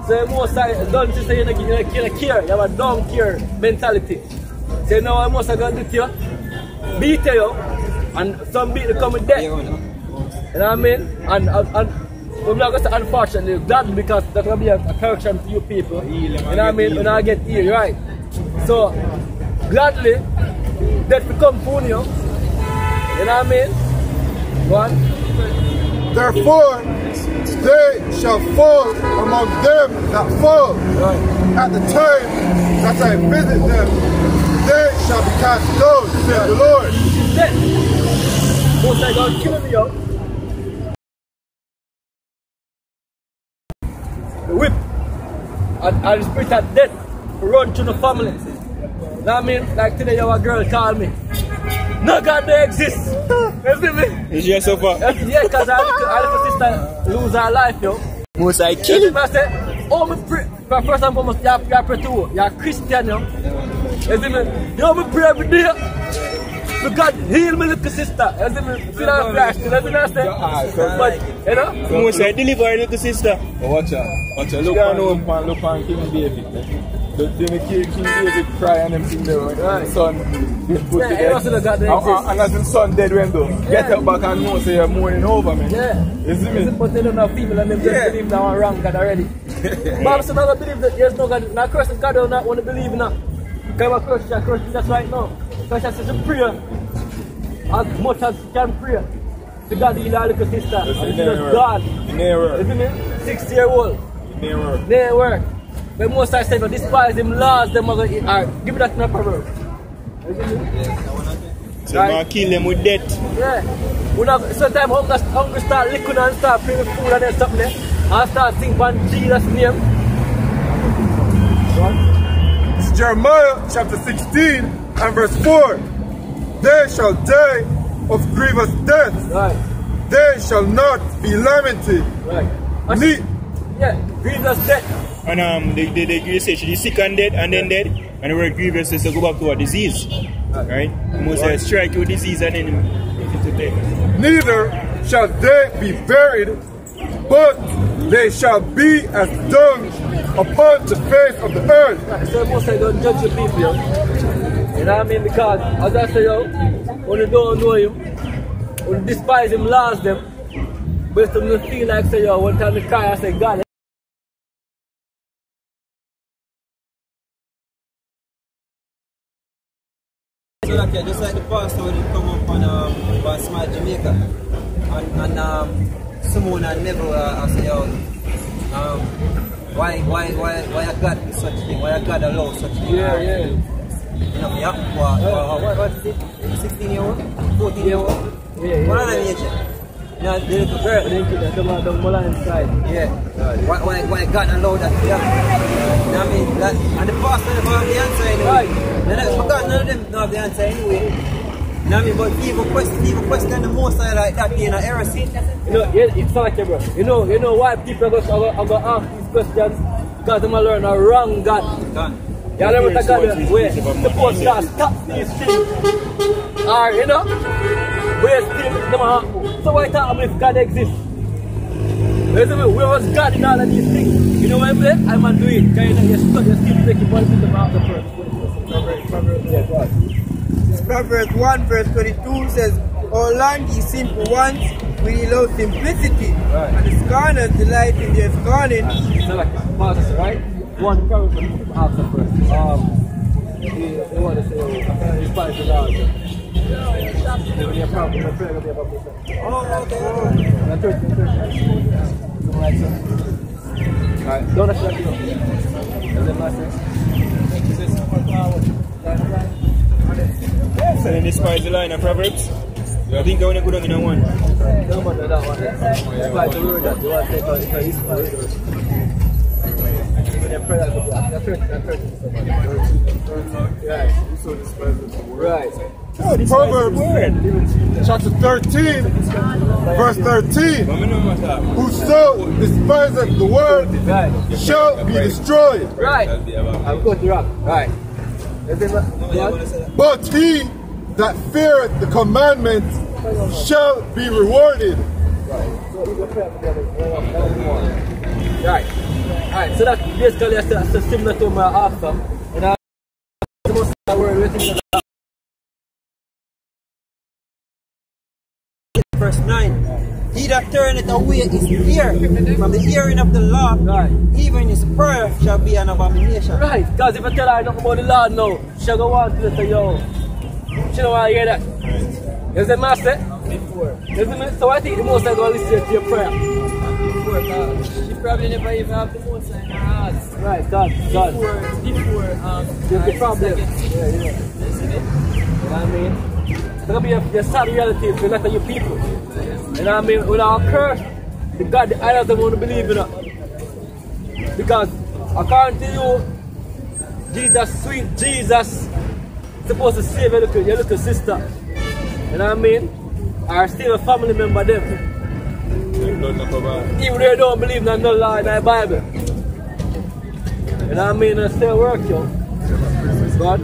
Speaker 6: So most don't say you care, you have a don't care mentality. So now I must have gone to you, beat you, and some beat to come with death. You know what I mean? And I'm not going to say unfortunately, glad because that's going to be a correction to you people. You know what I mean? When I get here, right? So gladly, death will come for you. You know what I mean? What?
Speaker 9: Therefore, they shall fall among them that fall.
Speaker 6: Right.
Speaker 9: At the time that I visit them, they shall be cast down, says the Lord.
Speaker 6: Death. Most I God killing me out. The whip. And the spirit of death run through the family. You know what I mean? Like today, your girl called me. No God, they exist. You see me?
Speaker 5: Is she so far?
Speaker 6: Yeah, because our little sister lose her life, yo.
Speaker 5: Most I kill him.
Speaker 6: I said, oh, me pray. First and foremost, you pray too. You're a Christian, yo. You see me? You me pray every day. So God heal my little sister. You see me? See that flash? You know what I say? But, you know?
Speaker 5: Most I deliver her little sister.
Speaker 3: Watch out. Look on King David. The King David cry and them thing there when his son is put to death. And as his son dead when though, get up back and know say you're mourning over me.
Speaker 6: Yeah.
Speaker 3: You see me?
Speaker 6: But they don't have people and they just believe now and wrong God already. Bible says not believe that there's no God. Now Christians God do not want to believe now. Because I'm a Christian that's right now. Christian says to pray as much as you can pray. To God heal our little sister. And it's just God.
Speaker 3: It may work.
Speaker 6: You see me? 6-year-old.
Speaker 3: It may work.
Speaker 6: They work. But most I say, but despise them laws, them are going to give me that in a proverb.
Speaker 5: So I'm going to kill them with death.
Speaker 6: Yeah. Sometimes hunger start licking and start bringing food and then something there. I start singing on Jesus' name.
Speaker 9: It's Jeremiah chapter 16 and verse 4. They shall die of grievous death.
Speaker 6: Right.
Speaker 9: They shall not be lamented.
Speaker 6: Right. Yeah, grievous death.
Speaker 5: And they say she's sick and dead and then dead. And the word grievous is to go back to a disease. Right? Most say strike you disease and then to death.
Speaker 9: Neither shall they be buried, but they shall be as dung upon the face of the earth.
Speaker 6: Right. So most I don't judge the people, yo. You know what I mean? Because as I say, yo, when you don't know him, when you despise him, last them, but some you feel like say, yo, one time I cry, I say, God.
Speaker 4: So like, just like the pastor when he come up on Smart Jamaica and someone I never say, yo, why God do such thing? Why God allow such thing?
Speaker 6: Yeah.
Speaker 4: You know, yeah, what is it? 16-year-old? 14-year-old?
Speaker 6: Yeah.
Speaker 4: What are they age? You know, the little girl.
Speaker 6: The mother inside.
Speaker 4: Yeah. Why God allowed that? Yeah. You know what I mean? That, and the pastor never have the answer anyway.
Speaker 6: Right.
Speaker 4: Because none of them don't have the answer anyway. You know what I mean? But people question the most like that being an heresy.
Speaker 6: You know, it's like bro. You know why people are going to ask these questions? Because they might learn a wrong God. You know what I got where supposed to stop these things. Or, you know, where still so why talk about if God exists? Where was God in all of these things? You know what I'm saying? I'm not doing it. You're still taking one thing about the first.
Speaker 8: Proverbs 1 verse 22 says, "O land, ye sinful ones, we love simplicity, and the scorners delight in their scorning."
Speaker 6: So like, right? One Proverbs after first. They want to say, oh, I despise the Lord. They're going to be a problem. They're going to be a problem.
Speaker 4: Oh, okay.
Speaker 6: Alright, don't actually do it.
Speaker 5: So then despise the line of Proverbs. I think I want to go down in one.
Speaker 6: No matter that one. It's like the word that you want to take out. It's like right.
Speaker 9: Proverbs chapter 13, verse 13. Whoso despiseth the word shall be destroyed.
Speaker 6: Right. I'll go to rock. Right.
Speaker 9: But he that feareth the commandment shall be rewarded.
Speaker 6: Right. Alright, so that's basically that's similar to my after. And I most of word waiting.
Speaker 4: Verse 9. He that turneth away his ear from the hearing of the law, even his prayer shall be an abomination.
Speaker 6: Right, because if I tell her nothing about the law now, she'll go on to say, yo, she don't want to hear that. You see, master? So I think the most I go listen to your prayer.
Speaker 2: She probably never even have the most in her heart.
Speaker 6: Right, God.
Speaker 2: Before
Speaker 6: the problem. Yeah. You know what I mean? It's going to be a sad reality for a lot of you people. You know what I mean? With our curse, the God, the idols don't want to believe in it. Because according to you, sweet Jesus, supposed to save your little sister. You know what I mean? Or still a family member them. Even though they don't believe in no law in the Bible. You know what I mean? It still work, yo. God.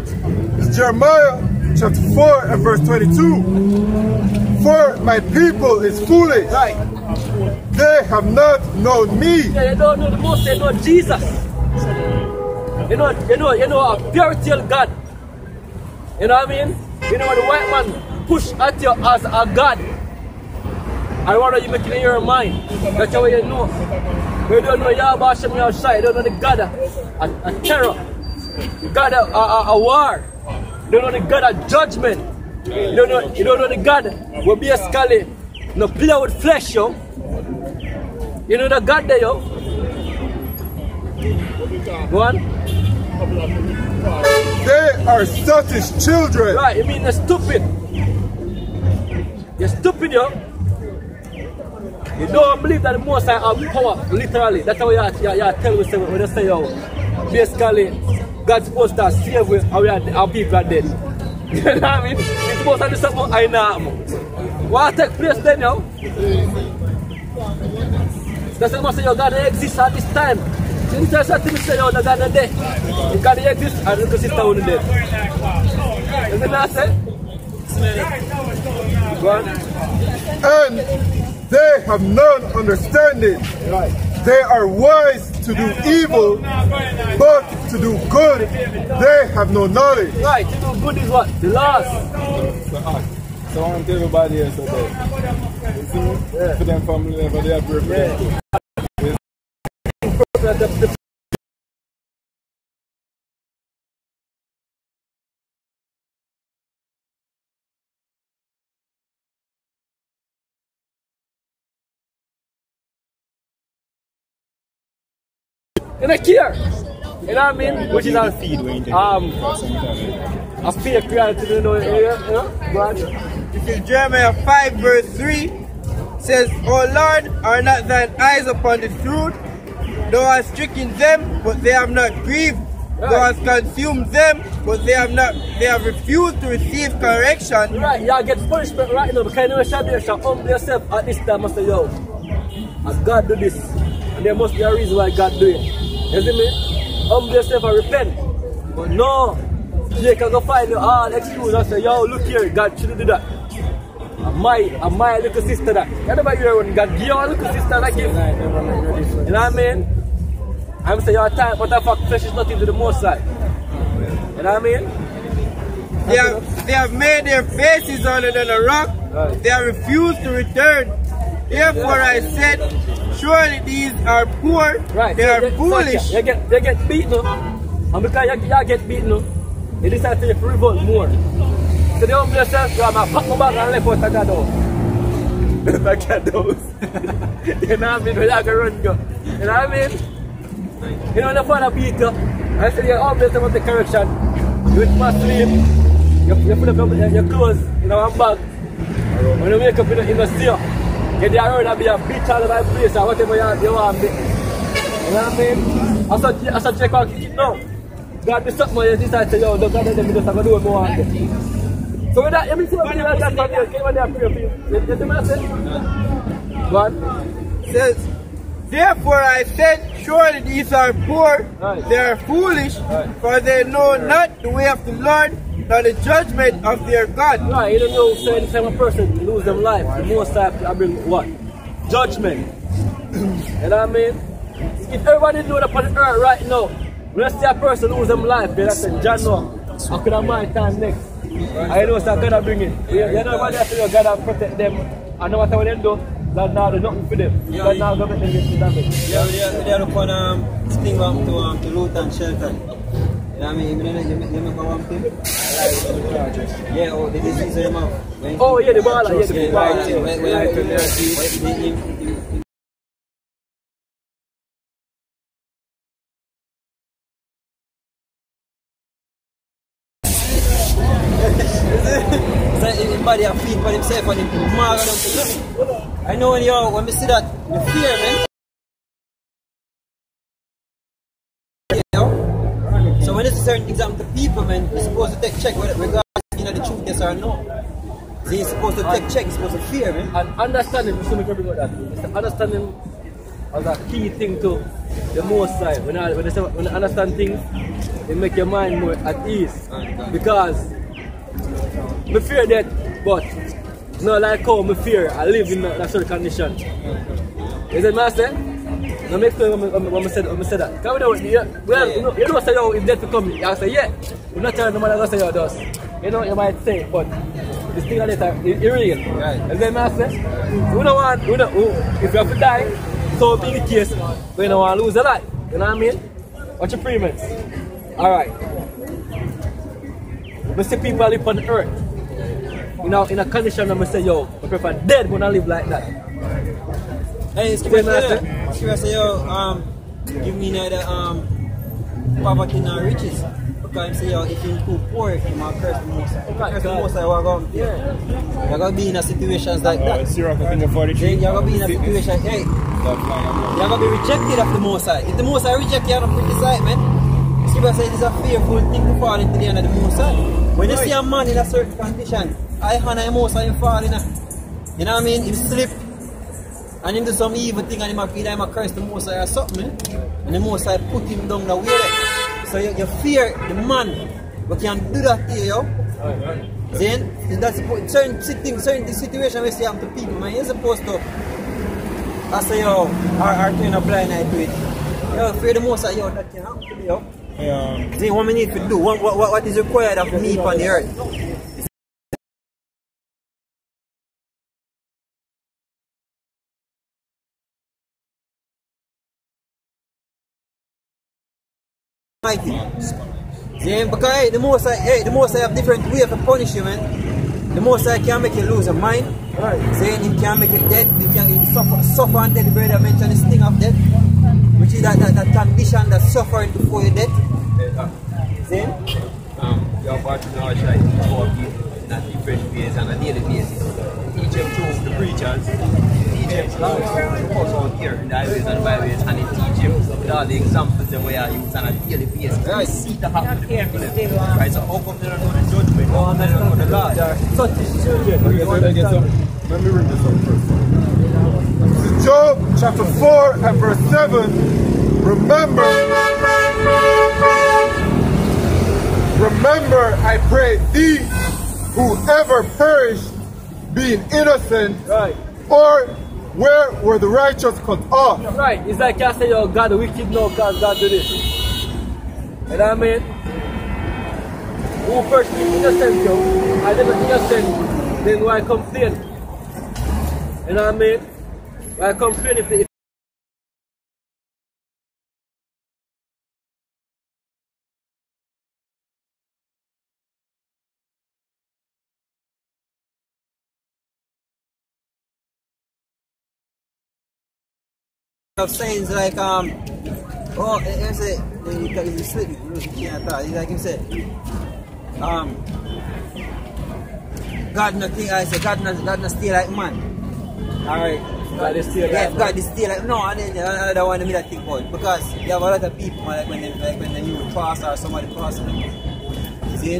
Speaker 9: It's Jeremiah chapter 4 and verse 22. For my people is foolish.
Speaker 6: Right.
Speaker 9: They have not known me.
Speaker 6: Yeah, they don't know the most, they know Jesus. You know a purity of God. You know what I mean? You know the white man push at you as a God. I want you make it in your mind. That's how you know. You don't know Yahweh Hashem Yahushua. You don't know the God of terror. The God of a war. You don't know the God of judgment. You don't know the God will be a skull. No play with flesh, yo. You know the God there, yo. Go on.
Speaker 9: They are selfish children.
Speaker 6: Right, you mean they're stupid. You're stupid, yo. You don't believe that the Most High have power, literally. That's how you tell us when you say, yo, basically, God's supposed to save us and our people are dead. You know what I mean? It's supposed to do something I know. What take place then, yo? That's why I say, yo, God exists at this time. Since I said to me, say, yo, the God is dead. God exists and the sister is dead. Is it not say? Go on.
Speaker 9: And they have none understanding.
Speaker 6: Right.
Speaker 9: They are wise to do evil, but to do good, they have no knowledge.
Speaker 6: Right, to do good is what? The last.
Speaker 1: So I want everybody else out there. You see? Yeah. For them family level, they have to represent.
Speaker 6: In a care. You know what I mean? Which is a fake reality, you know,
Speaker 8: This is Jeremiah 5 verse 3. Says, O Lord, are not thine eyes upon the truth? Thou hast stricken them, but they have not grieved. Right. Thou hast consumed them, but they have refused to receive correction.
Speaker 6: Right, y'all get punishment right now because you know you shall humble yourself at this time and say, yo, as God do this, and there must be a reason why God do it. You see me? Humble yourself and repent. But no, you can go find your all excuse and say, yo, look here, God shouldn't do that. And my little sister that. You never hear when God give your little sister that gift. You know what I mean? I'm saying your time, but the fact flesh is nothing to the Most High. You know what I mean?
Speaker 8: They have made their faces under than a rock. Right. They have refused to return. Therefore I said, surely these are poor, right. They are foolish.
Speaker 6: They get beaten, and because you get beaten, they decide to revolt more. So they humble themselves, so I'm going to pack my bag and left out that door. Like that those. You know what I mean? When you can run go. You know what I mean? You know when you find a beat up, I say you humble yourself with the correction. You with my sleep, you put up your clothes in our bag. When you wake up, you don't see you. Get there around and be a bitch all over the place or whatever you want to be. You know what I mean? I said check out it now. God be something you decide to say, yo, don't God let them do this, I'm going to do what I want to do. So with that, you mean something like that from you, came when they are praying for you. You see what I said? God
Speaker 8: says, therefore I said, surely these are poor, right. They are foolish, right. For they know not the way of the Lord, nor the judgment of their God.
Speaker 6: Right, you don't know, so anytime a person lose their life, the Most High I bring what? Judgment. You know what I mean? If everybody knew that upon the earth right now, when I see a person lose their life, then I say, John, no, I could have my time next. I know so God will bring it. You know nobody has to know God will protect them. And no matter what they do, God now do nothing for them. God now go make them get to damage.
Speaker 4: Yeah, they are upon sting up to loot and shelter. You know what I mean? You remember one thing? Yeah, oh, the disease in your mouth.
Speaker 6: Oh, yeah, the baller. Yeah, the baller.
Speaker 4: Body and feed for himself and him mad on them. I know when we see that, you fear, man. You know? So when it's a certain example to people, man, you're supposed to take check whether regardless you know the truth, yes or no. So you're supposed to take check, you're supposed to fear, man.
Speaker 6: And understanding, just to make everything like that. Understanding as a key thing to the Most High. When you understand things, it make your mind more at ease. Because I fear that, but it's not like how I fear I live in a certain condition. Is it master? I make sure when I say that. Because we don't, you don't say, yo, if death will come, I say, yeah. We're not telling no man to say, yo, does. You know, you might say, but this thing on it, it's real. Right. Is it master? We don't want, if you have to die, so be the case, we don't want to lose a life. You know what I mean? What's your premiums? Alright. We see people live on the earth. You know, in a condition where I say, yo, I prefer dead when I live like that.
Speaker 4: Hey, Skipper say, yo, give me neither poverty nor riches. Because he say, yo, if you're too poor, you might curse the Most High. Curse the Most High, you're going to be in situations like that.
Speaker 5: You're going to
Speaker 4: be in a situation, hey, you're going to be rejected of the Most High. If the Most High reject you, you're not pretty sight, man. The scripture says it's a fearful thing to fall into the hand of the Most High. When you see a man in a certain condition, I honor the Most High and fall in a, you know what I mean? He slip and he do some evil thing and he might feel like he curse the Most High or something, man. And the Most High put him down the way. So you fear the man, but can do that to you, yo. Then that's certain situation we see happen to people, man. You're supposed to, I say, yo, or turn a blind eye to it. Yo, fear the Most High, yo, that can happen to me, yo. Then what we need to do, what is required of me on the earth? Mighty. See, because hey, the Most High have different way of punish you, man. The Most High can make you lose your mind. Saying he can make you dead, he can suffer until the brother mentioned the sting of death, which is that condition that suffering before your death. See?
Speaker 6: Your party now is like 4 people in a different ways and a daily basis. Teach them through the preachers, teach them through out here in the highways and byways, and teach them with all the examples that we are using on a daily basis. Right. See the happen to people. Right, so how come they don't know the judgment? How come they don't know the law? Such children.
Speaker 9: Let me read this up first. This is Job chapter 4 and verse 7. Remember, I pray thee, whoever perished, being innocent,
Speaker 6: right,
Speaker 9: or where were the righteous cut off?
Speaker 6: Right, it's like I say, yo, God, the wicked know because God do this. You know what I mean? Who first be innocent, yo? I never innocent, then why complain? You know what I mean? Why complain if
Speaker 4: of sayings like oh, it's slip, like you said, God nothing. I say God not stay like man. Alright,
Speaker 6: God is still like
Speaker 4: God is still like no. And then another one I think about, because you have a lot of people like when you pass or somebody pass them, you see,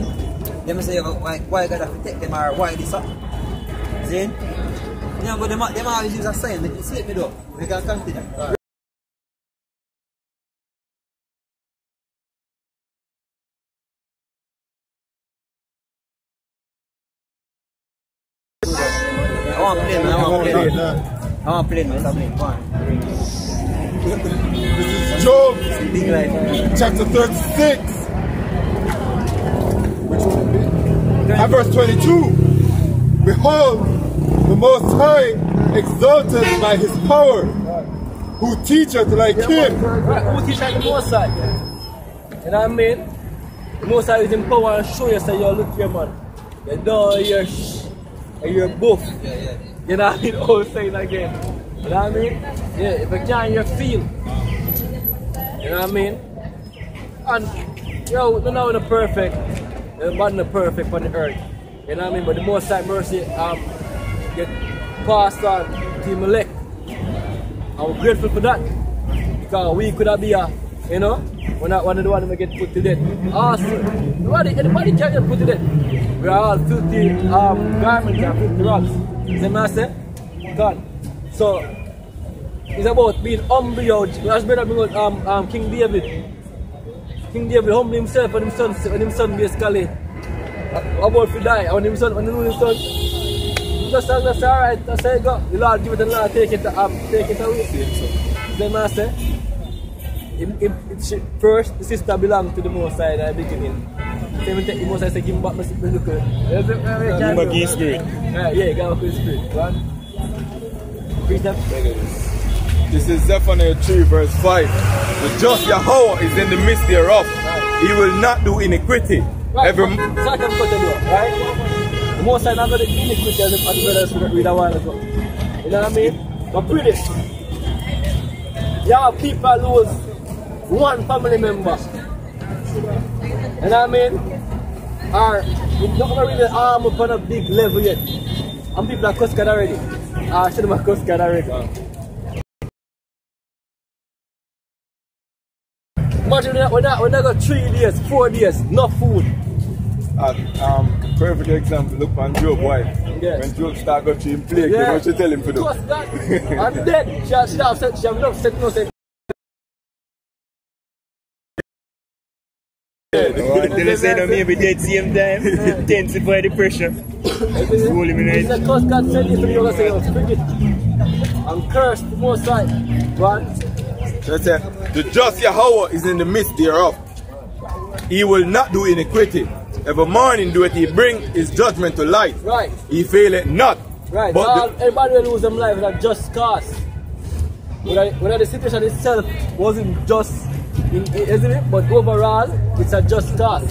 Speaker 4: them say why God have to take them or why this up, see. Yeah, but them always use a sign. They can slip me though. We can continue. I want to play, man. I want to play, man.
Speaker 9: This is Job chapter 36. And verse 22. Behold, the Most High exalted by his power, who teacheth like him.
Speaker 6: Who teach like the Most High? You know what I mean? The Most High is in power and show you, say, yo, look here, man. You know you're buff. You know what I mean? All saying again. You know what I mean? Yeah, if you can't, you feel. You know what I mean? And, yo, we're not in the perfect. We're not in the perfect on the earth. You know what I mean? But the Most High mercy, get passed on to him elect. I'm grateful for that, because we could have been you know, we're not one of the ones who get put to death. Awesome. Anybody can't get put to death. We are all filthy garments and filthy rags. See what I say? God. So it's about being humble. As brother bring out King David. King David humble himself and his son basically about to die. When his son just that's alright, that's how you go. The Lord give it and the Lord take it away. Then I say, first the sister belonged to the Most High at the beginning. Then we take the Most High, say, give him back my look. Give him back his spirit. Yeah, give him back his spirit. Go on. Preach them.
Speaker 9: This is Zephaniah 3 verse 5. The just Yahweh is in the midst thereof. He will not do iniquity.
Speaker 6: Right, so I can cut it off, right? The Most High not going to do iniquity as the brothers read a while ago. You know what I mean? But pretty. You have people lose one family member. You know what I mean? Or we're not really arm up on a big level yet. And people are cussed already. I should have cussed already. Imagine when I got 3 days, 4 days, no food.
Speaker 5: Perfect example, look on Job wife.
Speaker 6: Yes.
Speaker 5: When Job start going to him play, you know what you tell him to do?
Speaker 6: I'm dead. She have enough set no say.
Speaker 5: They say that maybe dead same time, intensify the pressure. Hold him in
Speaker 6: He said, cause God sent you to me, you're going to say, oh, forget. I'm cursed the most high. Right?
Speaker 5: So it said, the just Yahweh is in the midst thereof. He will not do iniquity. Every morning do it, he bring his judgment to light.
Speaker 6: Right.
Speaker 5: He fail it not.
Speaker 6: Right.
Speaker 5: But
Speaker 6: everybody will lose them life with a just cause. When the situation itself wasn't just, isn't it? But overall, it's a just cause.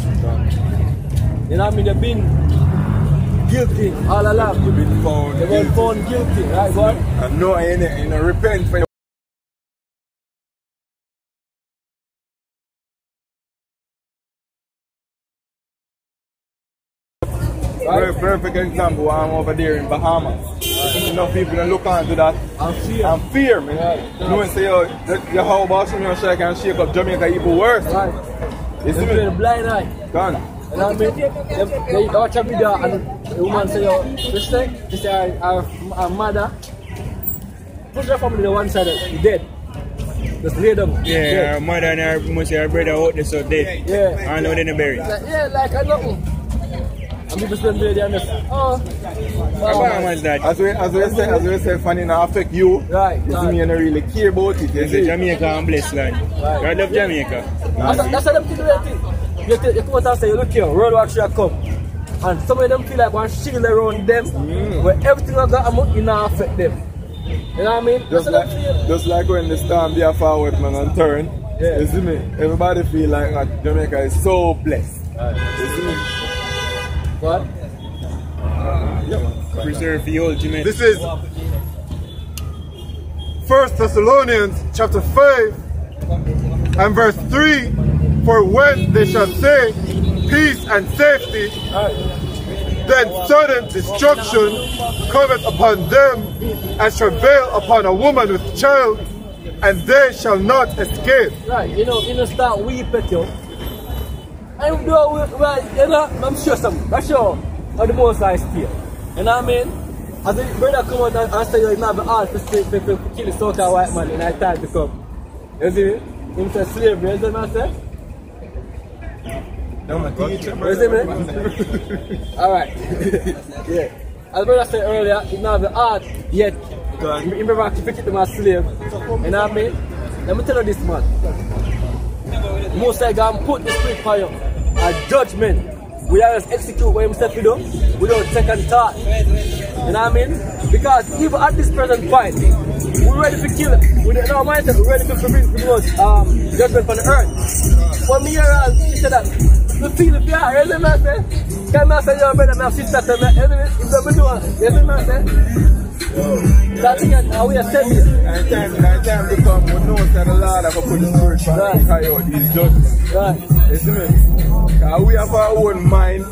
Speaker 6: You know what I mean? They've been guilty all along.
Speaker 5: They've been found
Speaker 6: guilty, right, boy?
Speaker 5: And no, you know, repent for your
Speaker 6: right.
Speaker 5: Perfect example, I'm over there in Bahamas. Enough people that look onto that and fear, man.
Speaker 6: Right.
Speaker 5: You know and say, oh, your whole boss in your shake and shake up Jamaica even worse.
Speaker 6: Right.
Speaker 5: You see
Speaker 6: They're blind eye.
Speaker 5: Done.
Speaker 6: You know what I mean? They watch a video and the woman say, yo, this thing, she say, our mother, push her family to one side, you're dead. Just lay down.
Speaker 5: Yeah,
Speaker 6: dead.
Speaker 5: her mother and her, must say her brother out there so dead.
Speaker 6: Yeah.
Speaker 5: I know they're buried.
Speaker 6: Yeah, like I know. And people spend there and just, oh.
Speaker 5: As we say, funny now affect you.
Speaker 6: Right.
Speaker 5: You see me, you don't really care about it. You say Jamaica and blessed land. Right. I love Jamaica.
Speaker 6: That's how them people do thing. You come out and say, look here, World War III come. And some of them feel like one shield around them, where everything I got it not affect them. You know what I mean?
Speaker 5: Just like when the storm be a forward man and turn.
Speaker 6: Yeah.
Speaker 5: You see me? Everybody feel like Jamaica is so blessed.
Speaker 6: Right.
Speaker 5: You see me?
Speaker 6: What?
Speaker 5: Preserve the old Jamaica.
Speaker 9: This is 1 Thessalonians chapter 5 and verse 3. For when they shall say peace and safety, then sudden destruction cometh upon them and travail upon a woman with child, and they shall not escape.
Speaker 6: Right, you know, start weeping, yo. I'm doing right, you know, I'm sure I'm sure how the most I still. You know what I mean? As the brother come out and say, it's not the hard to kill the so-called white man in that time to come. You see me? Him say slavery, you see what I say? You see me? Alright. Yeah. As the brother said earlier, it's not the art yet. Remember to pick it to my slave. You know what I mean? Let me tell you this, man. Most I can put the spirit for you. A judgment. We always execute what himself we do without second thought. You know what I mean? Because even at this present point, we're ready to kill it. We don't know mindset, we're ready to bring judgment from the earth. But me here, he said that we feel the fear, you see me I say? Can I say your brother, my sister, you see me do? You see me I say? That thing is how we are set here.
Speaker 5: And time to come, we know that the Lord have put the spirit to carry out his judgment.
Speaker 6: Right.
Speaker 5: You see me? Because we have our own mind,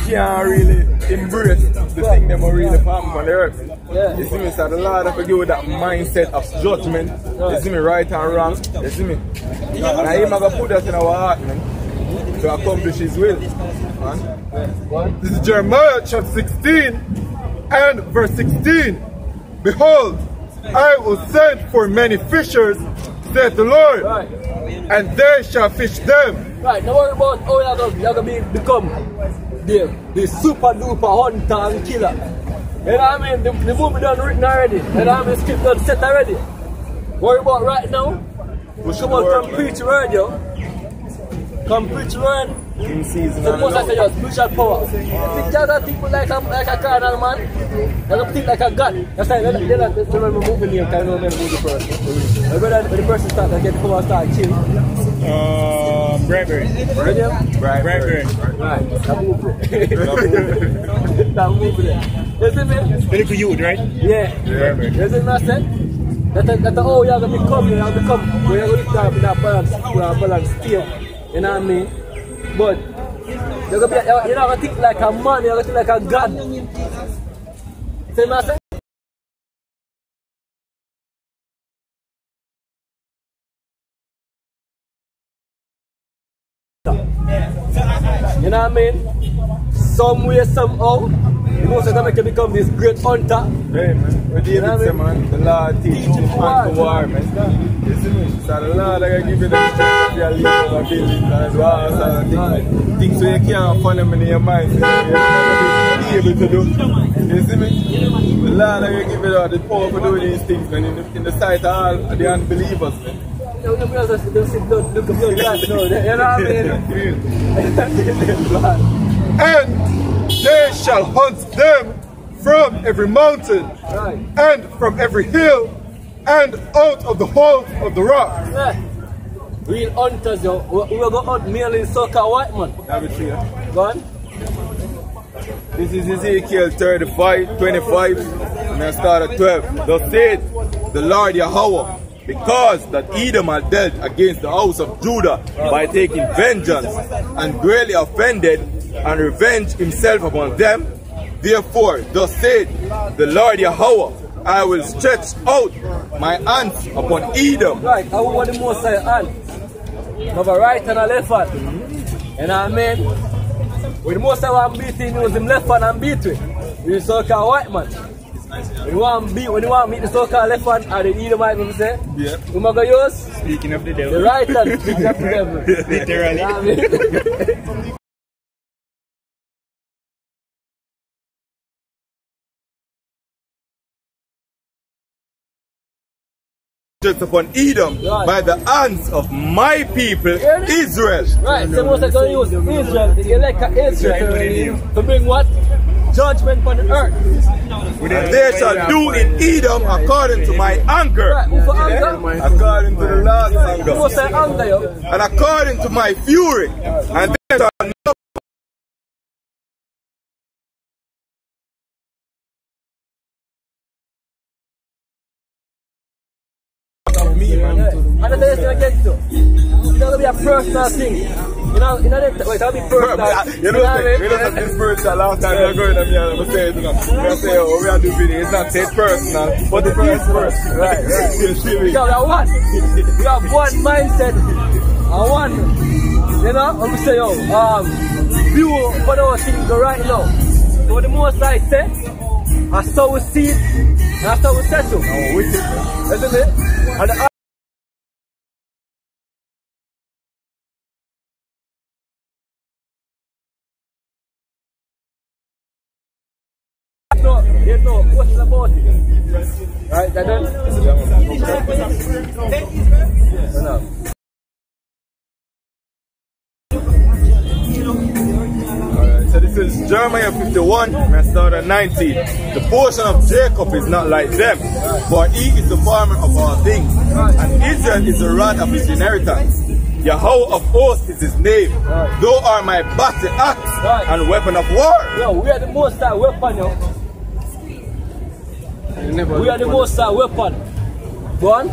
Speaker 5: can't really embrace the thing that will really happen on the earth.
Speaker 6: Yeah.
Speaker 5: You see me? So the Lord have to give you that mindset of judgment. You see me? Right and wrong. You see me? And He might put that in our heart, man, to accomplish His will. Man.
Speaker 9: This is Jeremiah chapter 16 and verse 16. Behold, I will send for many fishers, saith the Lord,
Speaker 6: Right.
Speaker 9: and they shall fish them.
Speaker 6: Right, don't worry about how you're going to become the super duper hunter and killer. You know what I mean? The movie done written already. You know what I mean? The script done set already. Worry about right now. Come on, come preach the word, yo. Come preach the word.
Speaker 5: In season
Speaker 6: So most I say, yo, spiritual power. Think other people like a carnal man. They don't think like a god. That's why they don't move the name, because they don't move the person. When the person starts to get power and start chill.
Speaker 5: Bradbury. Bradbury.
Speaker 6: Right, that move it. That move it. You see me?
Speaker 5: Very good youth, right?
Speaker 6: Yeah.
Speaker 5: Bradbury.
Speaker 6: You see what I said? That's how you're going to become. You're going to become. We're going to live in a balance state. You know what I mean? But You're not gonna think like a man, you're gonna think like a god. See what I say? You know what I mean? Some way, somehow, you know, so that can become this great hunter.
Speaker 5: Hey man, what David say, man? The Lord teach you man to war, man. You see me? So the Lord I give you the strength to live over buildings and walls and things so you can't find them in your mind. So you're able to do. You see me? The Lord I give you the power to do these things, man, in the sight of all the unbelievers, man.
Speaker 6: You know what I mean?
Speaker 9: And they shall hunt them from every mountain, and from every hill, and out of the holes of the rock.
Speaker 6: Yeah. Real hunters, yo. We're going to hunt mainly soccer white man. Go on.
Speaker 5: This is Ezekiel 35:25, and I start at 12. Thus said the Lord Yahweh, because that Edom had dealt against the house of Judah by taking vengeance, and greatly offended, and revenged himself upon them. Therefore, thus said the Lord Yahweh, I will stretch out my hands upon Edom.
Speaker 6: Right, I want the most hand. Have a right and a left hand. You know what I mean? When the most I want to beat him, use him left hand and beat with. With the so-called white man. When you want to beat the so-called left hand, or the Edomite, you say?
Speaker 5: Yeah.
Speaker 6: Who am I going to use?
Speaker 5: Speaking of the devil.
Speaker 6: The right hand, speaking of the devil.
Speaker 5: Literally.
Speaker 6: You know what I mean?
Speaker 5: Upon Edom by the hands of my people, Israel.
Speaker 6: Right, so most are going to use Israel, the elect of Israel, to bring what? Judgment upon the earth.
Speaker 5: And they shall do in Edom according to my anger.
Speaker 6: Right, who for anger?
Speaker 5: According to the Lord's anger.
Speaker 6: Who say anger, yo?
Speaker 5: And according to my fury. And they shall not.
Speaker 6: And the next thing again too, it's not going to be a personal thing. You know, it'll be personal.
Speaker 5: You know what I mean? This personal, last time we were going to me and I say, we say, oh, we are doing video. It's not said personal, but it is personal. Right.
Speaker 6: We have one. We have one mindset. And one, you know, I'm say, yo, view for those things right now. So the most I say, I saw we see it, and I saw we settle.
Speaker 5: Oh, wicked.
Speaker 6: Isn't it? And the there's no question about it. Right, that done?
Speaker 5: So this is Jeremiah 51, and I start at 19. The portion of Jacob is not like them, for he is the farmer of all things, and Israel is the rod of his inheritance. Yahweh of hosts is his name. Thou art my battle axe and weapon of war.
Speaker 6: Yo, we are the most weapon, yo. We are the most weapon. Go on.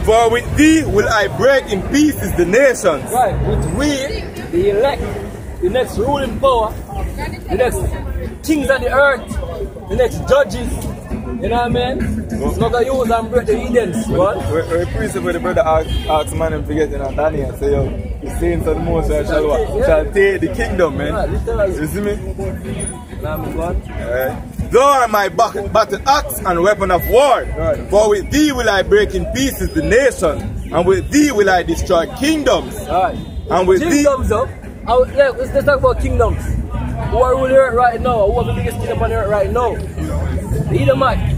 Speaker 5: For with thee will I break in pieces the nations.
Speaker 6: Right, with we, the elect, the next ruling power, the next kings of the earth, the next judges, you know what I mean? It's not going to use and break the Edens, what?
Speaker 5: We're priest where the brother asks man and forget in Daniel and say, yo, the saints of the Most High shall take the kingdom, man. You see me? Thou art my battle axe and weapon of war. For with thee will I break in pieces the nation, and with thee will I destroy kingdoms. And with
Speaker 6: kingdoms, though? Yeah, let's talk about kingdoms. Who are ruling the earth right now? Who are the biggest kingdom on the earth right now? The Edomite.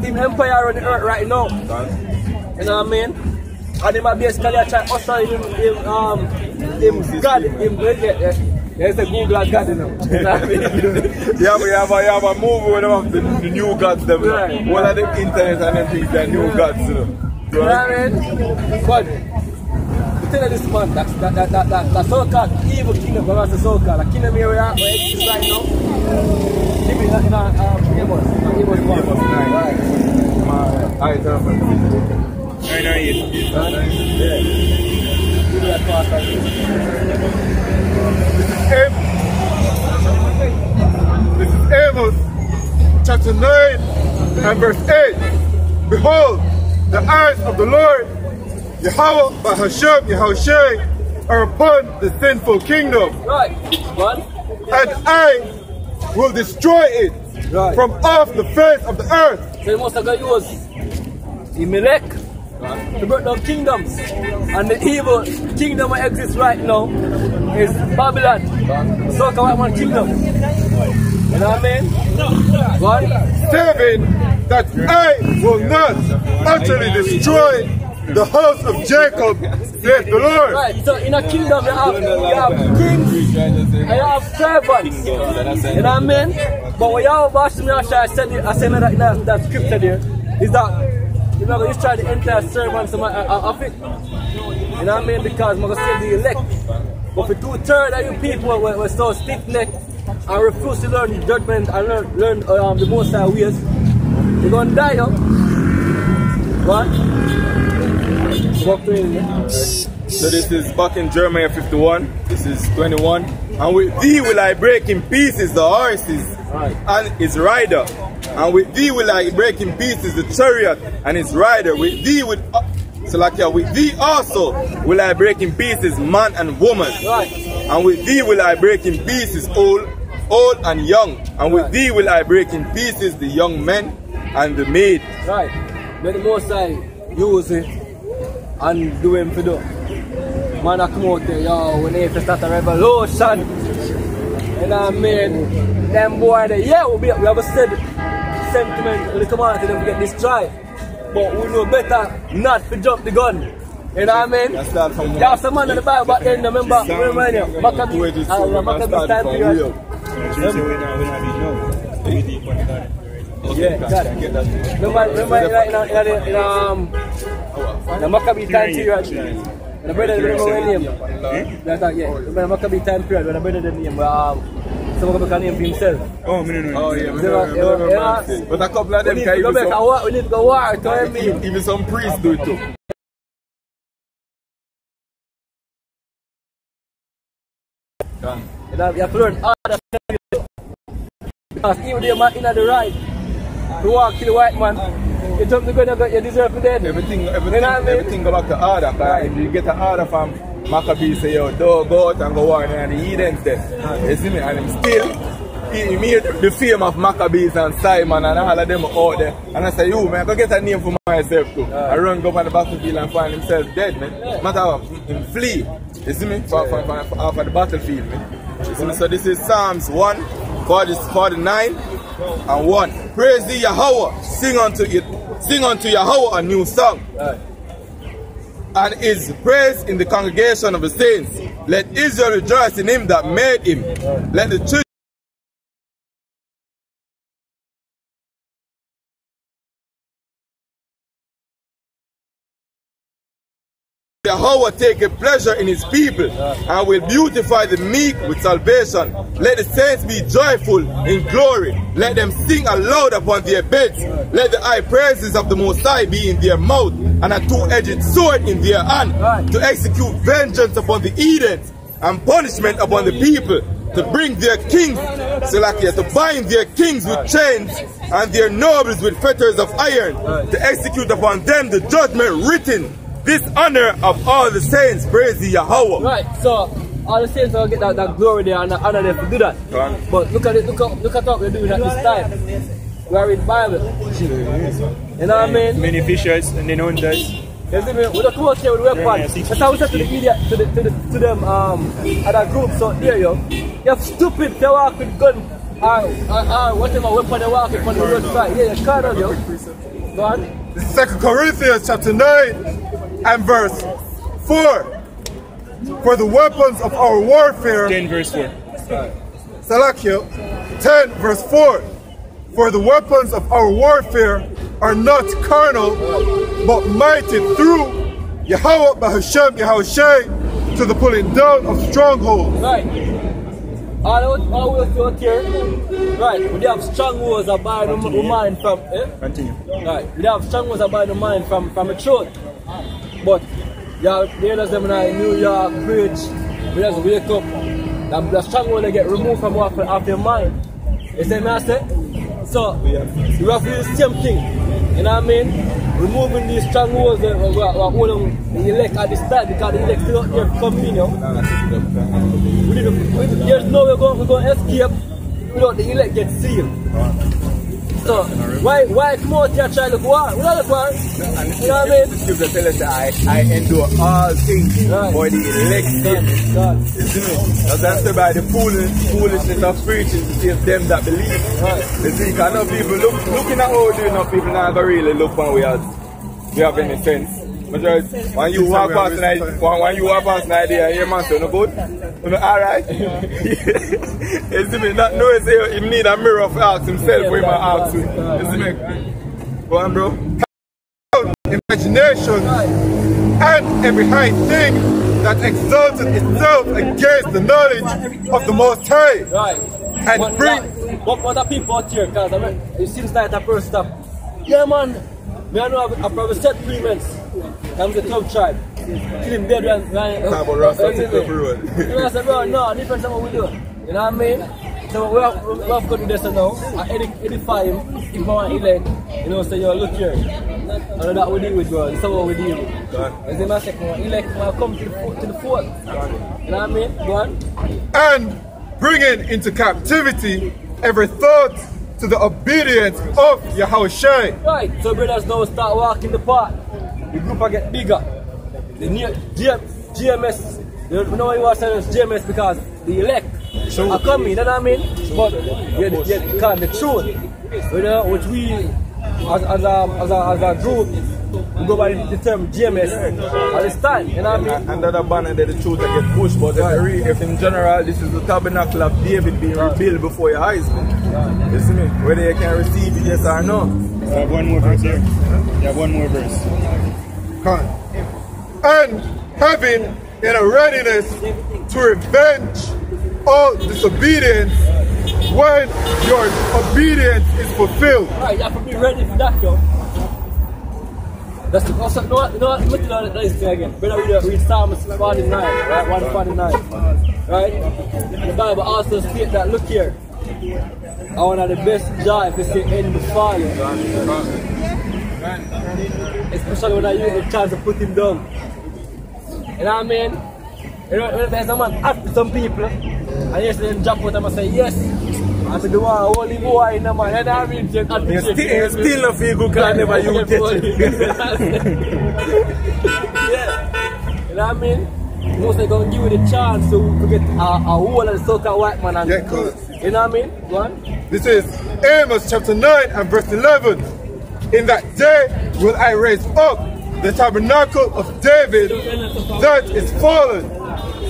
Speaker 6: Team Empire on the earth right now. You know what I mean? And they might basically try to usher him God, him there's a Google God, you know. You know what I mean?
Speaker 5: you have a movie where they have the new gods, them.
Speaker 6: Right.
Speaker 5: One of them internet and them things, they're new gods, you know.
Speaker 6: You know what I mean? But tell you this man, that so-called evil kingdom, that's the so-called, the kingdom here where it exists right now. Give me that in Amos 1. Amos 9. Right. I turn from the video. 9 or 8. Yeah. Give me that fast.
Speaker 9: and verse 8. Behold, the eyes of the Lord, Yahweh Bahashem Yahushai, are upon the sinful kingdom.
Speaker 6: Right. What?
Speaker 9: And I will destroy it from off the face of the earth.
Speaker 6: So you must have got use Imelech to break down kingdoms. And the evil kingdom that exists right now is Babylon. So called one kingdom. You know what I mean? What?
Speaker 9: Saving that I will not utterly destroy the house of Jacob, saith the Lord.
Speaker 6: Right, so in a kingdom you have kings and you have servants. You know what I mean? But what you have I said that scripture there is that you're not going to try to enter servants of it. You know what I mean? Because I'm going to save the elect. But for 2/3 of you people were so stiff-necked and refuse to learn the judgment and learn the most high ways, you're going to die, yo. What?
Speaker 5: So this is back in Jeremiah 51, this is 21. And with thee will I break in pieces the horses and his rider. And with thee will I break in pieces the chariot and his rider. With thee with thee also will I break in pieces man and woman. And with thee will I break in pieces old and young. And with thee will I break in pieces the young men and the maid.
Speaker 6: Right. Let the Most High use it and do him for do. Man, I come out there, yo, when they start a revolution. You know what I mean? Them boy there, yeah, we have a steady sentiment when they come out to them to get destroyed. But we know better not to jump the gun. You know what I mean? There's some man in the Bible back then, remember Maccabees time period. Yeah, got it. Remember in the Maccabee time period. The brother didn't know his name. Yeah, remember Maccabee time period when the brother didn't name, someone got a name for himself.
Speaker 5: Oh, I don't know. Oh, yeah, but a couple of them can even
Speaker 6: we need to go war to him.
Speaker 5: Even some priests do it too.
Speaker 6: You have to learn all that stuff. Because even though you're in the right to walk to the white man, you jump the gun, you deserve to dead.
Speaker 5: Everything go back to order. If you get an order from Maccabees, say, yo, don't go out and go war and the heathens there. You see me? And him still, he made the fame of Maccabees and Simon and all of them out there. And I say, you, man, I go get a name for myself too. I run go on the battlefield and find himself dead, man. Matter of him flee. You see me? For the battlefield, man. You see me? So this is Psalms 1:49 and 1. Praise thee, Yahweh. Sing unto Yahweh a new song. And his praise in the congregation of the saints. Let Israel rejoice in him that made him. Let the children Yahweh take a pleasure in his people and will beautify the meek with salvation. Let the saints be joyful in glory. Let them sing aloud upon their beds. Let the high praises of the Most High be in their mouth and a two-edged sword in their hand to execute vengeance upon the heathens and punishment upon the people, to bring their kings, to bind their kings with chains and their nobles with fetters of iron, to execute upon them the judgment written. This honor of all the saints, praise the Yahweh. Right, so all the saints will get that glory there and the honor there to do that. But look at it, look at what we're doing at this time. We are in the Bible. You know what I mean? Many fishers and then hunters. You see me? We don't come out here with weapons. That's how we said to the idiot, to them other groups out there, yo. You're stupid, they walk with gun or whatever weapon they walk with on the roadside. Yeah, you can't, yo. Go on.
Speaker 9: This is 2 Corinthians chapter 9 and verse 4. For the weapons of our warfare.
Speaker 5: 10 verse 4.
Speaker 9: Salakio, 10 verse 4. For the weapons of our warfare are not carnal, but mighty through Yahweh Bahashem Yahushai to the pulling down of strongholds.
Speaker 6: Right. All we out here, right, we have strongholds that bind the mind from, Continue. Right, we have strongholds that bind the mind from the truth. But, yeah, there's them in New York, Bridge, we just wake up, the stronghold they get removed from off your mind. You see me I say? So we have to do the same thing. You know what I mean? Removing these strongholds that we're holding the elect at this time because the elect still out there coming in. There's no way we're going to escape without the elect get sealed. So, why come out here trying to go on? We don't look on. You know what I mean?
Speaker 1: The scripture tells us that I endure all things for the elect's sake. You see me? That's by the foolishness of preaching to save them that believe. You see, because no people looking at how we do, no people not going to really look when we have any sense. Because when you walk past an idea, your man say no good. Alright. You see me? Not know he need a mirror to ask himself where he might ask you. You see me? Go on, bro.
Speaker 9: Imagination and every high thing that exalted itself against the knowledge of the Most High.
Speaker 6: Right.
Speaker 9: And bring.
Speaker 6: What are people out here? Because I mean, it seems like a first stop. Yeah, man. I know I probably set 3 months. I'm the 12th tribe. Kill him dead when I said, bro, no, different than what we do. You know what I mean? So we have to do this now. I edify him, if I want elect, you know, say, yo, look here. And that we deal with, bro. This is what we deal with. As the man said, elect, come to the fold. You know what I mean? Go on.
Speaker 9: And bringing into captivity every thought to the obedience of Yahushua.
Speaker 6: Right, so brothers now start walking the path. The group will get bigger. The new GMS, you know why you are saying it's GMS because the elect are coming, you know what I mean? But because the truth, you know, which we as a group, we go by the term GMS at this time, you know what I mean?
Speaker 1: Another banner that the truth that get pushed, but if in general this is the tabernacle of David being rebuilt before your eyes, man. You see me? Whether you can receive it, yes or no.
Speaker 5: I have one more verse here. You have one more verse.
Speaker 9: And having in a readiness to revenge all disobedience when your obedience is fulfilled.
Speaker 6: Right, you have to be ready for that, yo. That's the also, you know what, look at this thing again. Brother, read Psalm 49, right? 149. Right? And the Bible also states that, look here. I want the best joy if it's in the fire. Especially when I use the chance to put him down. You know what I mean? You know, there's a man after some people, and yes, then jump out and say, yes, I'm the one, holy boy in the man. You know what I mean? You
Speaker 1: still not feel good because I never you get it.
Speaker 6: Yeah. You know what I mean? Most they're going to give you the chance to get a whole of the so-called white man. And, you know what I mean? Go on.
Speaker 9: This is Amos chapter 9 and verse 11. In that day will I raise up the tabernacle of David that is fallen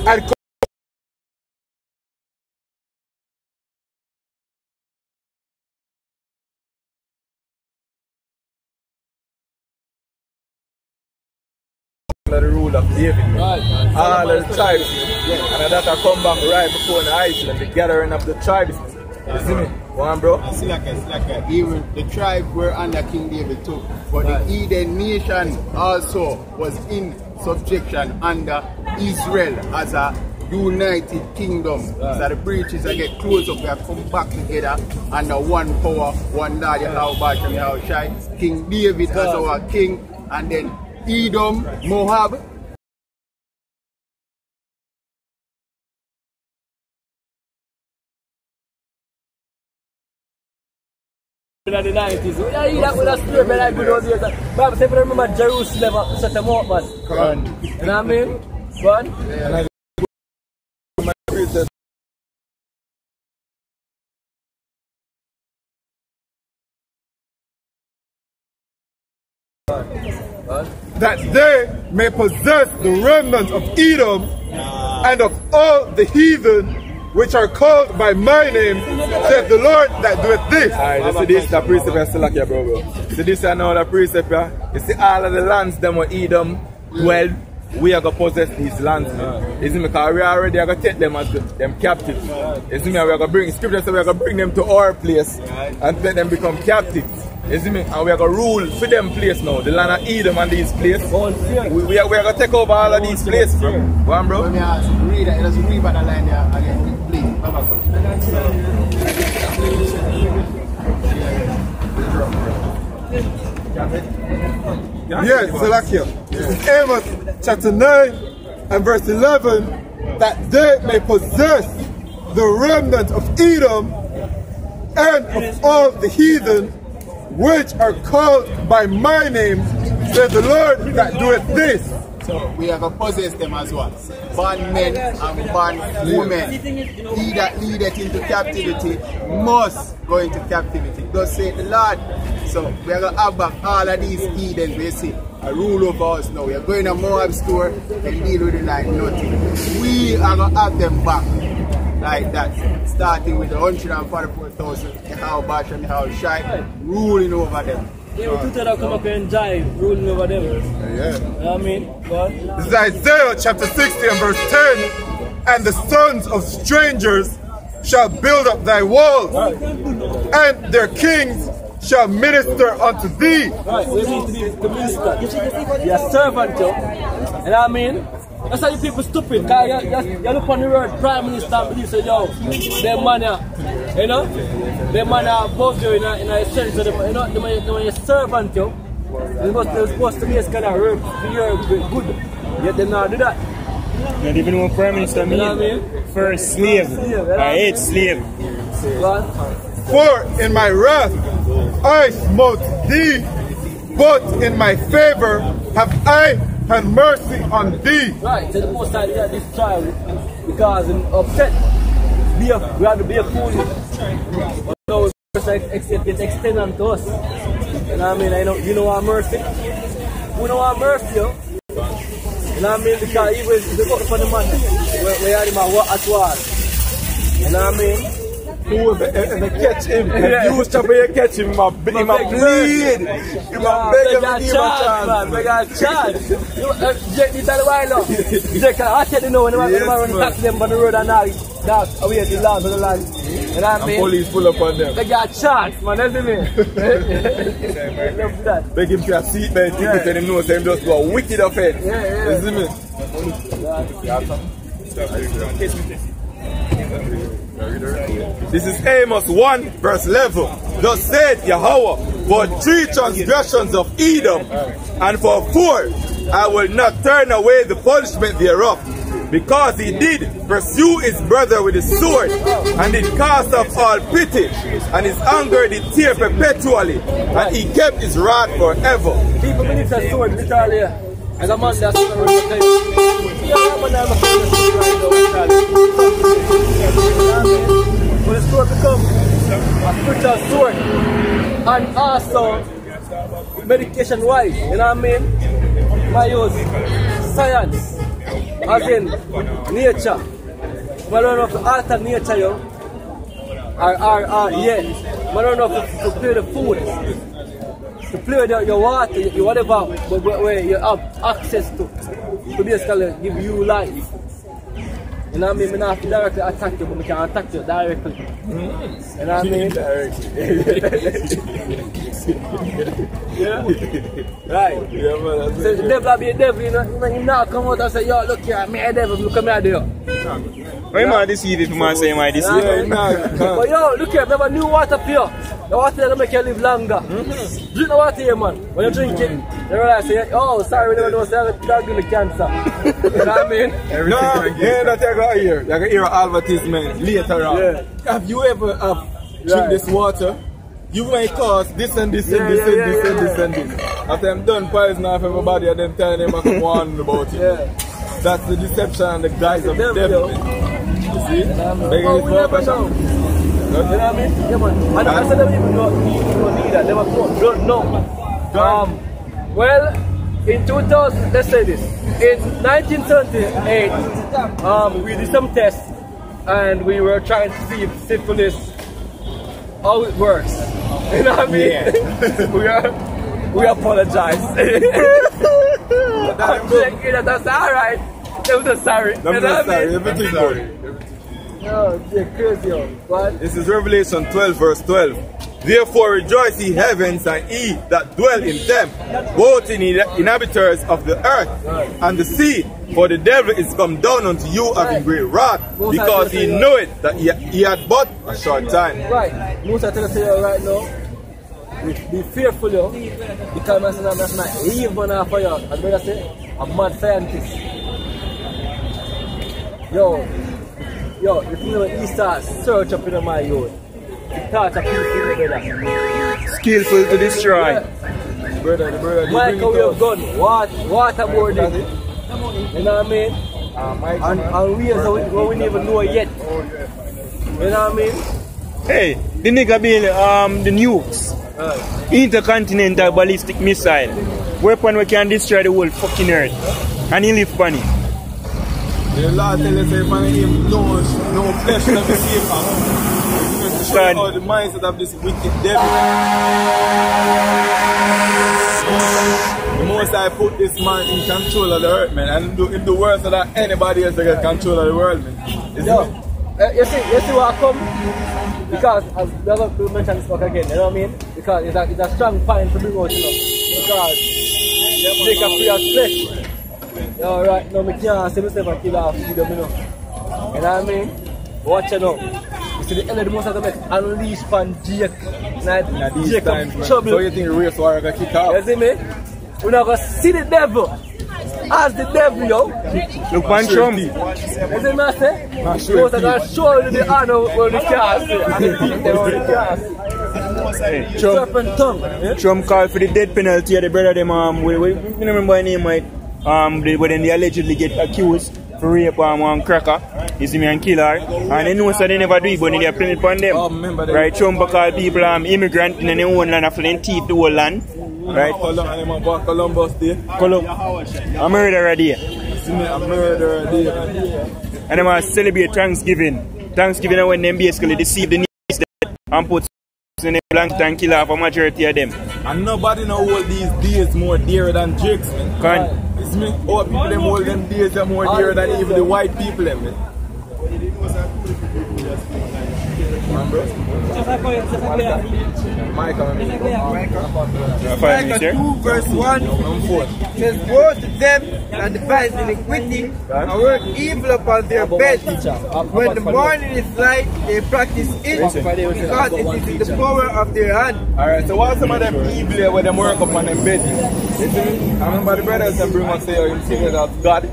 Speaker 9: and
Speaker 1: the rule of David. Right. All of the tribes. And that I come back right before the Iceland, the gathering of the tribes. You see me? Go on, bro.
Speaker 10: It's like even the tribe were under King David too. But the Eden nation also was in subjection under Israel as a united kingdom. So the breaches that get close up, we have come back together under one power, one Lord, Yahushua, King David as our king, and then Edom, Moab.
Speaker 6: In the 90s, yeah, that would have still been like good old days. But I remember Jerusalem set them up, man. You know what I mean? Go on.
Speaker 9: that they may possess the remnant of Edom and of all the heathen which are called by my name, saith the Lord that doeth this.
Speaker 1: Alright, you see this, the precept is still like here, bro. See this and all the precept, you see all of the lands them were Edom dwell, we are going to possess these lands, man. You see me, because we already are going to take them as them captives. You see me, we are going to bring, scripture says we are going to bring them to our place and let them become captives. You see me? And we are going to rule for them place now. The land of Edom and these places. We are going to take over all of these places, bro. Go on, bro.
Speaker 10: Let me ask you, read it. Let's read about the line there again, please.
Speaker 9: Alright, Salakia. This is Amos chapter 9 and verse 11. That they may possess the remnant of Edom and of all the heathen which are called by my name, said the Lord that doeth this.
Speaker 10: So we are going to possess them as well. Born men and born women. He that leadeth into captivity must go into captivity. Thus saith the Lord. So we are going to have back all of these heathens we see. A rule over us now. We are going to Moab store and deal with it like nothing. We are going to have them back like that. Starting with the 144,000 Bash and Shai ruling over them.
Speaker 6: Even two that come up and die ruling over them.
Speaker 9: Yeah.
Speaker 6: You know what I mean? God.
Speaker 9: This is Isaiah chapter 60 and verse 10. And the sons of strangers shall build up thy walls, and their kings shall minister unto thee.
Speaker 6: Right, we need to be the minister. You're a servant, yo. You know what I mean? That's how you people stupid. Because you look on the word Prime Minister and believe, so yo, them man, you know? Them man are above you in a sense. So them, you know, when you're a servant, yo, they're supposed to be as kind of work for your good. Yet they not do that.
Speaker 5: Not even what Prime Minister mean.
Speaker 6: You know what I mean?
Speaker 5: First slave. I hate slave.
Speaker 9: For in my wrath I smote thee, but in my favor have I had mercy on thee.
Speaker 6: Right, so the most time we had this trial because I'm upset. We have to be a fool. But now it's extended unto us. You know what I mean? You know our mercy. We know our mercy, yo. You know what I mean? Because even if you look for the man, we had him at war. You know what I mean?
Speaker 9: Whoever and catch him, you stop catch him, my bleed. He might beg him to give him a chance.
Speaker 6: Beg a chance. Jake, you tell the while now. Jake, I tell you know when I run taxi them on the road and now that's away the land for the land. You know what I mean?
Speaker 9: Police pull up on them.
Speaker 6: Beg a chance, man, that's me. Love that.
Speaker 9: Beg him to a seatbelt, you tell him no, so him just go wicked off it.
Speaker 6: Yeah.
Speaker 9: You see me? This is Amos 1 verse 11. Thus said Yahweh, for 3 transgressions of Edom, and for 4 I will not turn away the punishment thereof, because he did pursue his brother with his sword, and did cast off all pity, and his anger did tear perpetually, and he kept his wrath forever.
Speaker 6: People believe that sword literally. As a man that's not really time. Yeah, I'm not a when the sword becomes a spiritual sword and also medication wise, you know what I mean? My use science as in nature. We don't have to alter nature, yo. Yeah. We don't have to play the food. To play with your water, your whatever, where you have access to basically give you life. You know what I mean? I don't have to directly attack you, but I can attack you directly. You know what I mean? Yeah? Right.
Speaker 9: Yeah, man.
Speaker 6: So the devil be a devil, you know? You not come out and say, yo, look here, me a devil, look at me a devil.
Speaker 5: Why am I deceived if I say I deceive?
Speaker 6: But yo, look here, I have a new water for you. The water that make you live longer. Drink the water here, man. When you drink it, you realize, oh, sorry, we never know that going to cancer. You know what I mean?
Speaker 9: No, yeah, that you got here. You got to hear an advertisement later on. Yeah. Have you ever drink this water? You might cause this and this and this and this and this and this. After I'm done poison off everybody and then tell them I can warn about it. Yeah. That's the deception and the guise of the devil. You see? Begging his more pressure. You know what I mean?
Speaker 6: Yeah, man. And I said that people don't need that. They don't know. Well, in 2000, let's say this. In 1978, we did some tests and we were trying to see if syphilis, how it works. You know what I mean? Yeah. we apologize. That's alright. They were just sorry.
Speaker 9: I'm just sorry. Everything sorry.
Speaker 6: Oh, they're crazy, yo. What?
Speaker 9: This is Revelation 12 verse 12. Therefore rejoice ye heavens and ye that dwell in them, both in the inhabitants of the earth and the sea, for the devil is come down unto you having great wrath, because he knoweth that he had but a short time.
Speaker 6: Right. Most I tell you right now, be fearful, yo. Because that's not leave man off of you. As brother say, a mad scientist. Yo, if you know he starts search up in my youth. Thought of people, brother.
Speaker 5: Skillful to destroy.
Speaker 6: Yeah. Brother, microwave gun, waterboarding. You know what I mean? And ways that we don't even know yet. You know what I mean?
Speaker 5: Hey, the nigga build the nukes. Intercontinental ballistic missile. Weapon we can destroy the whole fucking earth. And he live funny.
Speaker 1: The Lord tell us if him no flesh will be safe at home. Destroy all the mindset of this wicked devil. The most I put this man in control of the earth, man, and do the worst so that anybody else to get control of the world, man.
Speaker 6: You see what I come? Because as the other people mentioned this back again, you know what I mean? Because it's a strong point to bring out, you know. Because they can free out flesh. Alright, now I can't see myself and kill off with them, you know. You know what I mean? Watch it now. You see the end of the most of the make unleash pan Jake. Jake of trouble.
Speaker 1: So you think the race war gonna kick off?
Speaker 6: You see me? We're not gonna see the devil as the devil, yo.
Speaker 5: Look, pan Trump.
Speaker 6: You see me, I say? Most are gonna show you the honor when the cast. And the people when the cast. Serpent tongue.
Speaker 5: Trump called for the death penalty. The brother them we don't remember his name, right? When they allegedly get accused for rape one cracker, you see me, and kill her, and they know so they never do it, but they are playing upon them. Right, Trump called people immigrant in their own land after they thief the whole land. Right?
Speaker 1: Columbus Day.
Speaker 5: A murderer day.
Speaker 1: See me, a murderer day.
Speaker 5: And they want to celebrate Thanksgiving. Thanksgiving is when they basically deceive the news and put in a blank and kill off a majority of them.
Speaker 1: And nobody know all these days more dear than Jakes, man. It's me, all people them hold them days are more dear than even the white people, them, man. Micah
Speaker 8: 2 verse 1 says, woe to them that devise iniquity and work evil upon their beds. When the morning is light, they practice it because it is in the power of their hand.
Speaker 1: Alright, so what's some of them evil when them work upon them bed? You see me? I remember the brothers that bring us say, you see me, that God.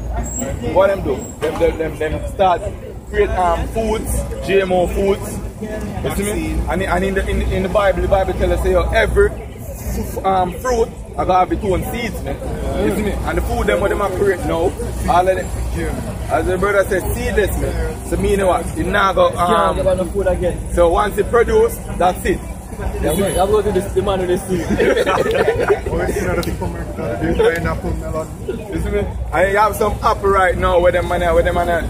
Speaker 1: What them do? Them start create foods, GMO foods. You see me? And in the Bible tells us, say, every fruit I gotta have its own seeds, man. You see me? And the food them what them are create now, all of them, as the brother said, seedless, man. So meaning what? It now go
Speaker 6: food again.
Speaker 1: So once it produce, that's it.
Speaker 6: I'm going to the man with the seed.
Speaker 1: You see me? And you have some apple right now where them man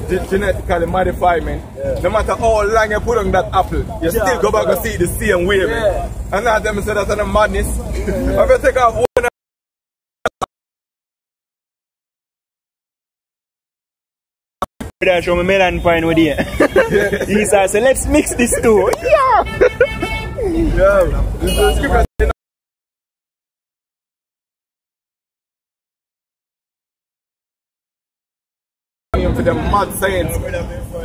Speaker 1: genetically modified, man. No matter how long you put on that apple, you still go back and see it the same way, man. And now them say that's a madness. If you take off one
Speaker 5: show me melon pine with you. He said, let's mix this two. Yeah!
Speaker 1: This is the scripture. For them mad science.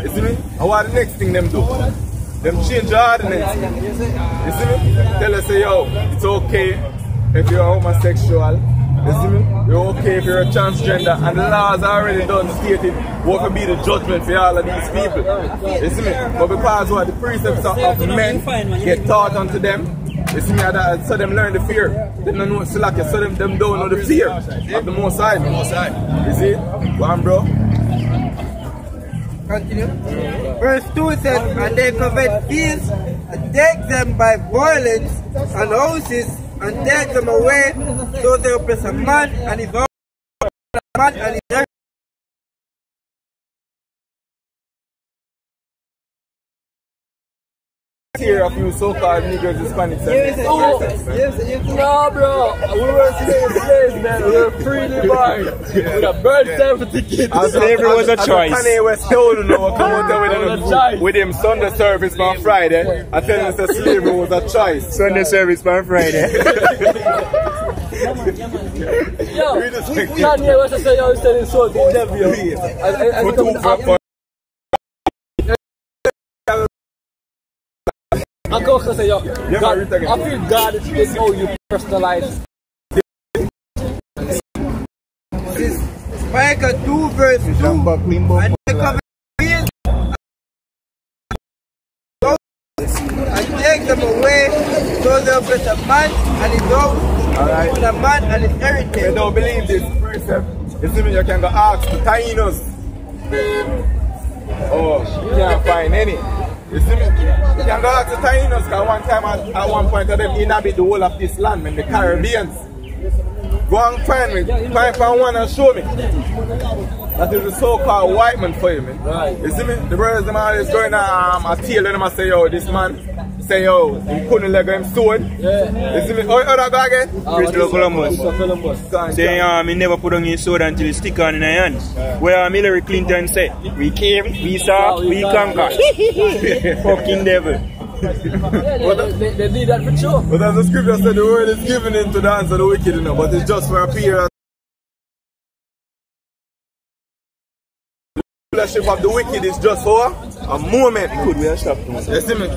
Speaker 1: You see me? And what the next thing them do? Them change the ordinance. You see me? Tell us, say, yo, it's okay if you're homosexual. You see me? You're okay if you're a transgender. And the laws are already done stated what will be the judgment for all of these people. You see me? But because what the precepts of men get taught unto them, you see me, so them learn the fear. Them don't know what's like, so them don't know the fear of the Most High. You see? Go on, bro.
Speaker 8: Continue. Verse 2 says, and they covet thieves and take them by violence and houses and take them away, so they oppress a man and his house, and his
Speaker 1: Here a few so-called Negroes, Hispanics.
Speaker 6: Yes. No, bro. We were slaves, man. We were freely born. With a birth certificate.
Speaker 5: Slavery was a choice.
Speaker 1: Kanye West told come out with him Sunday service on Friday. I tell him that slavery was a choice.
Speaker 5: Sunday service on Friday.
Speaker 6: Yo, Kanye West said, yo, he's selling soul to the devil, yo. I go to say, yo, God, I feel God is how you personalize.
Speaker 8: This is Micah 2 verse 2. And they come and take them away, so they'll get a man and his dog, and a man and his heritage.
Speaker 1: You don't believe this precept. You see me, you can go ask the Tainos. Oh, you can't find any. You see me? You can go ask the Tainos, because one time at one point of them inhabit the whole of this land, man, the Caribbeans. Go and find me, find one and show me. That is the so-called white man for you, man. Right. You see me? The brothers them always going a tail and them say, yo, this man say, yo, he couldn't let him sword. Yeah. You see me? Oh, that guy again?
Speaker 5: Christopher Columbus. Say, he never put on his sword until he stick on in the hands. Yeah. Where Hillary Clinton said, we came, we saw, we conquer. Fucking devil.
Speaker 6: They need that for sure.
Speaker 1: But as the scripture said, the word is given into the hands of the wicked, you know, but it's just for a period. The rulership of the wicked is just for a moment.
Speaker 5: Good, we are stopped.
Speaker 1: You see me?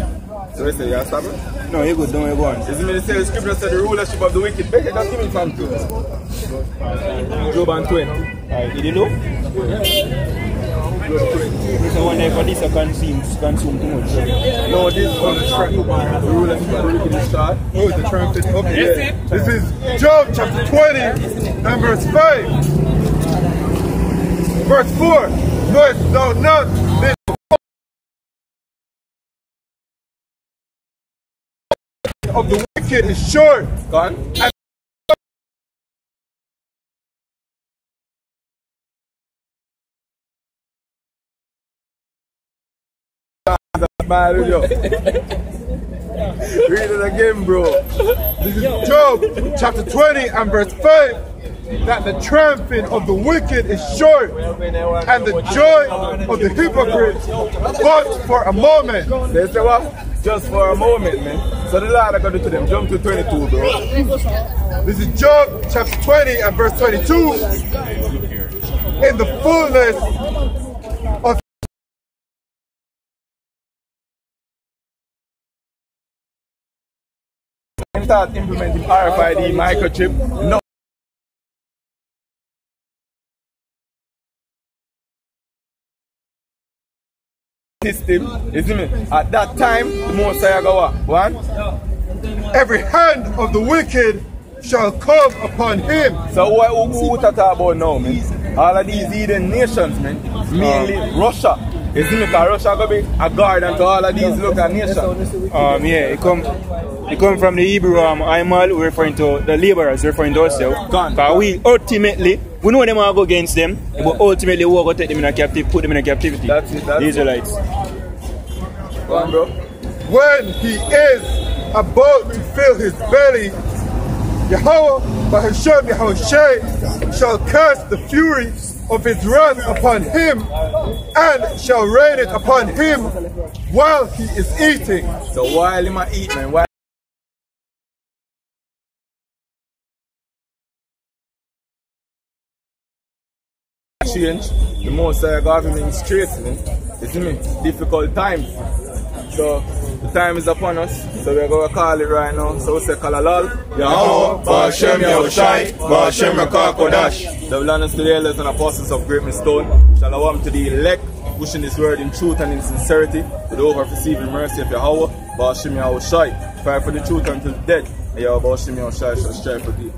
Speaker 1: So we say, you are stopping?
Speaker 5: No, you're good, don't go on.
Speaker 1: You see me? The scripture said the rulership of the wicked. Better just give me from two. Job and 20.
Speaker 5: Alright, did you know?
Speaker 1: Yeah.
Speaker 5: This one there for this consume too much.
Speaker 1: No, this is the rulership of the wicked is start.
Speaker 9: Oh, the triumphant. Okay. Yeah. This is Job chapter 20 and verse 5. Verse 4. Knowest thou not this of the wicked is short?
Speaker 1: Gone. Read it again, bro.
Speaker 9: This is Job chapter 20 and verse 5. That the triumphing of the wicked is short, and the joy of the hypocrite but for a moment.
Speaker 1: They say what? Just for a moment, man. So the Lord are going to do to them. Jump to 22, bro.
Speaker 9: This is Job chapter 20 and verse 22. In the fullness of
Speaker 1: start implementing RFID microchip. No. System, you see me? At that time, the Most High go what? One?
Speaker 9: Every hand of the wicked shall come upon him.
Speaker 1: So who talk about now, man? All of these heathen nations, man. Mainly Russia. You see me? Because Russia going to be a guardian to all of these local nations.
Speaker 5: Yeah, it come from the Hebrew Aimal, referring to the laborers, referring to ourselves. Because we ultimately, we know them are go against them, but ultimately we are going to take them in a captivity, put them in a captivity.
Speaker 1: That's it.
Speaker 5: The Israelites.
Speaker 1: Go on, bro.
Speaker 9: When he is about to fill his belly, Yahweh, Bahashem Yahushai, shall cast the fury of his wrath upon him, and shall rain it upon him while he is eating.
Speaker 1: So while he might eat, man, change, the most government is straight, man. You see me? Difficult times. So the time is upon us. So we're going to call it right now. So we say Kalalal.
Speaker 9: Yahweh, Ba'ashem Yahushai, Ba'ashem Kodash.
Speaker 1: The land to the elders and apostles of Great Stone. Shalom to the elect, pushing this word in truth and in sincerity, to the over receiving mercy of Yahweh, Ba'ashem Yahushai. Fight for the truth until death. Yahweh, Ba'ashem Yahushai shall strive for thee.